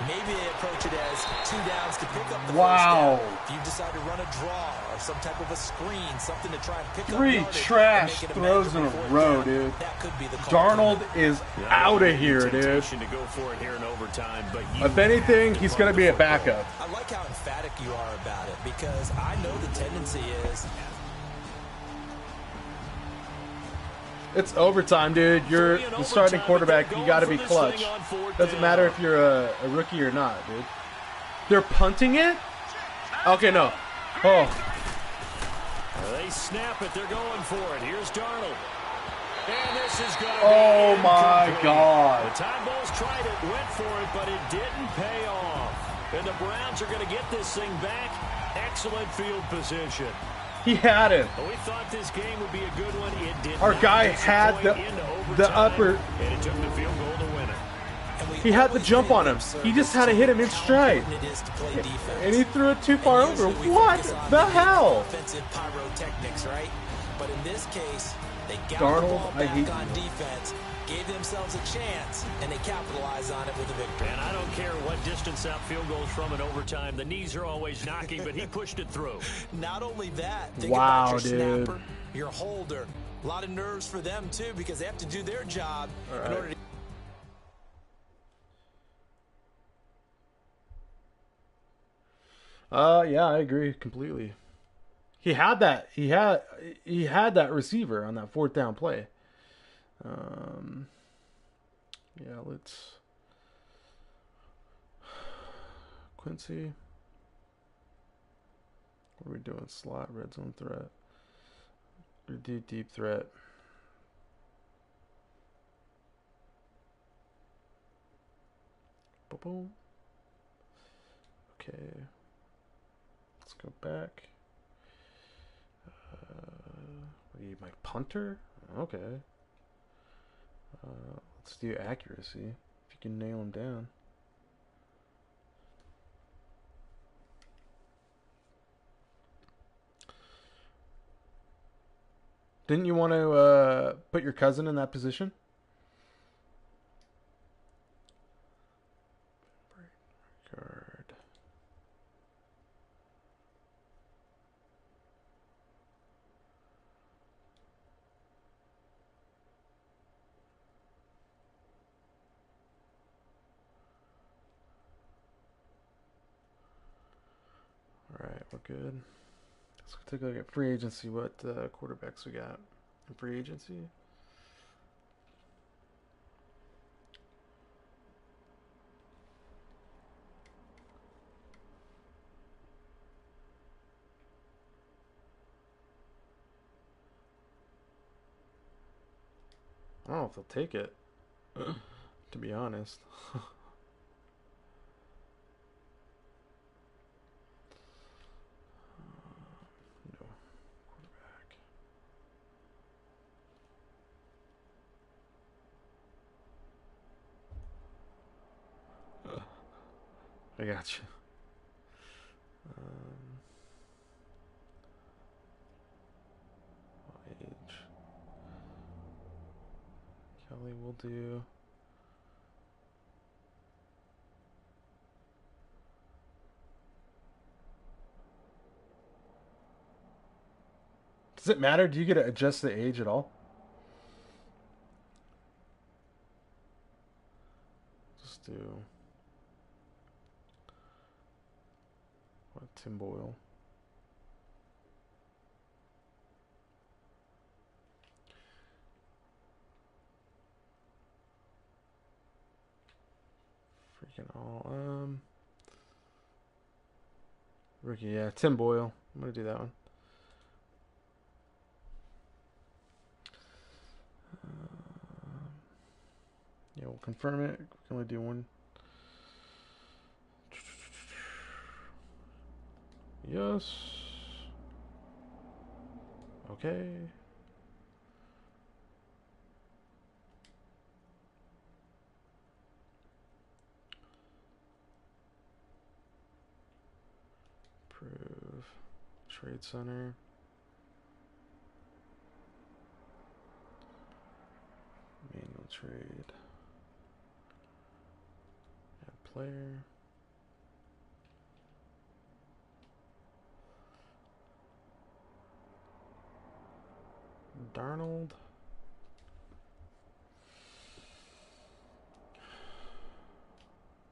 Maybe they approach it as 2 downs to pick up the first down. If you decide to run a draw or some type of a screen, something to try and pick up 3 yardage trash and make it throws in a manageable row, fourth down, dude. that could be the call. Darnold is out of here, dude. Temptation to go for it here in overtime, but If anything, he's going to be a backup. I like how emphatic you are about it because I know the tendency is... It's overtime, dude. You're the starting quarterback. You got to be clutch. Doesn't matter if you're a rookie or not, dude. They're punting it? Okay, no. Oh. They snap it. They're going for it. Here's Darnold. And this is going to be Oh, my incomplete. God. The Tide Bulls tried it, went for it, but it didn't pay off. And the Browns are going to get this thing back. Excellent field position. He had it. But we thought this game would be a good one. It did Our not guy had disappoint into the overtime, upper. and it took the field goal to win it. He had the jump on him. He just had to hit him in stride. And he threw it too far over. What the hell? Offensive pyrotechnics, right? But in this case, they got Darnold, the ball I back hate on you. defense, gave themselves a chance, and they capitalized on it with a victory. And I don't care what distance that field goes from in overtime. The knees are always knocking, but he pushed it through. Not only that, think Wow, about your dude. snapper, your holder. A lot of nerves for them, too, because they have to do their job in order to... Yeah, I agree completely. He had that. He had that receiver on that 4th down play. Yeah, let's Quincy. What are we doing? Slot, red zone threat. Or deep threat. Boom. Okay. Let's go back. What are you, my punter? Okay. Let's do accuracy. If you can nail him down. Didn't you want to put your cousin in that position? Guard. All right, we're good. Let's take a look at free agency. What quarterbacks we got in free agency? I don't know if they'll take it, to be honest. No. Quarterback. I got you. Kelly will do. Does it matter? Do you get to adjust the age at all? Just do. What, Tim Boyle? Freaking all. Rookie, yeah, Tim Boyle. I'm gonna do that one. Yeah, we'll confirm it. We can only do one. Yes. Okay. Approve. Trade Center. Manual trade. Add player. Darnold.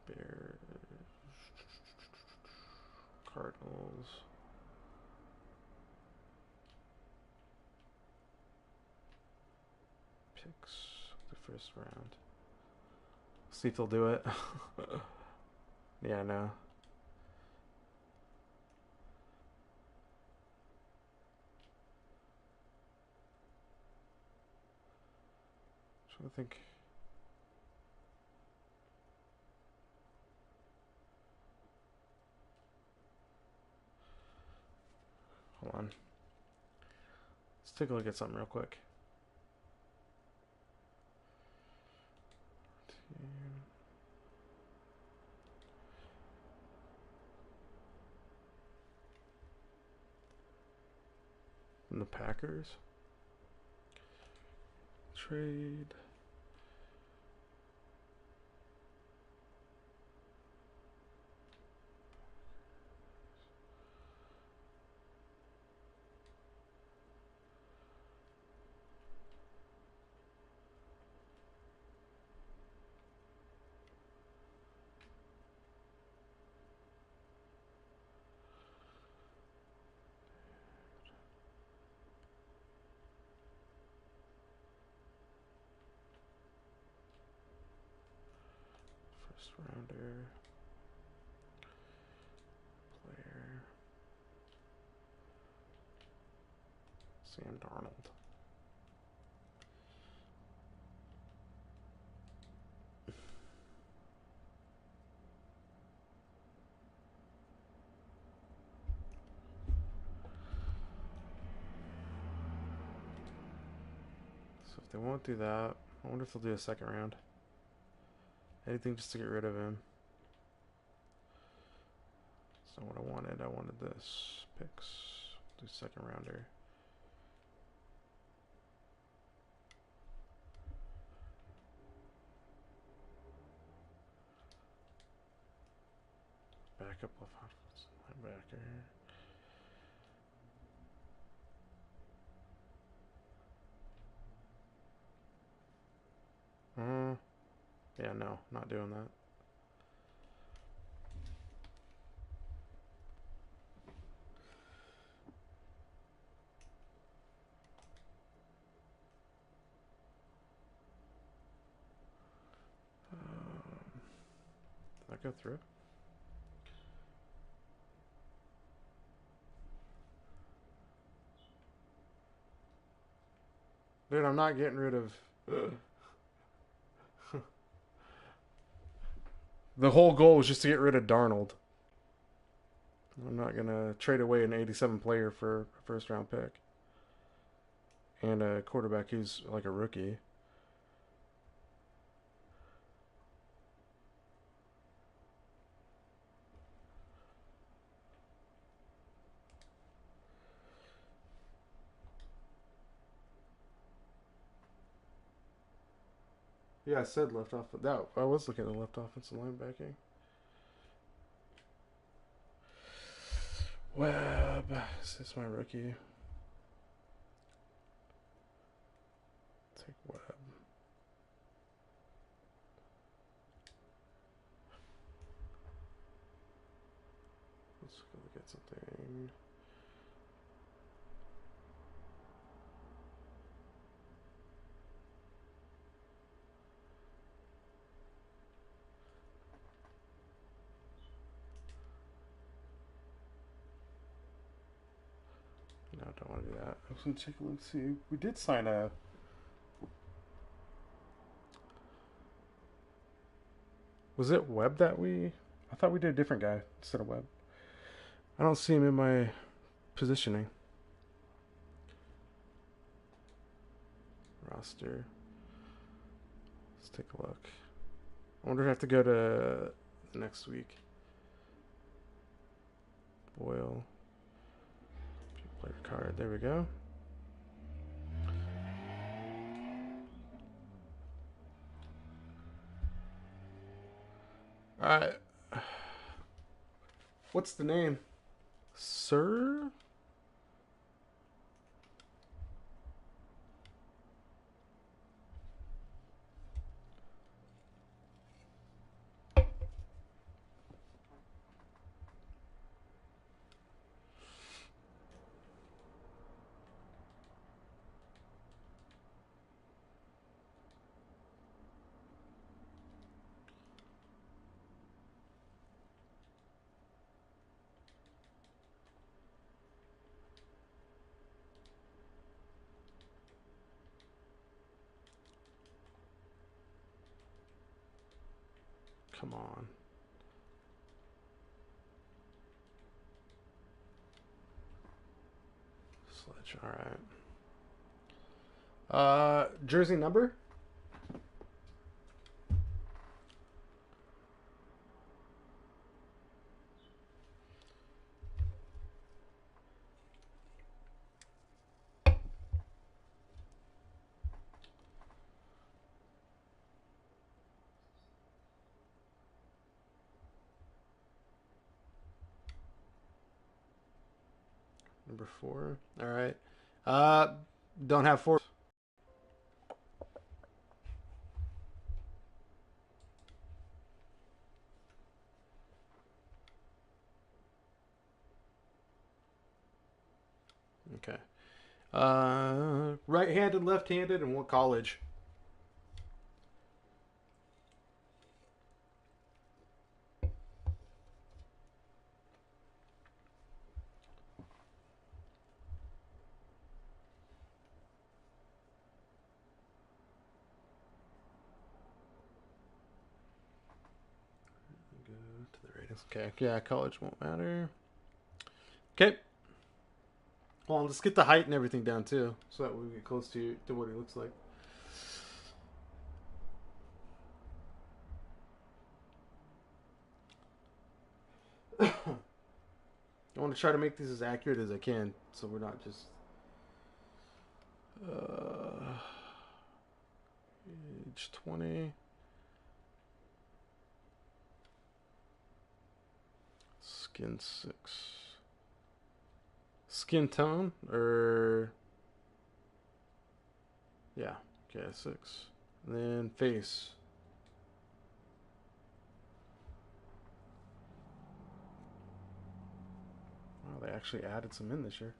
Bears. Cardinals. Picks the first round. See if they'll do it. Yeah, no. So I think. Hold on. Let's take a look at something real quick. From the Packers. Trade. First rounder. Player. Sam Darnold. So if they won't do that, I wonder if they'll do a second round. Anything just to get rid of him. That's not what I wanted. I wanted this. Picks. Do second rounder. Backup left linebacker. Yeah, no, not doing that. Did that go through? Dude, I'm not getting rid of... The whole goal was just to get rid of Darnold. I'm not going to trade away an 87 player for a first round pick. And a quarterback who's like a rookie. Yeah, I said left off. That I was looking at the left offensive linebacking. Webb. Is this my rookie? Take Webb. Let's go look at something. No, I don't want to do that. I was going to take a look. See, we did sign a. Was it Webb that we? I thought we did a different guy instead of Webb. I don't see him in my positioning. Roster. Let's take a look. I wonder if I have to go to the next week. Boyle. Player card. There we go. Alright. What's the name? Sir? Come on. Sledge. Alright. Jersey number? Number 4. Alright. Don't have 4. Okay. Right-handed, left-handed, and what college? Go to the ratings. Okay. Yeah, college won't matter. Okay. Well, let's get the height and everything down too, so that we get close to what he looks like. I want to try to make these as accurate as I can, so we're not just age 20. Skin 6. Skin tone or yeah, okay, 6. And then face. Wow, they actually added some in this year.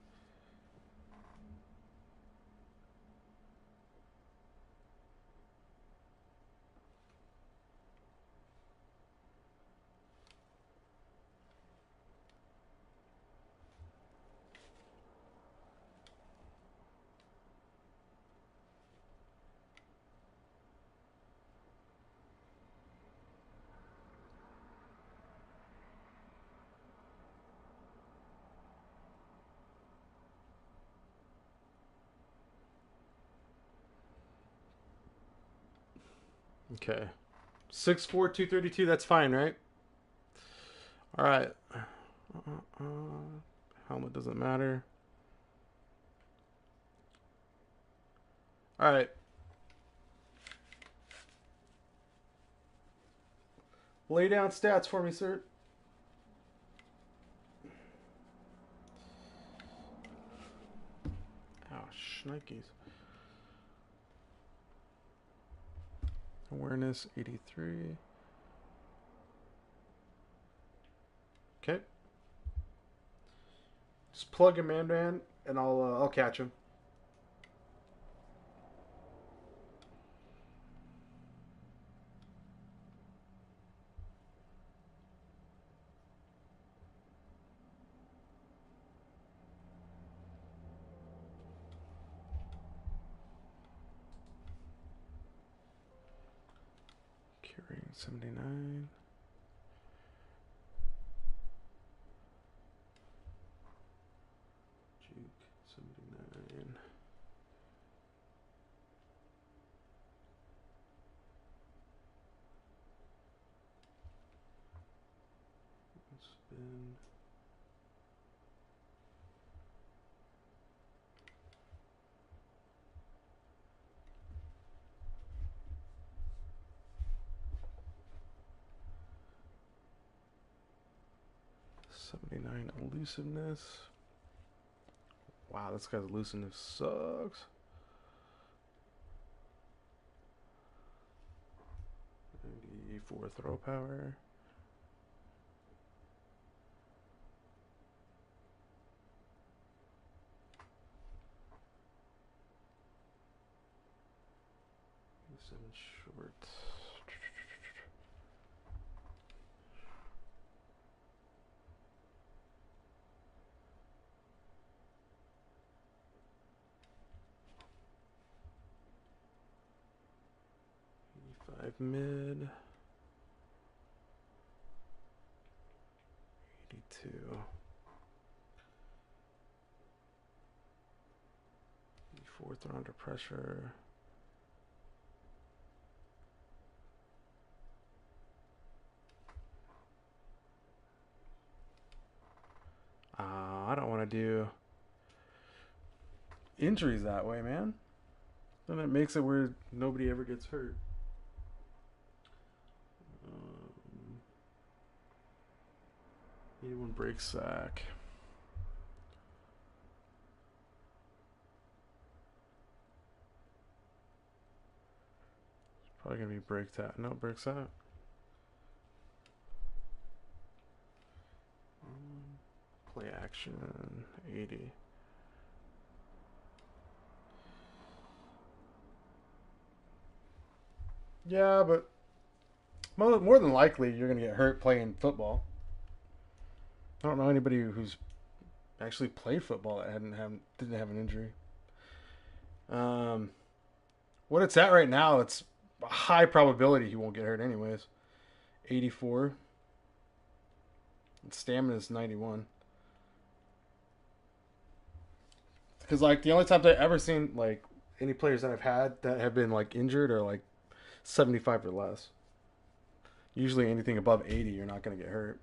Okay. 6'4", 232, that's fine, right? Alright. Helmet doesn't matter. Alright. Lay down stats for me, sir. Oh, shnikes. Awareness 83. Okay. Just plug him in, man, and I'll catch him. Carrying 79. Juke 79. Spin. $79 elusiveness. Wow, this guy's elusiveness sucks. 94 throw power. Seven short. 85 mid. 82. 84 throw under pressure. I don't want to do injuries that way, man. Then it makes it where nobody ever gets hurt. 81 break sack. It's probably going to be break tap. No, break sack. Play action 80. Yeah, but more than likely you're going to get hurt playing football. I don't know anybody who's actually played football that didn't have an injury. What it's at right now, it's a high probability he won't get hurt anyways. 84. Stamina is 91. Because like the only times I've ever seen like any players that I've had that have been like injured are like 75 or less. Usually anything above 80, you're not going to get hurt.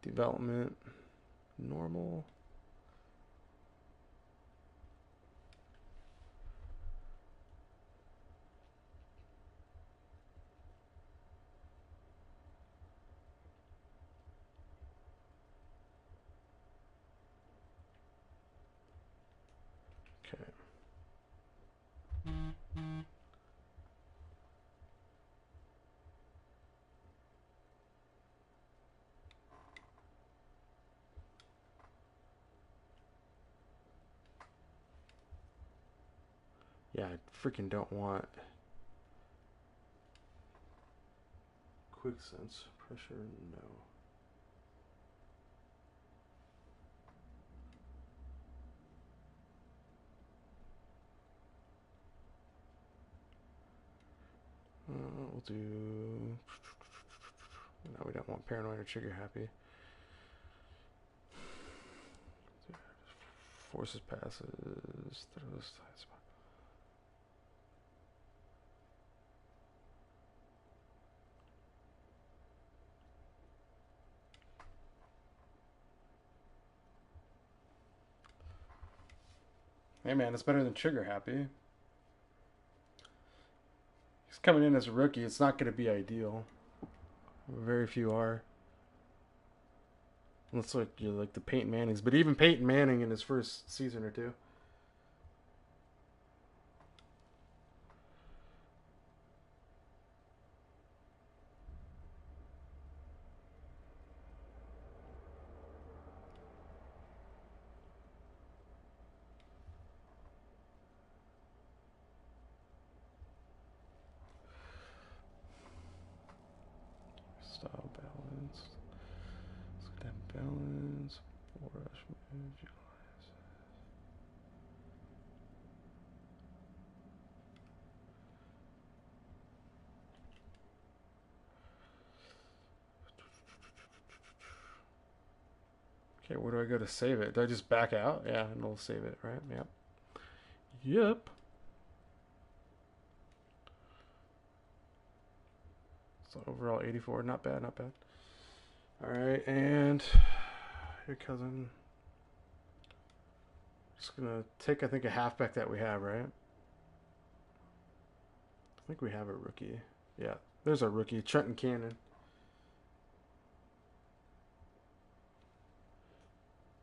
Development, normal. Okay. Yeah, I freaking don't want quick sense pressure. No. We'll do. No, we don't want paranoid or trigger happy. Forces passes. Throws. Hey man, it's better than Trigger Happy. He's coming in as a rookie. It's not going to be ideal. Very few are. Unless like you're like the Peyton Mannings, but even Peyton Manning in his first season or two. Style balance. Let's get that balance. Rush manage. Okay, where do I go to save it? Do I just back out? Yeah, and it'll save it, right? Yep. Yep. So overall 84, not bad, not bad. Alright, and your cousin. Just gonna take, I think, a halfback that we have, right? I think we have a rookie. Yeah, there's our rookie, Trenton Cannon.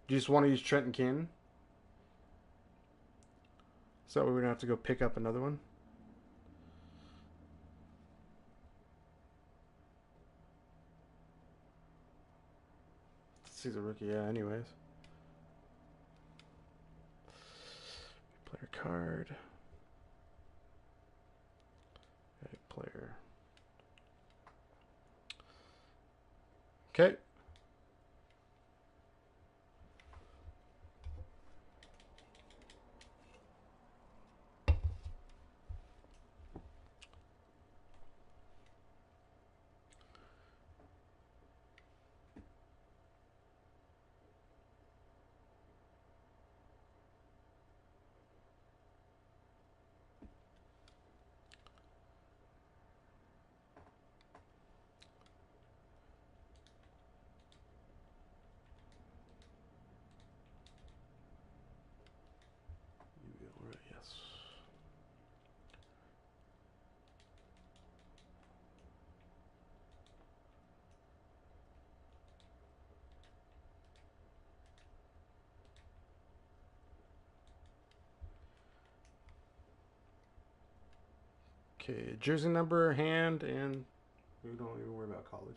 Do you just want to use Trenton Cannon? So we're gonna have to go pick up another one. He's a rookie, yeah. Anyways, player card. Okay, player. Okay. Yes. Okay, jersey number, hand, and we don't even worry about college.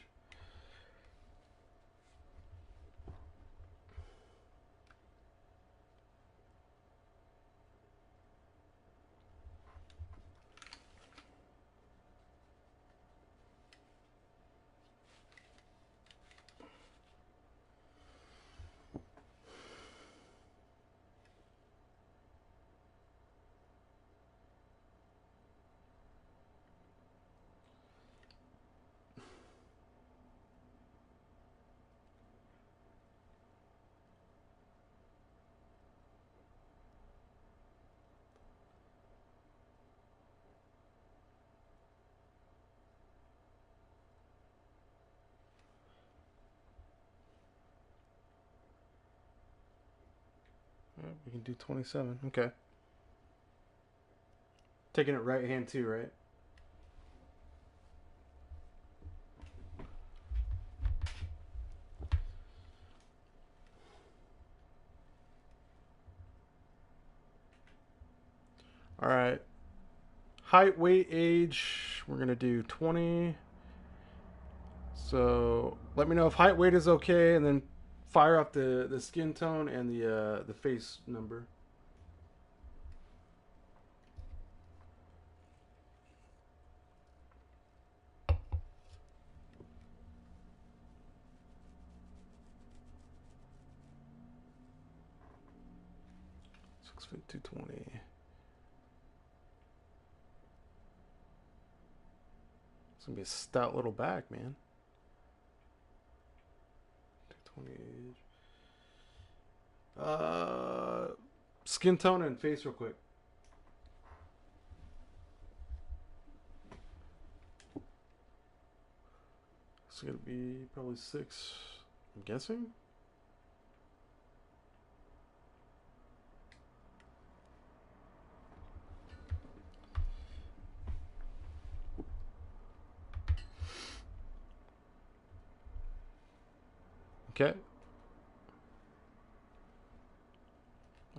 We can do 27. Okay. Taking it right hand too, right? All right. Height, weight, age. We're gonna do 20. So let me know if height, weight is okay, and then fire up the skin tone and the face number. Six foot 220. It's gonna be a stout little back, man. 220 age. Skin tone and face real quick. It's gonna be probably 6. I'm guessing. Okay.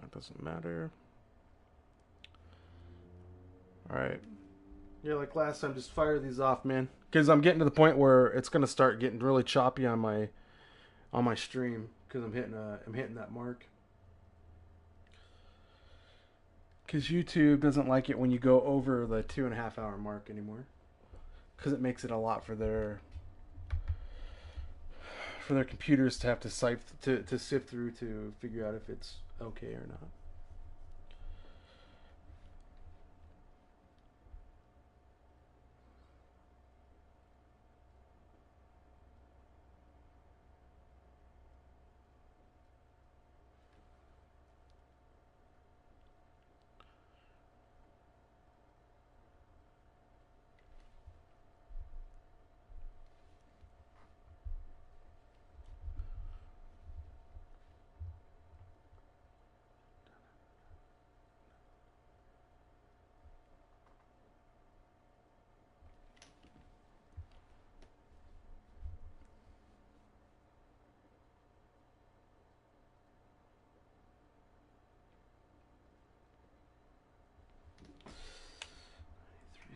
That doesn't matter. Alright. Yeah, like last time, just fire these off, man. Because I'm getting to the point where it's gonna start getting really choppy on my stream because I'm hitting that mark. Because YouTube doesn't like it when you go over the 2.5 hour mark anymore. Because it makes it a lot for their computers to have to sift through to figure out if it's okay or not.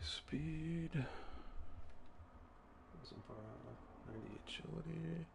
Speed. 90 agility.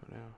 For now.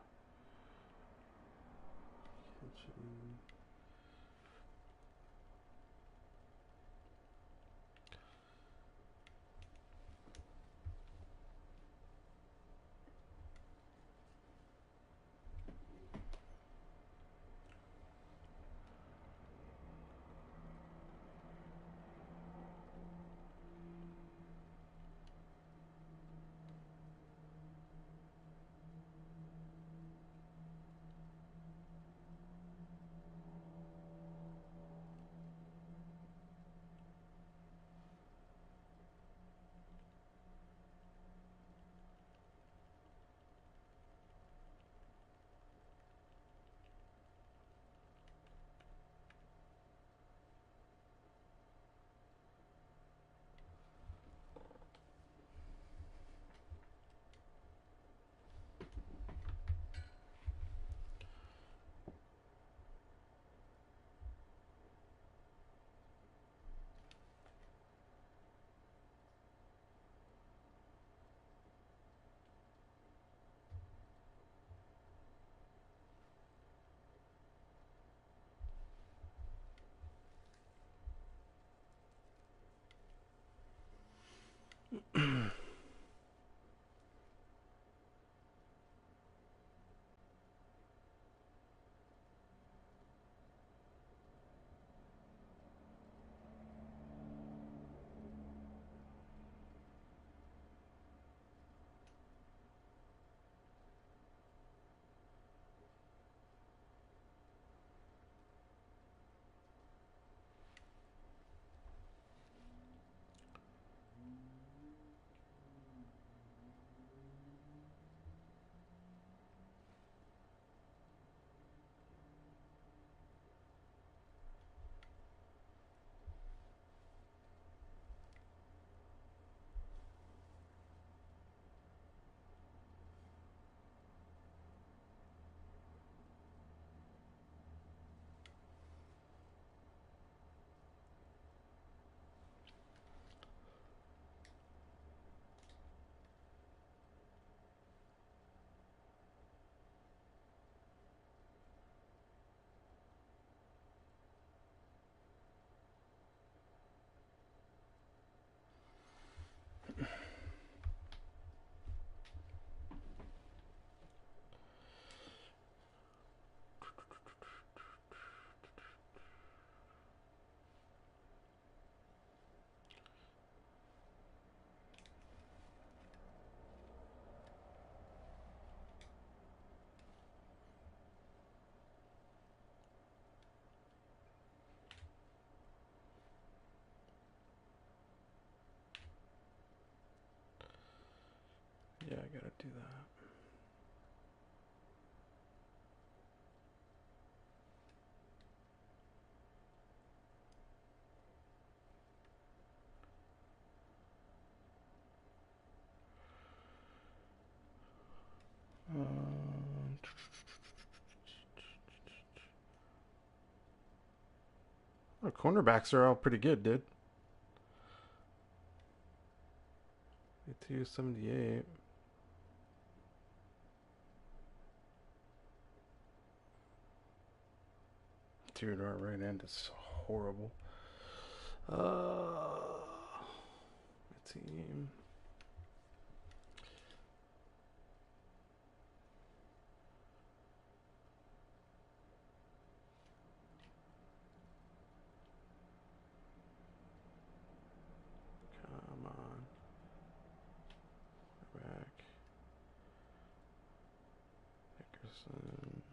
Yeah, I gotta do that. Oh, cornerbacks are all pretty good, dude. 278. Dude, our right end is horrible. Team. Come on. Back. Dickerson.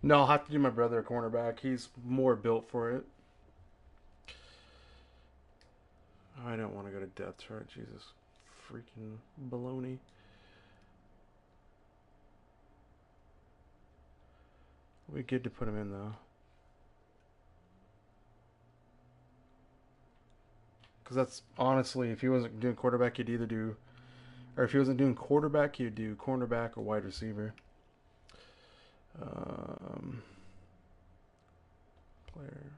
No, I'll have to do my brother a cornerback. He's more built for it. I don't want to go to depth chart. Jesus. Freaking baloney. We good to put him in, though. Because that's honestly, if he wasn't doing quarterback, you'd either do... Or if he wasn't doing quarterback, you'd do cornerback or wide receiver. Player.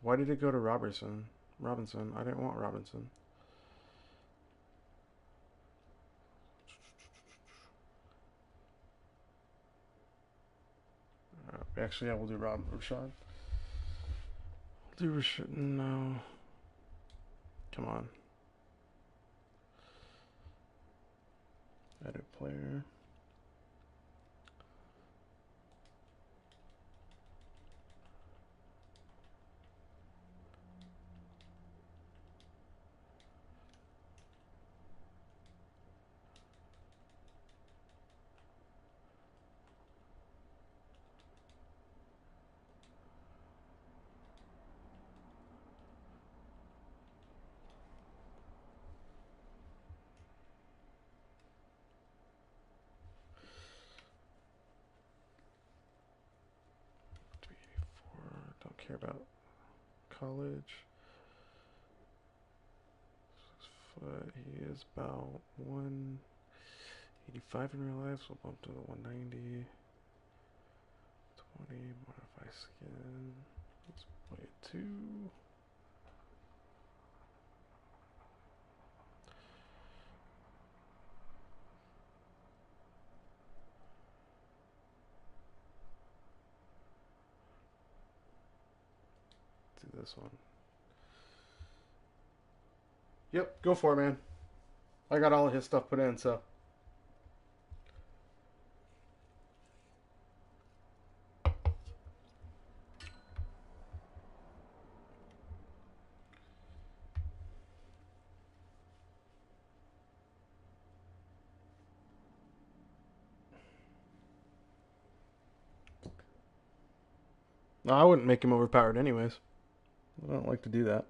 Why did it go to Robinson? I didn't want Robinson. Actually, yeah, we'll do Rashad. Do Rashad? No. Come on. Edit player. Don't care about college. 6 foot. He is about 185 in real life, so bump to the 190. 20. Modify skin. Let's play 2. Do this one. Yep, go for it, man. I got all of his stuff put in, so. No, I wouldn't make him overpowered anyways. I don't like to do that.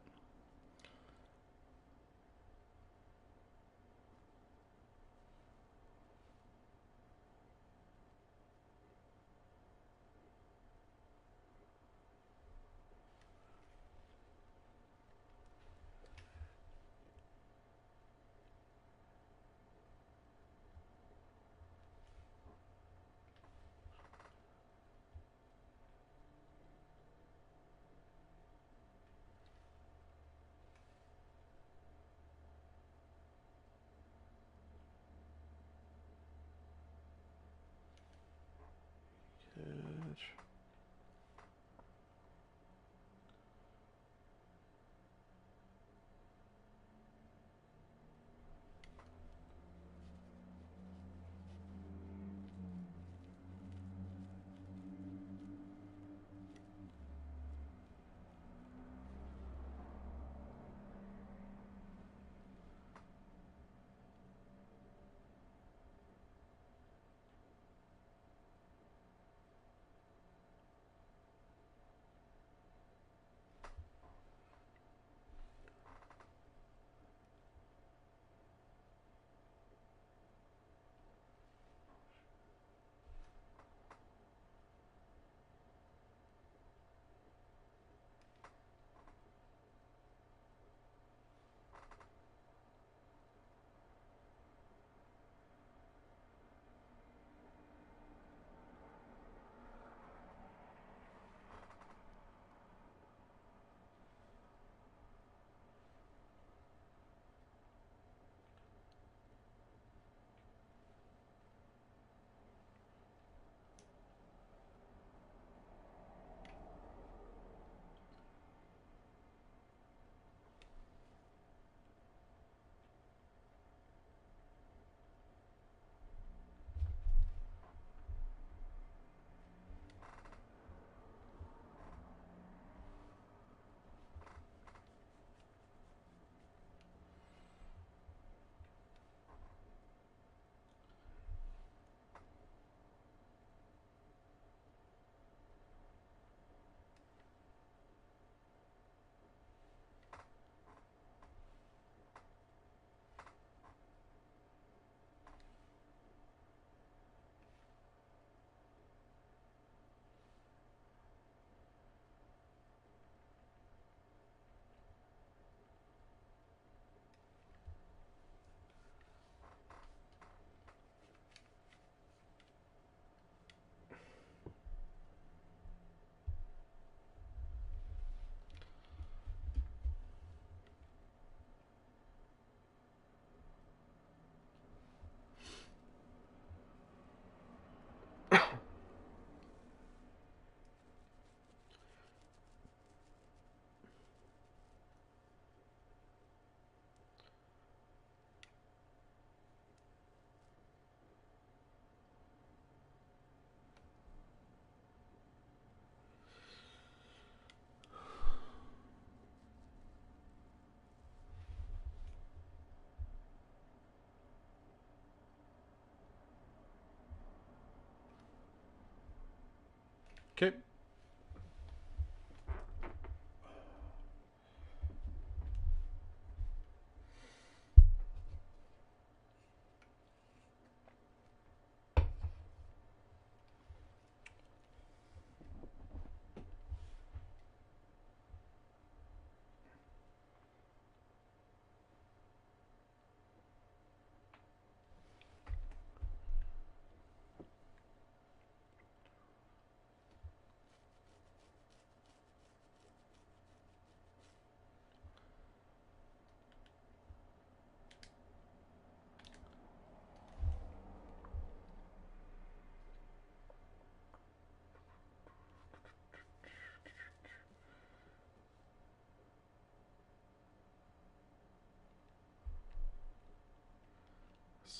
Okay.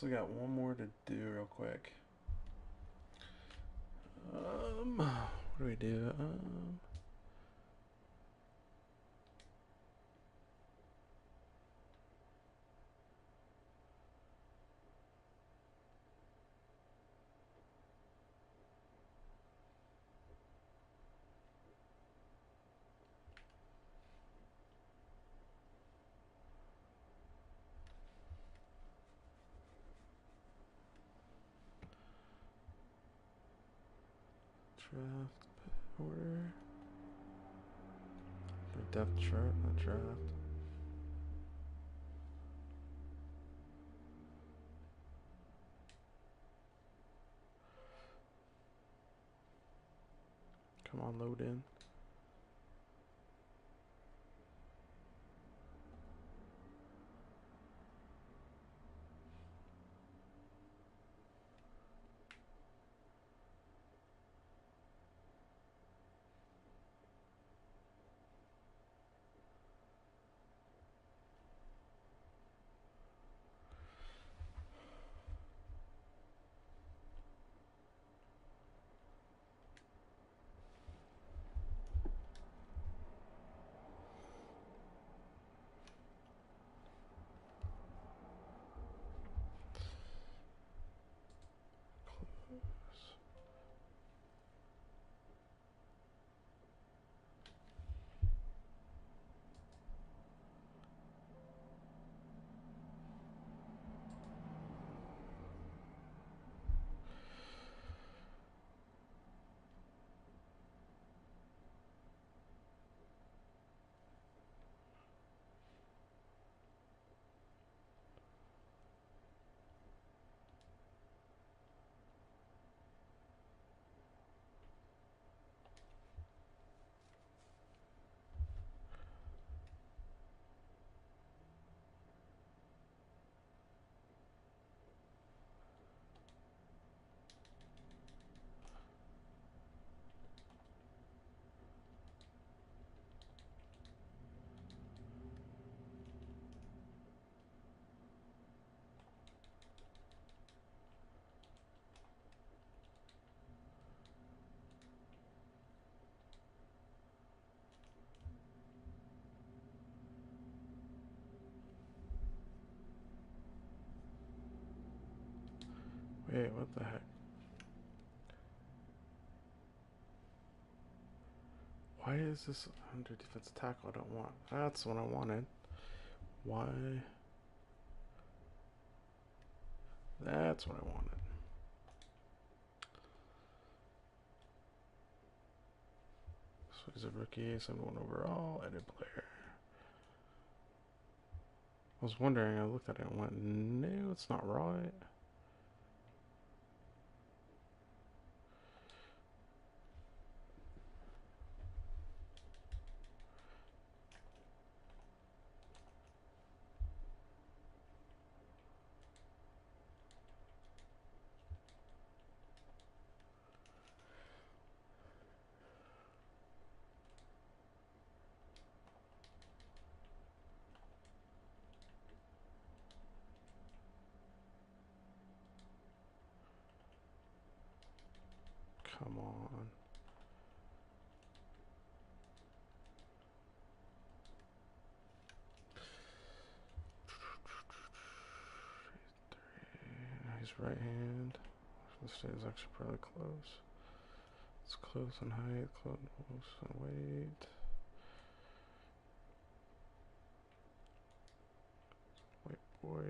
Still got one more to do real quick. What do we do? Draft order. Or depth chart, not draft. Come on, load in. Wait, what the heck? Why is this under defensive tackle? I don't want. That's what I wanted. Why? That's what I wanted. So he's a rookie, 71 overall, edit player. I was wondering, I looked at it and went, no, it's not right. Come on. He's right hand. This is actually probably close. It's close on height, close on weight. White boy.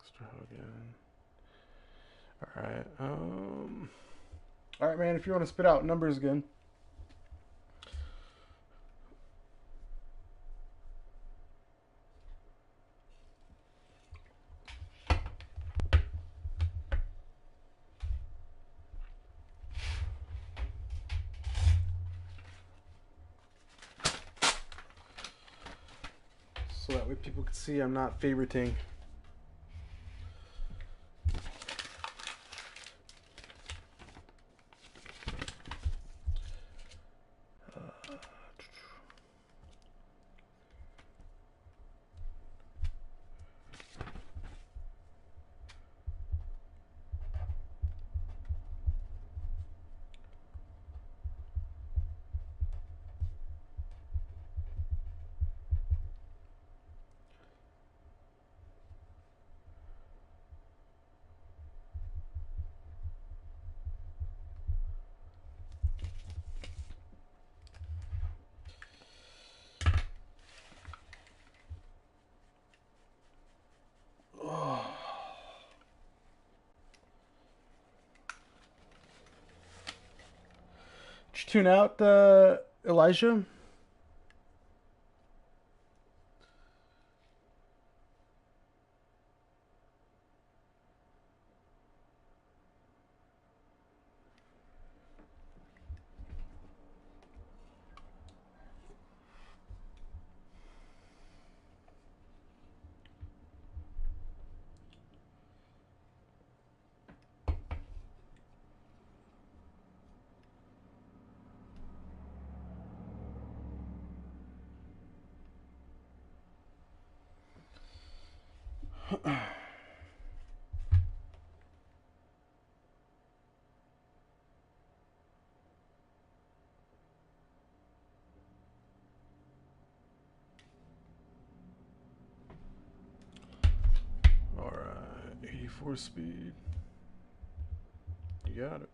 Extra Hogan. Alright, alright, man, if you want to spit out numbers again. So that way people can see I'm not favoriting. Did you tune out Elijah? Alright, 84 speed. You got it.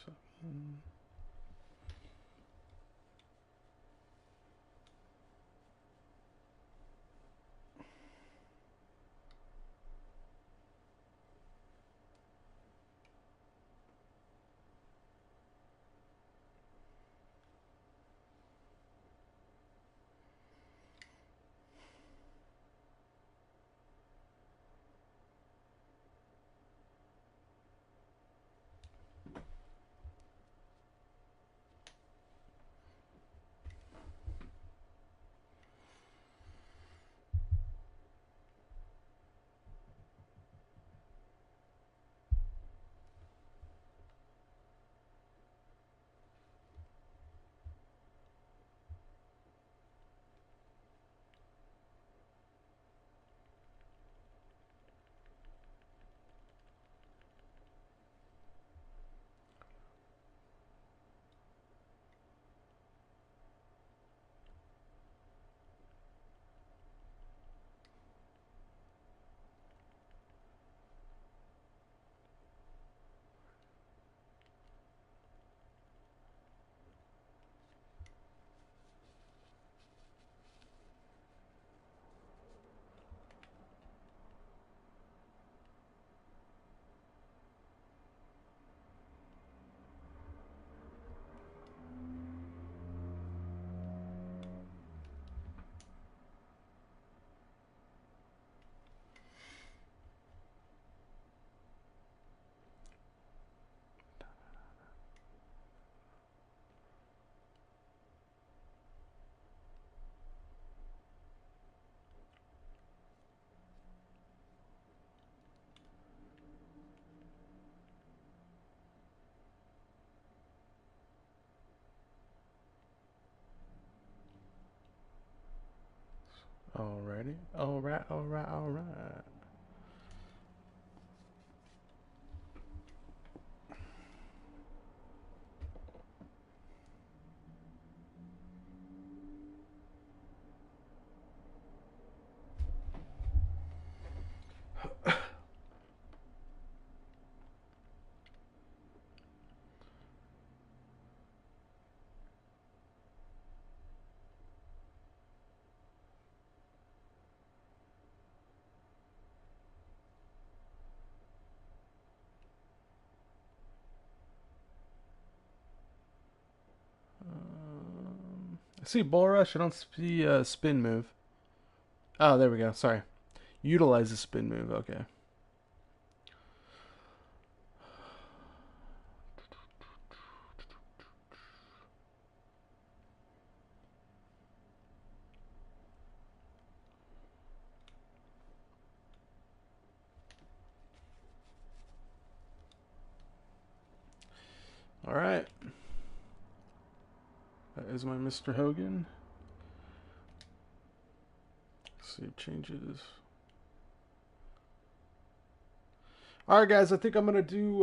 Something. Alrighty. Alright, alright, alright. I see Bull Rush. I don't see a spin move. Oh, there we go. Sorry. Utilize the spin move. Okay. All right. That is my Mr. Hogan. Save changes. All right, guys. I think I'm gonna do.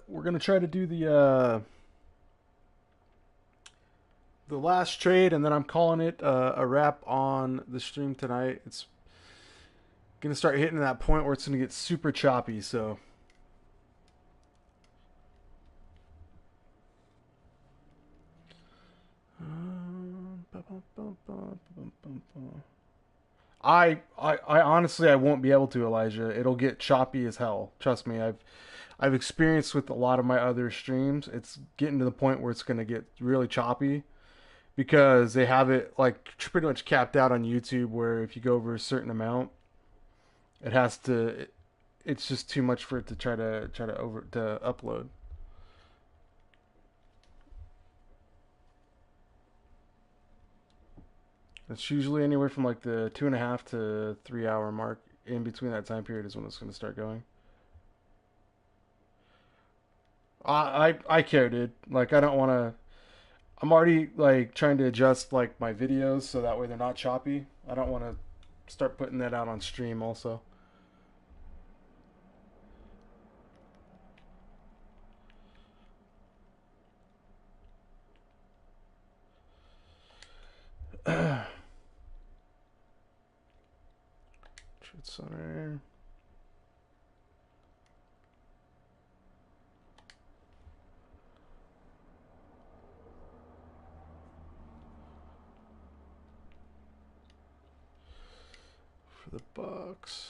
We're gonna try to do the last trade, and then I'm calling it a wrap on the stream tonight. It's gonna start hitting that point where it's gonna get super choppy. So. I honestly I won't be able to, Elijah. It'll get choppy as hell. Trust me. I've experienced with a lot of my other streams. It's getting to the point where it's gonna get really choppy because they have it like pretty much capped out on YouTube. Where if you go over a certain amount, it has to. It's just too much for it to try to upload. It's usually anywhere from like the 2.5 to 3 hour mark. In between that time period is when it's going to start going. I care, dude. Like I don't want to. I'm already like trying to adjust like my videos so that way they're not choppy. I don't want to start putting that out on stream also. Trade center. For the Bucks.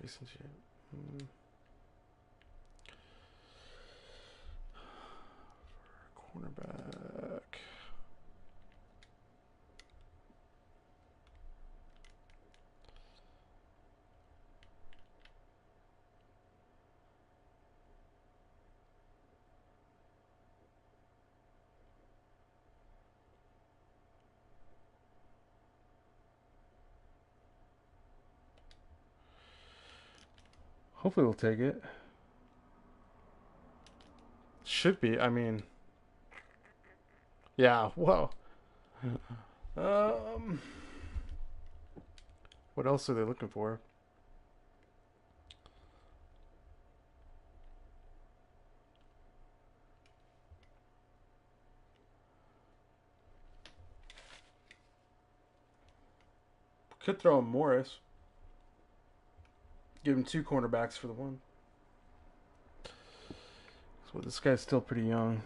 Jason Shea. Cornerback. Hopefully we'll take it. Should be. I mean, yeah. Whoa. What else are they looking for? Could throw him Morris. Give him 2 cornerbacks for the one. So this guy's still pretty young.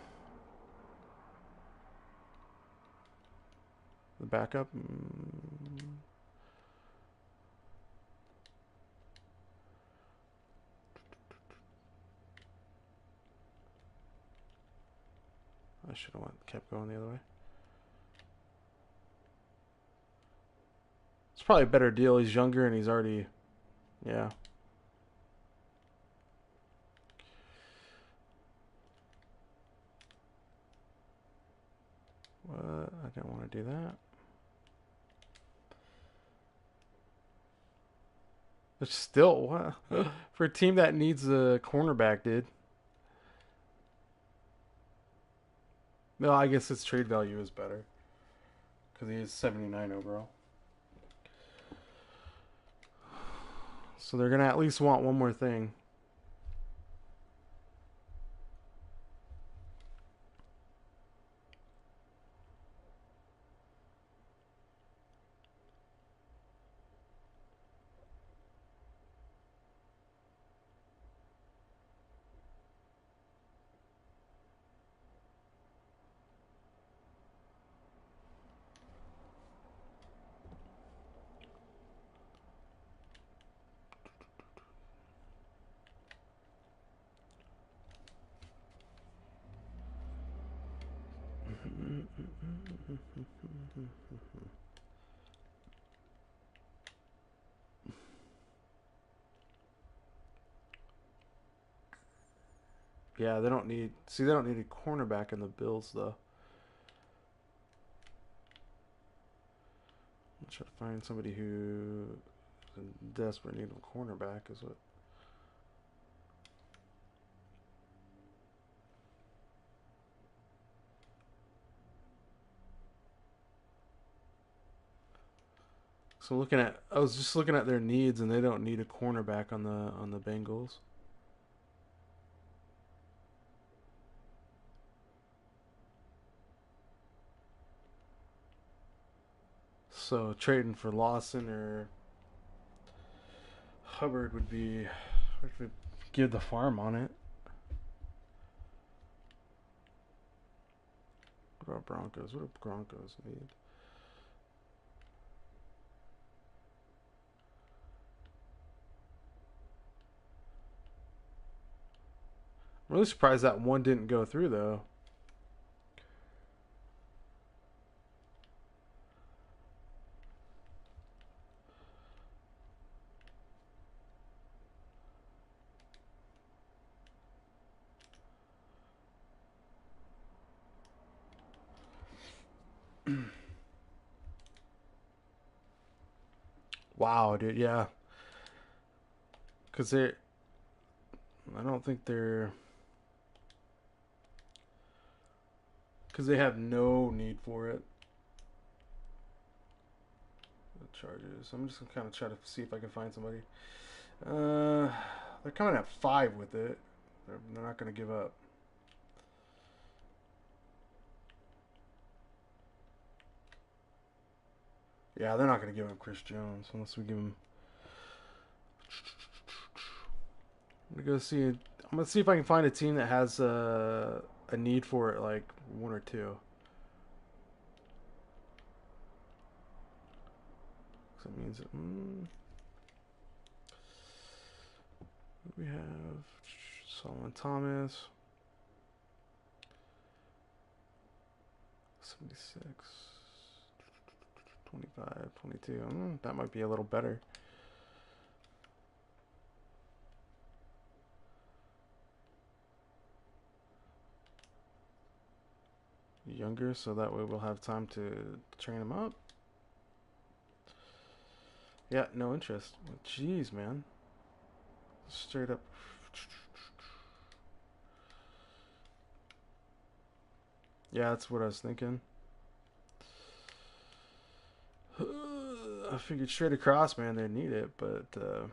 The backup. I should have kept going the other way. It's probably a better deal. He's younger and he's already, yeah. I don't want to do that. But still, what? For a team that needs a cornerback, dude. No, I guess its trade value is better. Because he is 79 overall. So they're going to at least want one more thing. Yeah, they don't need... See, they don't need a cornerback in the Bills, though. I'm trying to find somebody who is in desperate need of a cornerback is what... So looking at... I was just looking at their needs, and they don't need a cornerback on the Bengals. So trading for Lawson or Hubbard would be... would give the farm on it. What about Broncos? What do Broncos need? I'm really surprised that one didn't go through, though. Wow, dude, yeah. Because they're... I don't think they're... Because they have no need for it. The Chargers. I'm just going to kind of try to see if I can find somebody. They're coming at 5 with it. They're not going to give up. Yeah, they're not going to give him Chris Jones unless we give him... I'm going to go see... I'm going to see if I can find a team that has a need for it, like 1 or 2. So that means... we have Solomon Thomas. 76. 25, 22. That might be a little better. Younger, so that way we'll have time to train him up. Yeah, no interest. Jeez, man. Straight up. Yeah, that's what I was thinking. I figured straight across, man, they need it, but there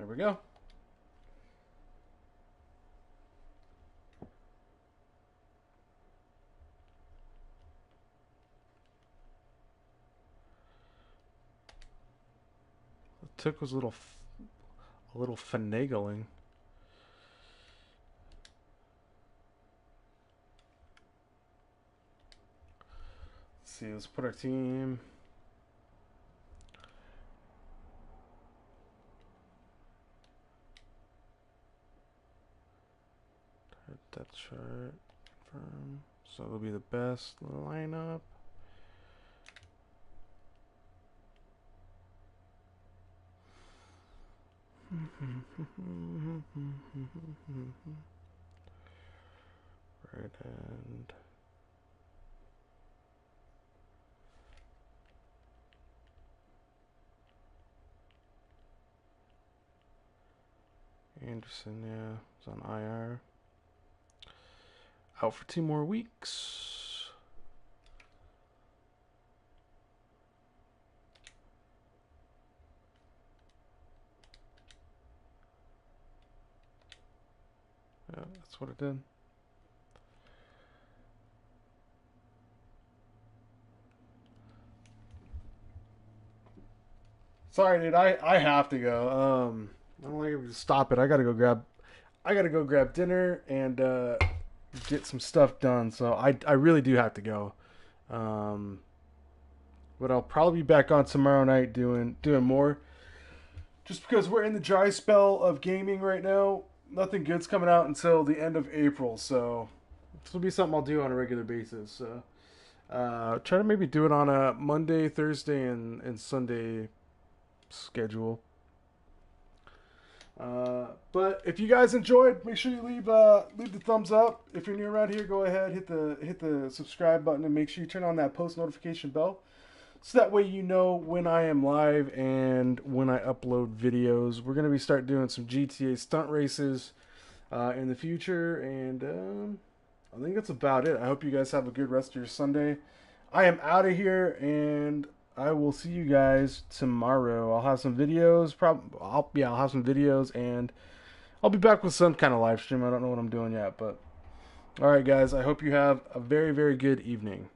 we go. It took was a little finagling. Let's see, let's put our team. Depth chart confirm. So it'll be the best lineup. Right hand. Anderson, yeah, is on IR. Out for 2 more weeks. Yeah, that's what it did. Sorry, dude. I have to go. I don't like to stop it. I gotta go grab dinner and get some stuff done. So I really do have to go. But I'll probably be back on tomorrow night doing more. Just because we're in the dry spell of gaming right now, nothing good's coming out until the end of April. So this will be something I'll do on a regular basis. So try to maybe do it on a Monday, Thursday, and Sunday schedule. But if you guys enjoyed, make sure you leave the thumbs up. If you're new around here, go ahead, hit the subscribe button, and make sure you turn on that post notification bell, so that way you know when I am live and when I upload videos. We're gonna be start doing some GTA stunt races in the future, and I think that's about it. I hope you guys have a good rest of your Sunday. I am out of here, and I will see you guys tomorrow. I'll have some videos. I'll have some videos, and I'll be back with some kind of live stream. I don't know what I'm doing yet, but all right, guys. I hope you have a very, very good evening.